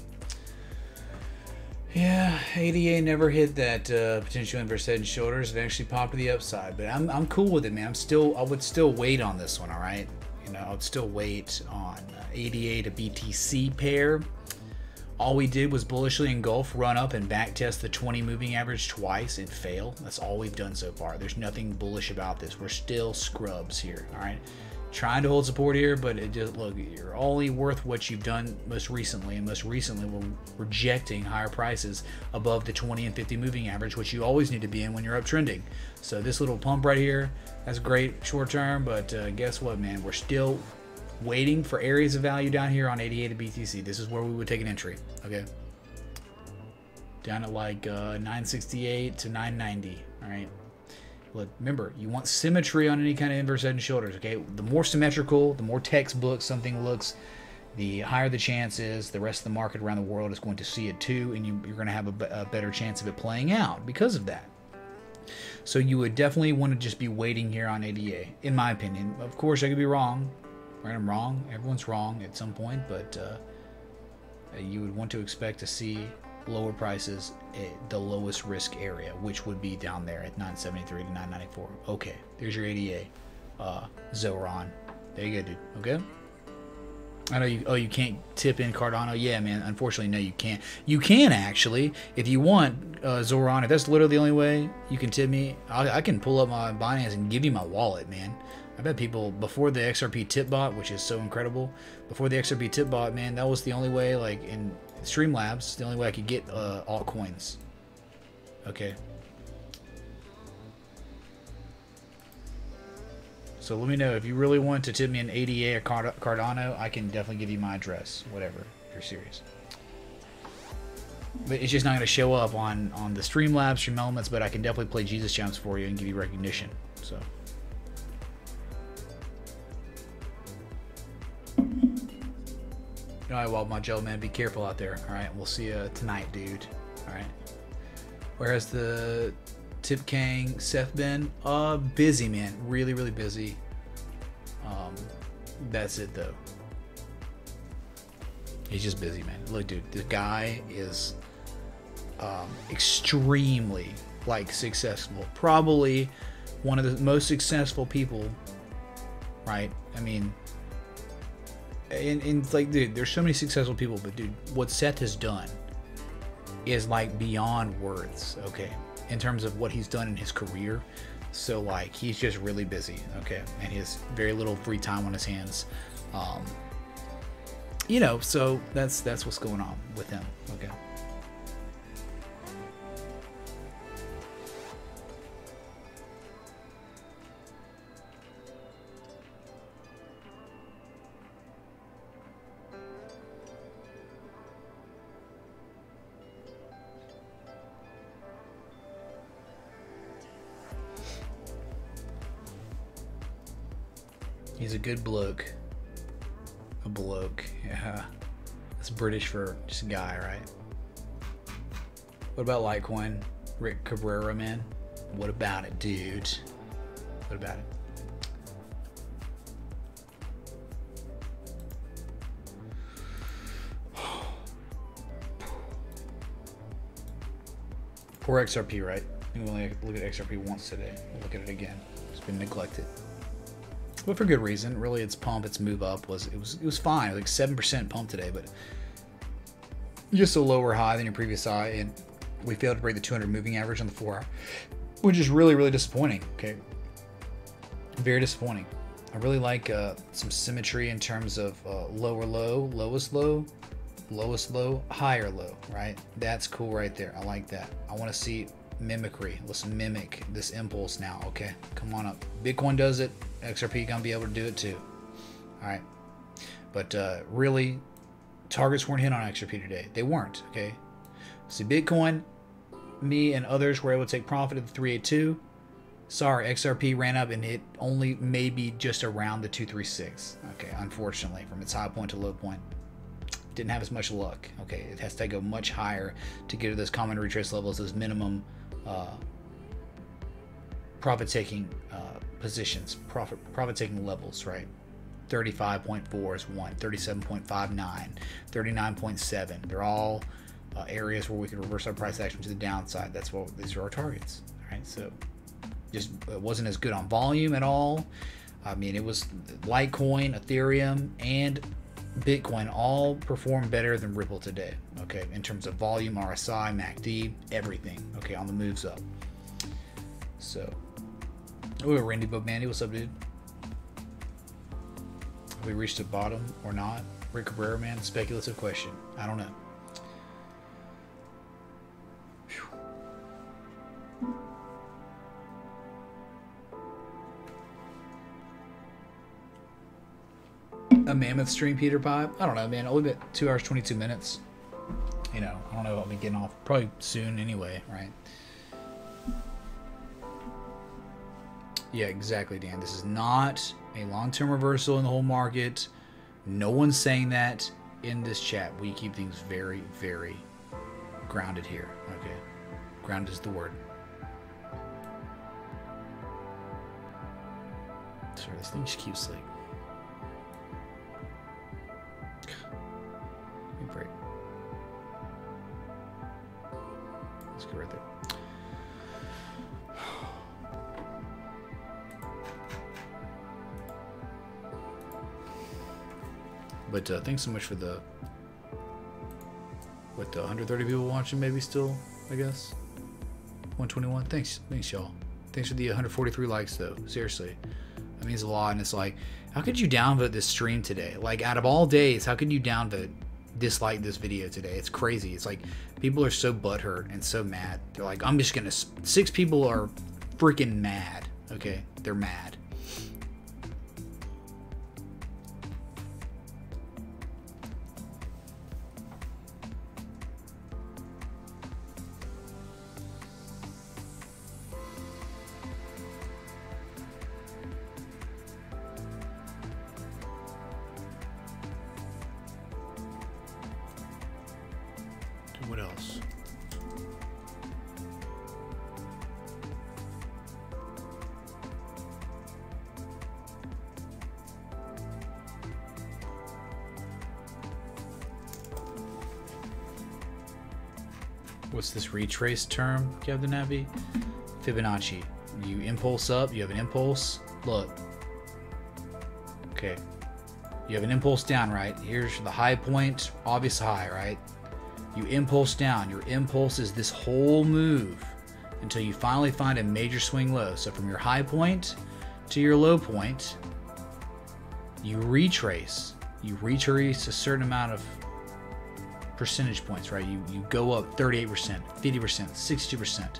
Yeah, ADA never hit that potential inverse head and shoulders. Eventually popped to the upside, but I'm cool with it, man. I would still wait on this one. All right, you know, I would still wait on ADA to BTC pair. All we did was bullishly engulf, run up, and back test the 20 moving average twice and fail. That's all we've done so far. There's nothing bullish about this. We're still scrubs here. All right. Trying to hold support here, but it just, look, you're only worth what you've done most recently, and most recently we're rejecting higher prices above the 20 and 50 moving average, which you always need to be in when you're uptrending. So this little pump right here, that's great short term, but guess what, man? We're still waiting for areas of value down here on 88 to BTC. This is where we would take an entry, okay? Down at like 968 to 990, all right? Look, remember, you want symmetry on any kind of inverse head and shoulders, okay? The more symmetrical, the more textbook something looks, the higher the chance is the rest of the market around the world is going to see it too, and you're going to have a better chance of it playing out because of that. So you would definitely want to just be waiting here on ADA, in my opinion. Of course, I could be wrong. Right, I'm wrong. Everyone's wrong at some point, but you would want to expect to see lower prices at the lowest risk area, which would be down there at 973 to 994. Okay, there's your ADA, Zoran. There you go, dude. Okay. I know you. Oh, you can't tip in Cardano. Yeah, man. Unfortunately, no, you can't. You can actually, if you want, Zoran. If that's literally the only way you can tip me, I can pull up my Binance and give you my wallet, man. I bet people before the XRP tip bot, which is so incredible, before the XRP tip bot, man, that was the only way. Like in Streamlabs, the only way I could get altcoins. Okay. So let me know if you really want to tip me an ADA or Cardano. I can definitely give you my address, whatever, if you're serious. But it's just not going to show up on the Streamlabs, Stream Elements, but I can definitely play Jesus Jumps for you and give you recognition. So. All right, well, my Joe, man, be careful out there. All right, we'll see you tonight, dude. All right. Whereas the Tip Kang Seth been busy, man, really busy. That's it though. He's just busy, man. Look, dude, this guy is extremely successful, probably one of the most successful people, right? I mean, and like, dude, there's so many successful people, but dude, what Seth has done is like beyond words, okay, in terms of what he's done in his career. So like, he's just really busy, okay, and he has very little free time on his hands, you know, so that's what's going on with him, okay. He's a good bloke. A bloke, yeah. That's British for just a guy, right? What about Litecoin? Rick Cabrera, man? What about it, dude? What about it? Poor XRP, right? We only look at XRP once today. We'll look at it again. It's been neglected, but for good reason. Really, its pump, its move up was fine. It was like 7% pump today, but just a lower high than your previous high, and we failed to break the 200 moving average on the 4 hour, which is really, really disappointing. Okay, very disappointing. I really like some symmetry in terms of lower low, lowest low, lowest low, higher low, right? That's cool right there. I like that. I want to see mimicry. Let's mimic this impulse now. Okay, come on up. Bitcoin does it. XRP gonna be able to do it too. All right, but really, targets weren't hit on XRP today. They weren't. Okay, see, Bitcoin, me and others were able to take profit at the 382. Sorry, XRP ran up and hit only maybe just around the 236. Okay, unfortunately, from its high point to low point. Didn't have as much luck. Okay, it has to go much higher to get to those common retrace levels, those minimum profit-taking positions, profit-taking levels, right? 35.4 is one, 37.59, 39.7. They're all areas where we can reverse our price action to the downside. That's what these are our targets. All right, so just it wasn't as good on volume at all. I mean, it was Litecoin, Ethereum, and Bitcoin all performed better than Ripple today, okay, in terms of volume, RSI, MACD, everything, okay, on the moves up. So, oh, Randy Bobandy, what's up, dude? Have we reached the bottom or not? Rick Cabrera, man, speculative question. I don't know. A mammoth stream, Peter Pipe? I don't know, man. Only bit 2 hours 22 minutes. You know, I don't know. I'll be getting off probably soon anyway, right? Yeah, exactly, Dan. This is not a long-term reversal in the whole market. No one's saying that in this chat. We keep things very, very grounded here. Okay, grounded is the word. Sorry, this thing just keeps like. Break. Let's go right there. But thanks so much for the 130 people watching, maybe still, I guess 121. Thanks y'all. Thanks for the 143 likes though. Seriously, that means a lot. And it's like, how could you downvote this stream today? Like, out of all days, how could you dislike this video today? It's crazy. It's like people are so butthurt and so mad. They're like, I'm just gonna. 6 people are freaking mad. Okay, they're mad. What else? What's this retrace term, Captain Navi? Fibonacci. You impulse up, you have an impulse. Look. Okay. You have an impulse down, right? Here's the high point, obvious high, right? You impulse down. Your impulse is this whole move until you finally find a major swing low. So from your high point to your low point, you retrace. You retrace a certain amount of percentage points, right? You go up 38%, 50%, 62%,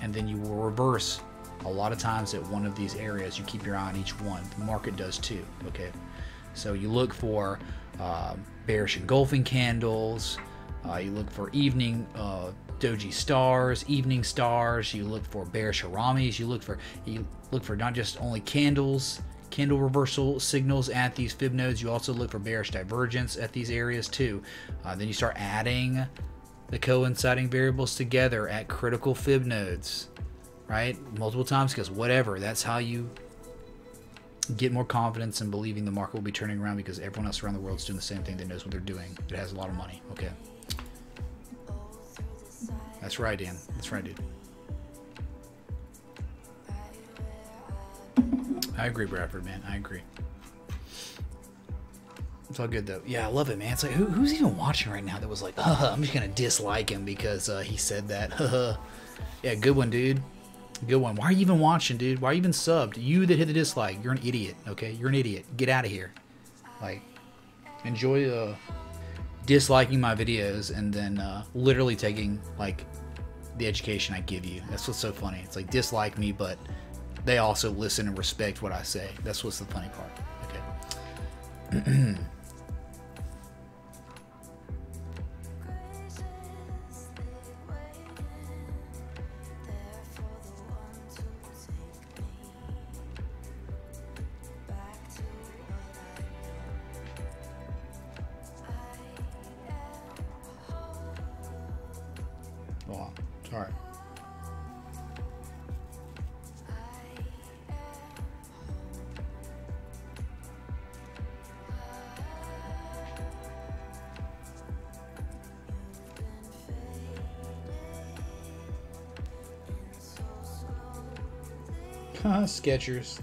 and then you will reverse a lot of times at one of these areas. You keep your eye on each one. The market does too, okay? So you look for bearish engulfing candles. You look for evening doji stars, evening stars. You look for bearish haramis. You look for not just only candles, candle reversal signals at these fib nodes. You also look for bearish divergence at these areas too. Then you start adding the coinciding variables together at critical fib nodes, right? Multiple times, because whatever. That's how you get more confidence in believing the market will be turning around, because everyone else around the world is doing the same thing. That knows what they're doing. It has a lot of money. Okay. That's right, Dan. That's right, dude. I agree, Bradford, man. I agree. It's all good, though. Yeah, I love it, man. It's like, who's even watching right now that was like, I'm just going to dislike him because he said that. Yeah, good one, dude. Good one. Why are you even watching, dude? Why are you even subbed? You that hit the dislike, you're an idiot, okay? You're an idiot. Get out of here. Like, enjoy disliking my videos and then literally taking, like, the education I give you. That's what's so funny. It's like, dislike me, but they also listen and respect what I say. That's what's the funny part. Okay. Wow. Sorry. Skechers.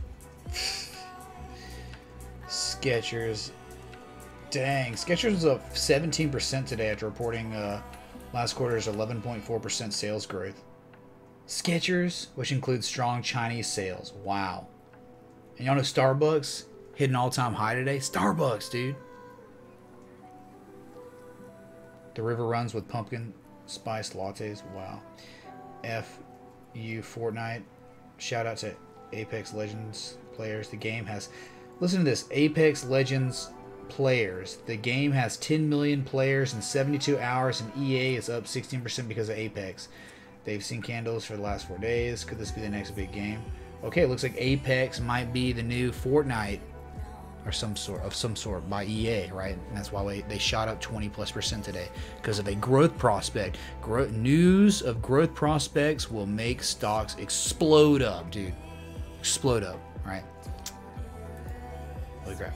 Skechers. Dang. Skechers was up 17% today after reporting last quarter's 11.4% sales growth. Skechers, which includes strong Chinese sales. Wow. And y'all know Starbucks hit an all-time high today? Starbucks, dude. The river runs with pumpkin spice lattes. Wow. F.U. Fortnite. Shout out to Apex Legends players. The game has... Listen to this. Apex Legends players. The game has 10 million players in 72 hours, and EA is up 16% because of Apex. They've seen candles for the last 4 days. Could this be the next big game? Okay, it looks like Apex might be the new Fortnite or some sort by EA, right? And that's why they shot up 20+% today because of a growth prospect. News of growth prospects will make stocks explode up, dude. Explode up, right? Holy crap.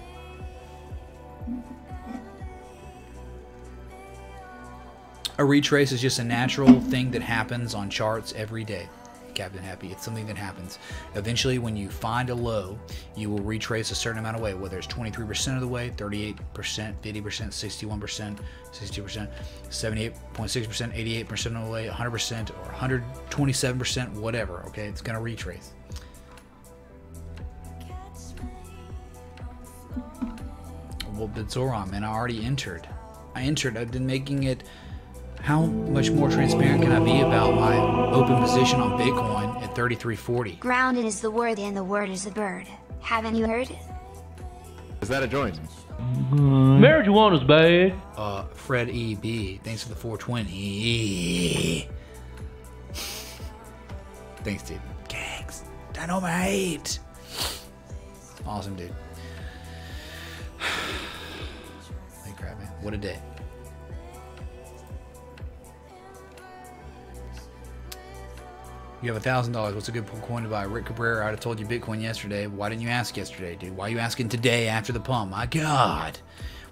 A retrace is just a natural thing that happens on charts every day. Captain Happy, it's something that happens. Eventually, when you find a low, you will retrace a certain amount of way, whether it's 23% of the way, 38%, 50%, 61%, 62%, 78.6%, 88% of the way, 100%, or 127%, whatever, okay? It's going to retrace. Well, but Zoran, man, I already entered. I've been making it... How much more transparent can I be about my open position on Bitcoin at 33.40? Grounded is the word and the word is the bird. Haven't you heard? Is that a joint? Marijuana's bad. Fred E.B. Thanks for the 420. Thanks, dude. Gangs. Dynamite. Awesome, dude. Holy crap, man. What a day. You have $1,000. What's a good coin to buy? Rick Cabrera, I'd have told you Bitcoin yesterday. Why didn't you ask yesterday, dude? Why are you asking today after the pump? My God.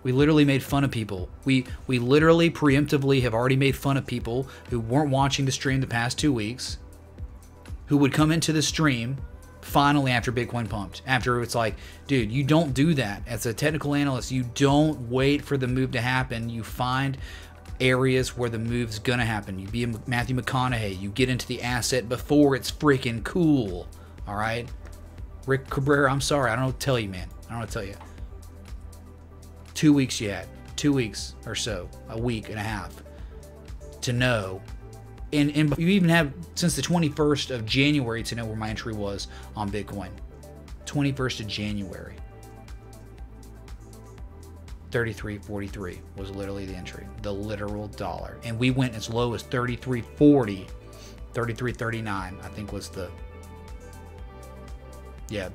We literally made fun of people. We literally preemptively have already made fun of people who weren't watching the stream the past 2 weeks, who would come into the stream finally after Bitcoin pumped. After it's like, dude, you don't do that. As a technical analyst, you don't wait for the move to happen. You find areas where the move's gonna happen. You be a Matthew McConaughey. You get into the asset before it's freaking cool. All right, Rick Cabrera. I'm sorry. I don't know what to tell you, man. I don't know what to tell you. 2 weeks you had. 2 weeks or so. A week and a half to know. And you even have since the 21st of January to know where my entry was on Bitcoin. 21st of January. 33.43 was literally the entry, the literal dollar, and we went as low as 33.40, 33.39 I think was the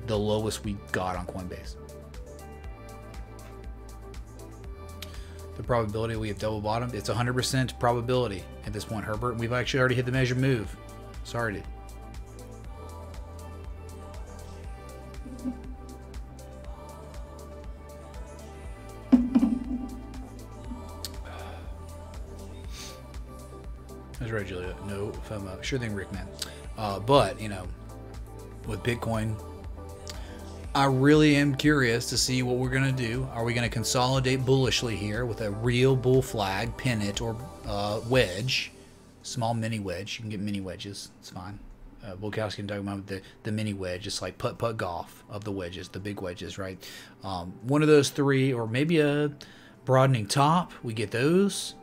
lowest we got on Coinbase. The probability we have double bottomed, it's 100% probability at this point, Herbert. We've actually already hit the measured move. Sorry, dude. That's right, Julia. No FOMO. Sure thing, Rick, man. But, you know, with Bitcoin, I really am curious to see what we're going to do. Are we going to consolidate bullishly here with a real bull flag, pin it, or wedge? Small mini wedge. You can get mini wedges. It's fine. Volkowski can talk about the mini wedge. Just like putt-putt golf of the wedges, the big wedges, right? One of those three, or maybe a broadening top. We get those.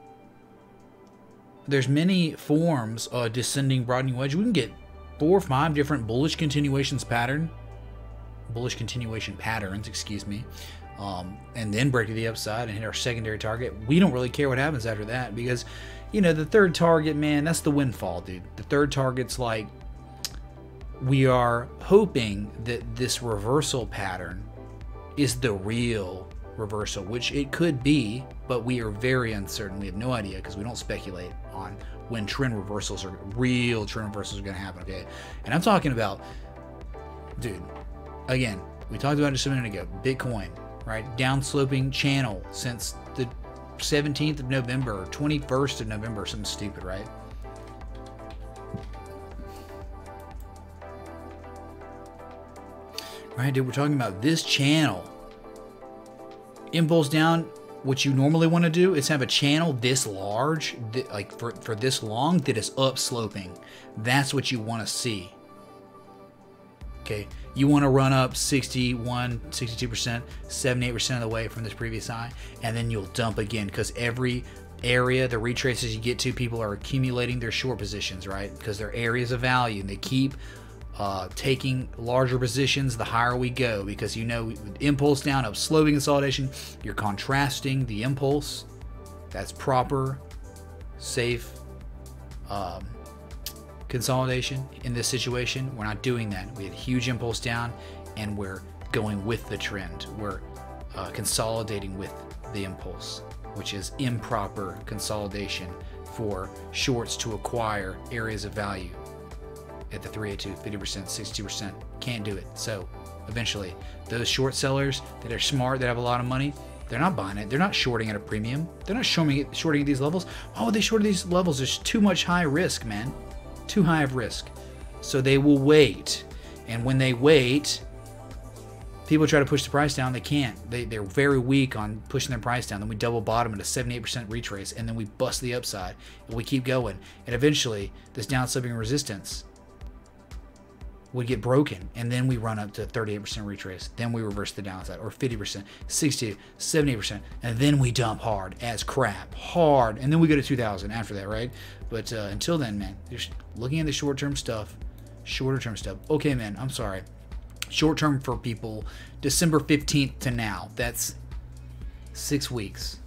There's many forms of descending broadening wedge. We can get 4 or 5 different bullish continuation patterns, excuse me, and then break to the upside and hit our secondary target. We don't really care what happens after that because, you know, the third target, man, that's the windfall, dude. The third target's like, we are hoping that this reversal pattern is the real reversal, which it could be, but we are very uncertain. We have no idea because we don't speculate on when real trend reversals are going to happen, okay? And I'm talking about, dude, again, we talked about it just a minute ago, Bitcoin, right? Downsloping channel since the 17th of November, or 21st of November, something stupid, right? Right, dude, we're talking about this channel. Impulse down. What you normally want to do is have a channel this large, like for this long, that is upsloping. That's what you want to see. Okay, you want to run up 61, 62%, 78% of the way from this previous high, and then you'll dump again because every area, the retraces you get to, people are accumulating their short positions, right? Because they're areas of value, and they keep taking larger positions the higher we go, because you know, impulse down, up sloping consolidation, you're contrasting the impulse. That's proper, safe consolidation. In this situation, we're not doing that. We had a huge impulse down, and we're going with the trend. We're consolidating with the impulse, which is improper consolidation for shorts to acquire areas of value. At the 382, 50%, 62%, can't do it. So eventually, those short sellers that are smart, that have a lot of money, they're not buying it. They're not shorting at a premium. They're not shorting at these levels. Oh, they shorted these levels. There's too much high risk, man. Too high of risk. So they will wait. And when they wait, people try to push the price down. They can't. They're very weak on pushing their price down. Then we double bottom at a 78% retrace, and then we bust the upside, and we keep going. And eventually, this downsloping resistance would get broken, and then we run up to 38% retrace, then we reverse the downside, or 50%, 60, 70%, and then we dump hard as crap, hard, and then we go to 2,000 after that, right? But until then, man, just looking at the short-term stuff, okay, man, I'm sorry, short-term for people, December 15th to now, that's 6 weeks,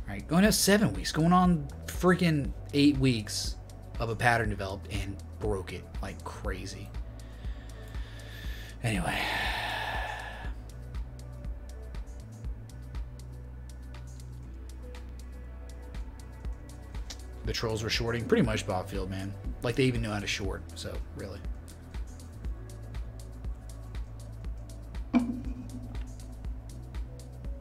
right? Going to 7 weeks, going on freaking 8 weeks of a pattern developed and broke it like crazy. Anyway, the trolls were shorting pretty much Bob Field, man. Like they even know how to short, so really.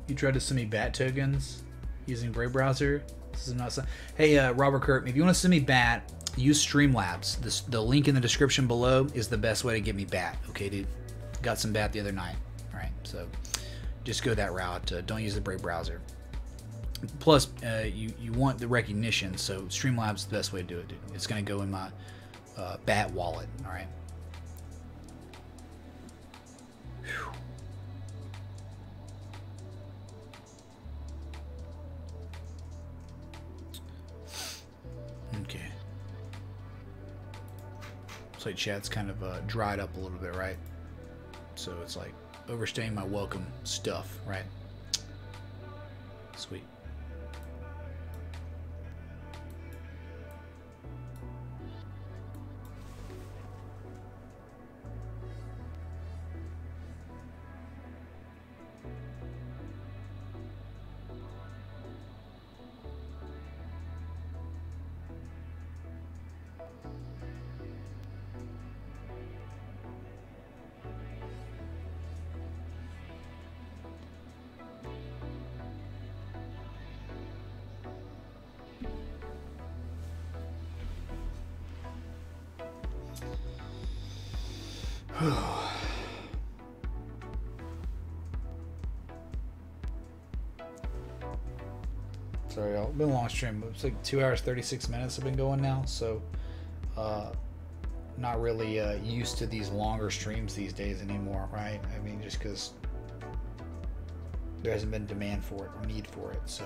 You tried to send me BAT tokens using Brave Browser. This is not. Hey, Robert Kurt, if you want to send me BAT, use Streamlabs. The link in the description below is the best way to get me BAT. Okay, dude. Got some BAT the other night. All right, so just go that route. Don't use the Brave browser. Plus, you want the recognition, so Streamlabs is the best way to do it, dude. It's going to go in my BAT wallet. All right. Whew. Okay. It's like chat's kind of dried up a little bit, right? So it's like overstaying my welcome stuff, right? Sweet. Sorry, y'all. It's been a long stream, but it's like 2 hours 36 minutes have been going now, so not really used to these longer streams these days anymore, right? I mean, just because there hasn't been demand for it or need for it, so.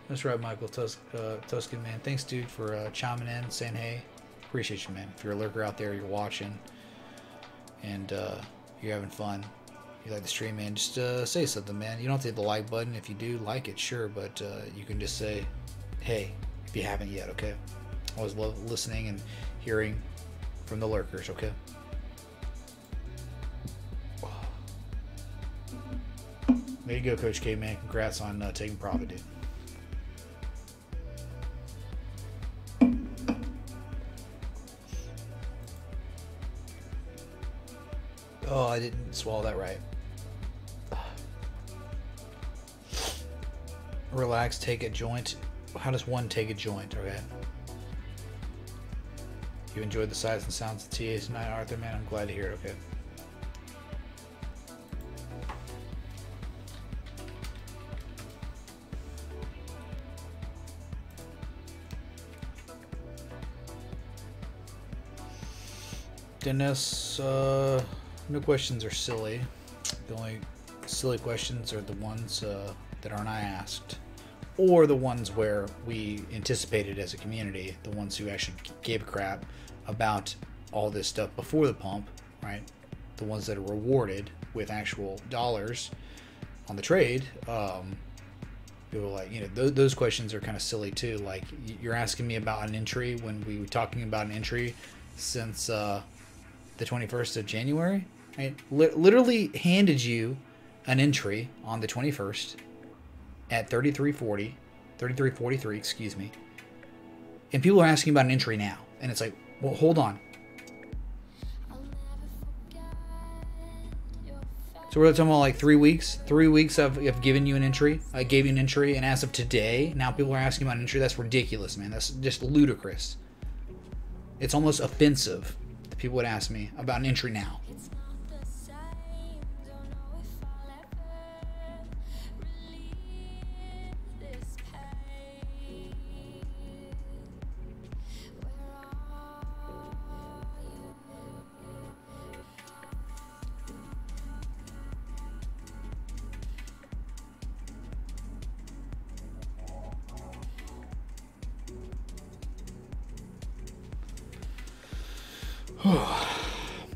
That's right, Michael Tuscan, man. Thanks, dude, for chiming in, saying hey. Appreciate you, man. If you're a lurker out there, you're watching, and you're having fun, you like the stream, man, just say something, man. You don't have to hit the like button. If you do like it, sure, but you can just say hey if you haven't yet, okay? Always love listening and hearing from the lurkers, okay? There you go, Coach K, man. Congrats on taking profit, dude. Oh, I didn't swallow that right. Relax, take a joint. How does one take a joint? Okay. You enjoyed the sights and sounds of TA tonight, Arthur, man. I'm glad to hear it, okay. Dennis, no questions are silly. The only silly questions are the ones that aren't asked, or the ones where we anticipated as a community, the ones who actually gave a crap about all this stuff before the pump, right? The ones that are rewarded with actual dollars on the trade. People like, you know, those questions are kind of silly too. Like, you're asking me about an entry when we were talking about an entry since the 21st of January. Right? Literally handed you an entry on the 21st at 33.43, excuse me. And people are asking about an entry now. And it's like, well, hold on. So we're talking about like 3 weeks. 3 weeks I've given you an entry. I gave you an entry, and as of today, now people are asking about an entry. That's ridiculous, man. That's just ludicrous. It's almost offensive that people would ask me about an entry now.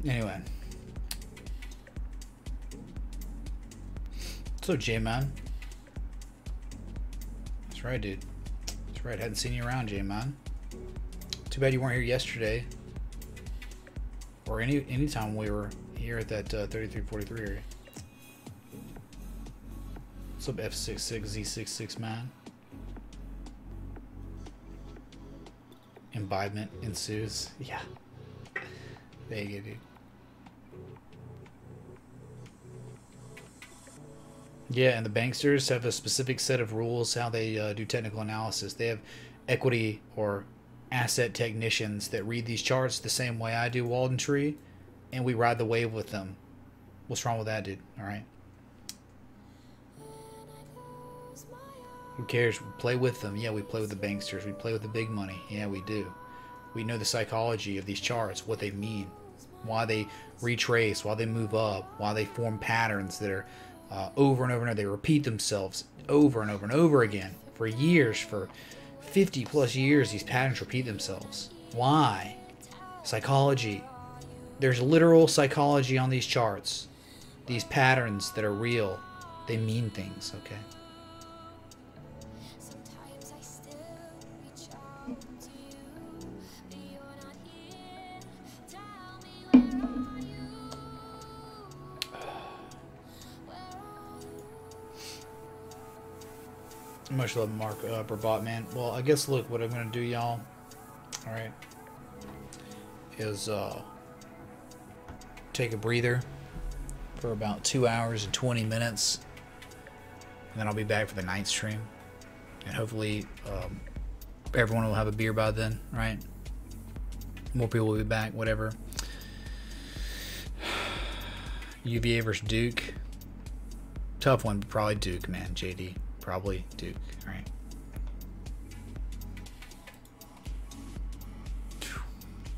Anyway, so J-Man, that's right, dude. That's right. Hadn't seen you around, J-Man. Too bad you weren't here yesterday, or any time we were here at that 33.43 area. What's up, F66 Z66 man? Imbibement ensues. Yeah. There you go, dude. Yeah, and the banksters have a specific set of rules how they do technical analysis. They have equity or asset technicians that read these charts the same way I do, Walden Tree, and we ride the wave with them. What's wrong with that, dude? All right. Who cares? We play with them. Yeah, we play with the banksters. We play with the big money. Yeah, we do. We know the psychology of these charts, what they mean, why they retrace, why they move up, why they form patterns that are over and over and over. They repeat themselves over and over and over again for years, for 50 plus years. These patterns repeat themselves. Why? Psychology. There's literal psychology on these charts. These patterns that are real, they mean things, okay? Much love, Mark Brabot, man. Well, I guess, look, what I'm going to do, y'all, all right, is take a breather for about 2 hours and 20 minutes, and then I'll be back for the night stream. And hopefully everyone will have a beer by then, right? More people will be back, whatever. UVA versus Duke. Tough one, but probably Duke, man. JD. Probably Duke, right?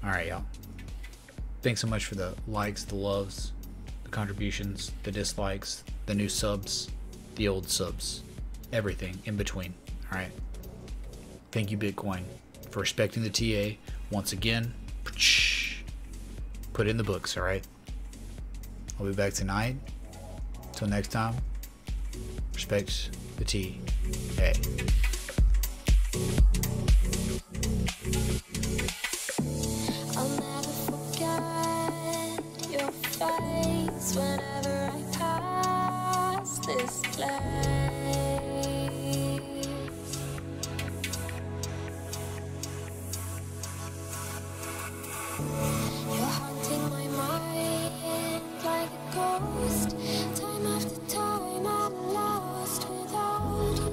Alright, y'all. Thanks so much for the likes, the loves, the contributions, the dislikes, the new subs, the old subs, everything in between. Alright. Thank you, Bitcoin, for respecting the TA once again. Put it in the books, alright? I'll be back tonight. Till next time, respect the TA. I'll never forget your face whenever I pass this place. You're haunting my mind like a ghost. Time after time I'm lost without you.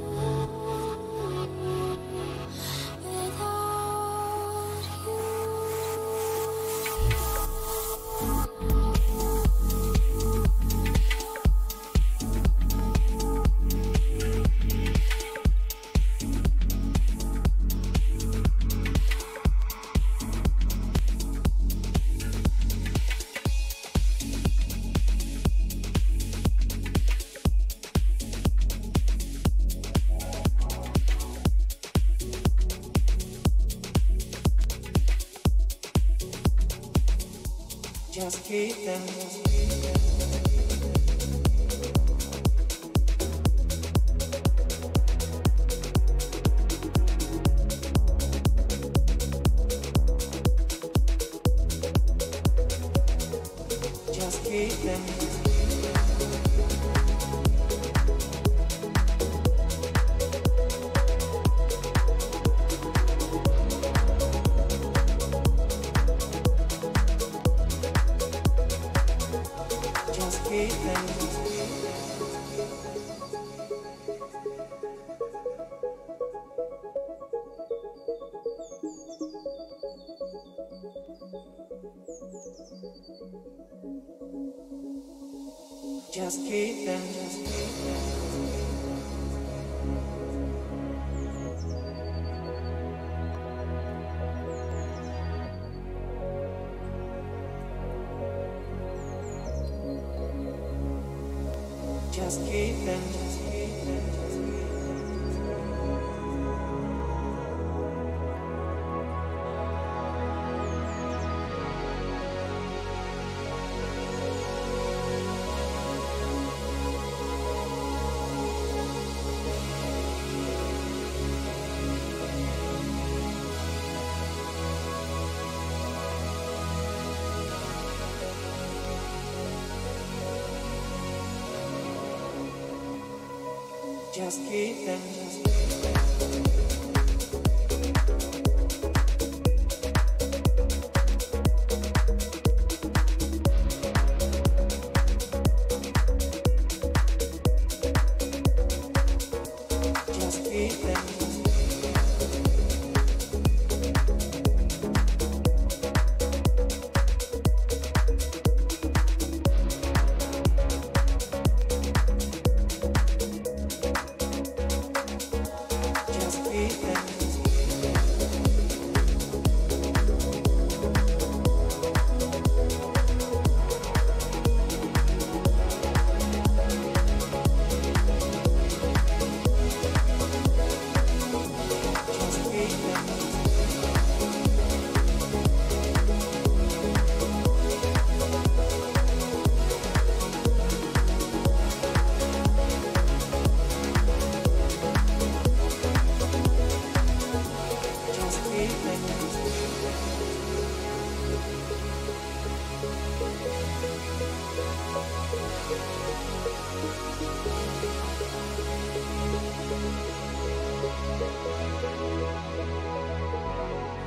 Just keep them. Just keep them. Just keep them. Just keep them. Just keep them.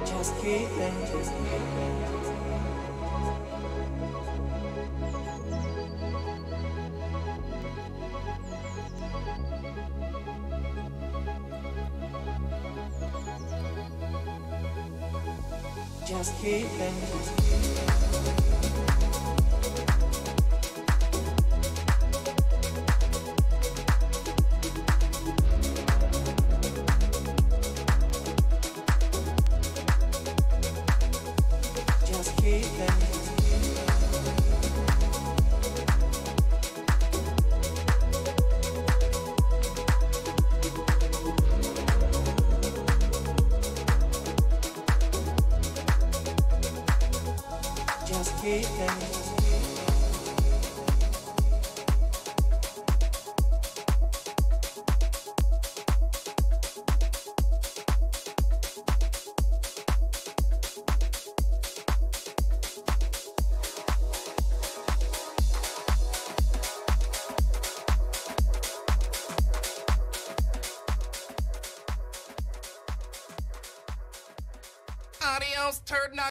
Just keep them. Just keep them. Just keep them. Just keep them. Just keep them. Adios, turd nugget.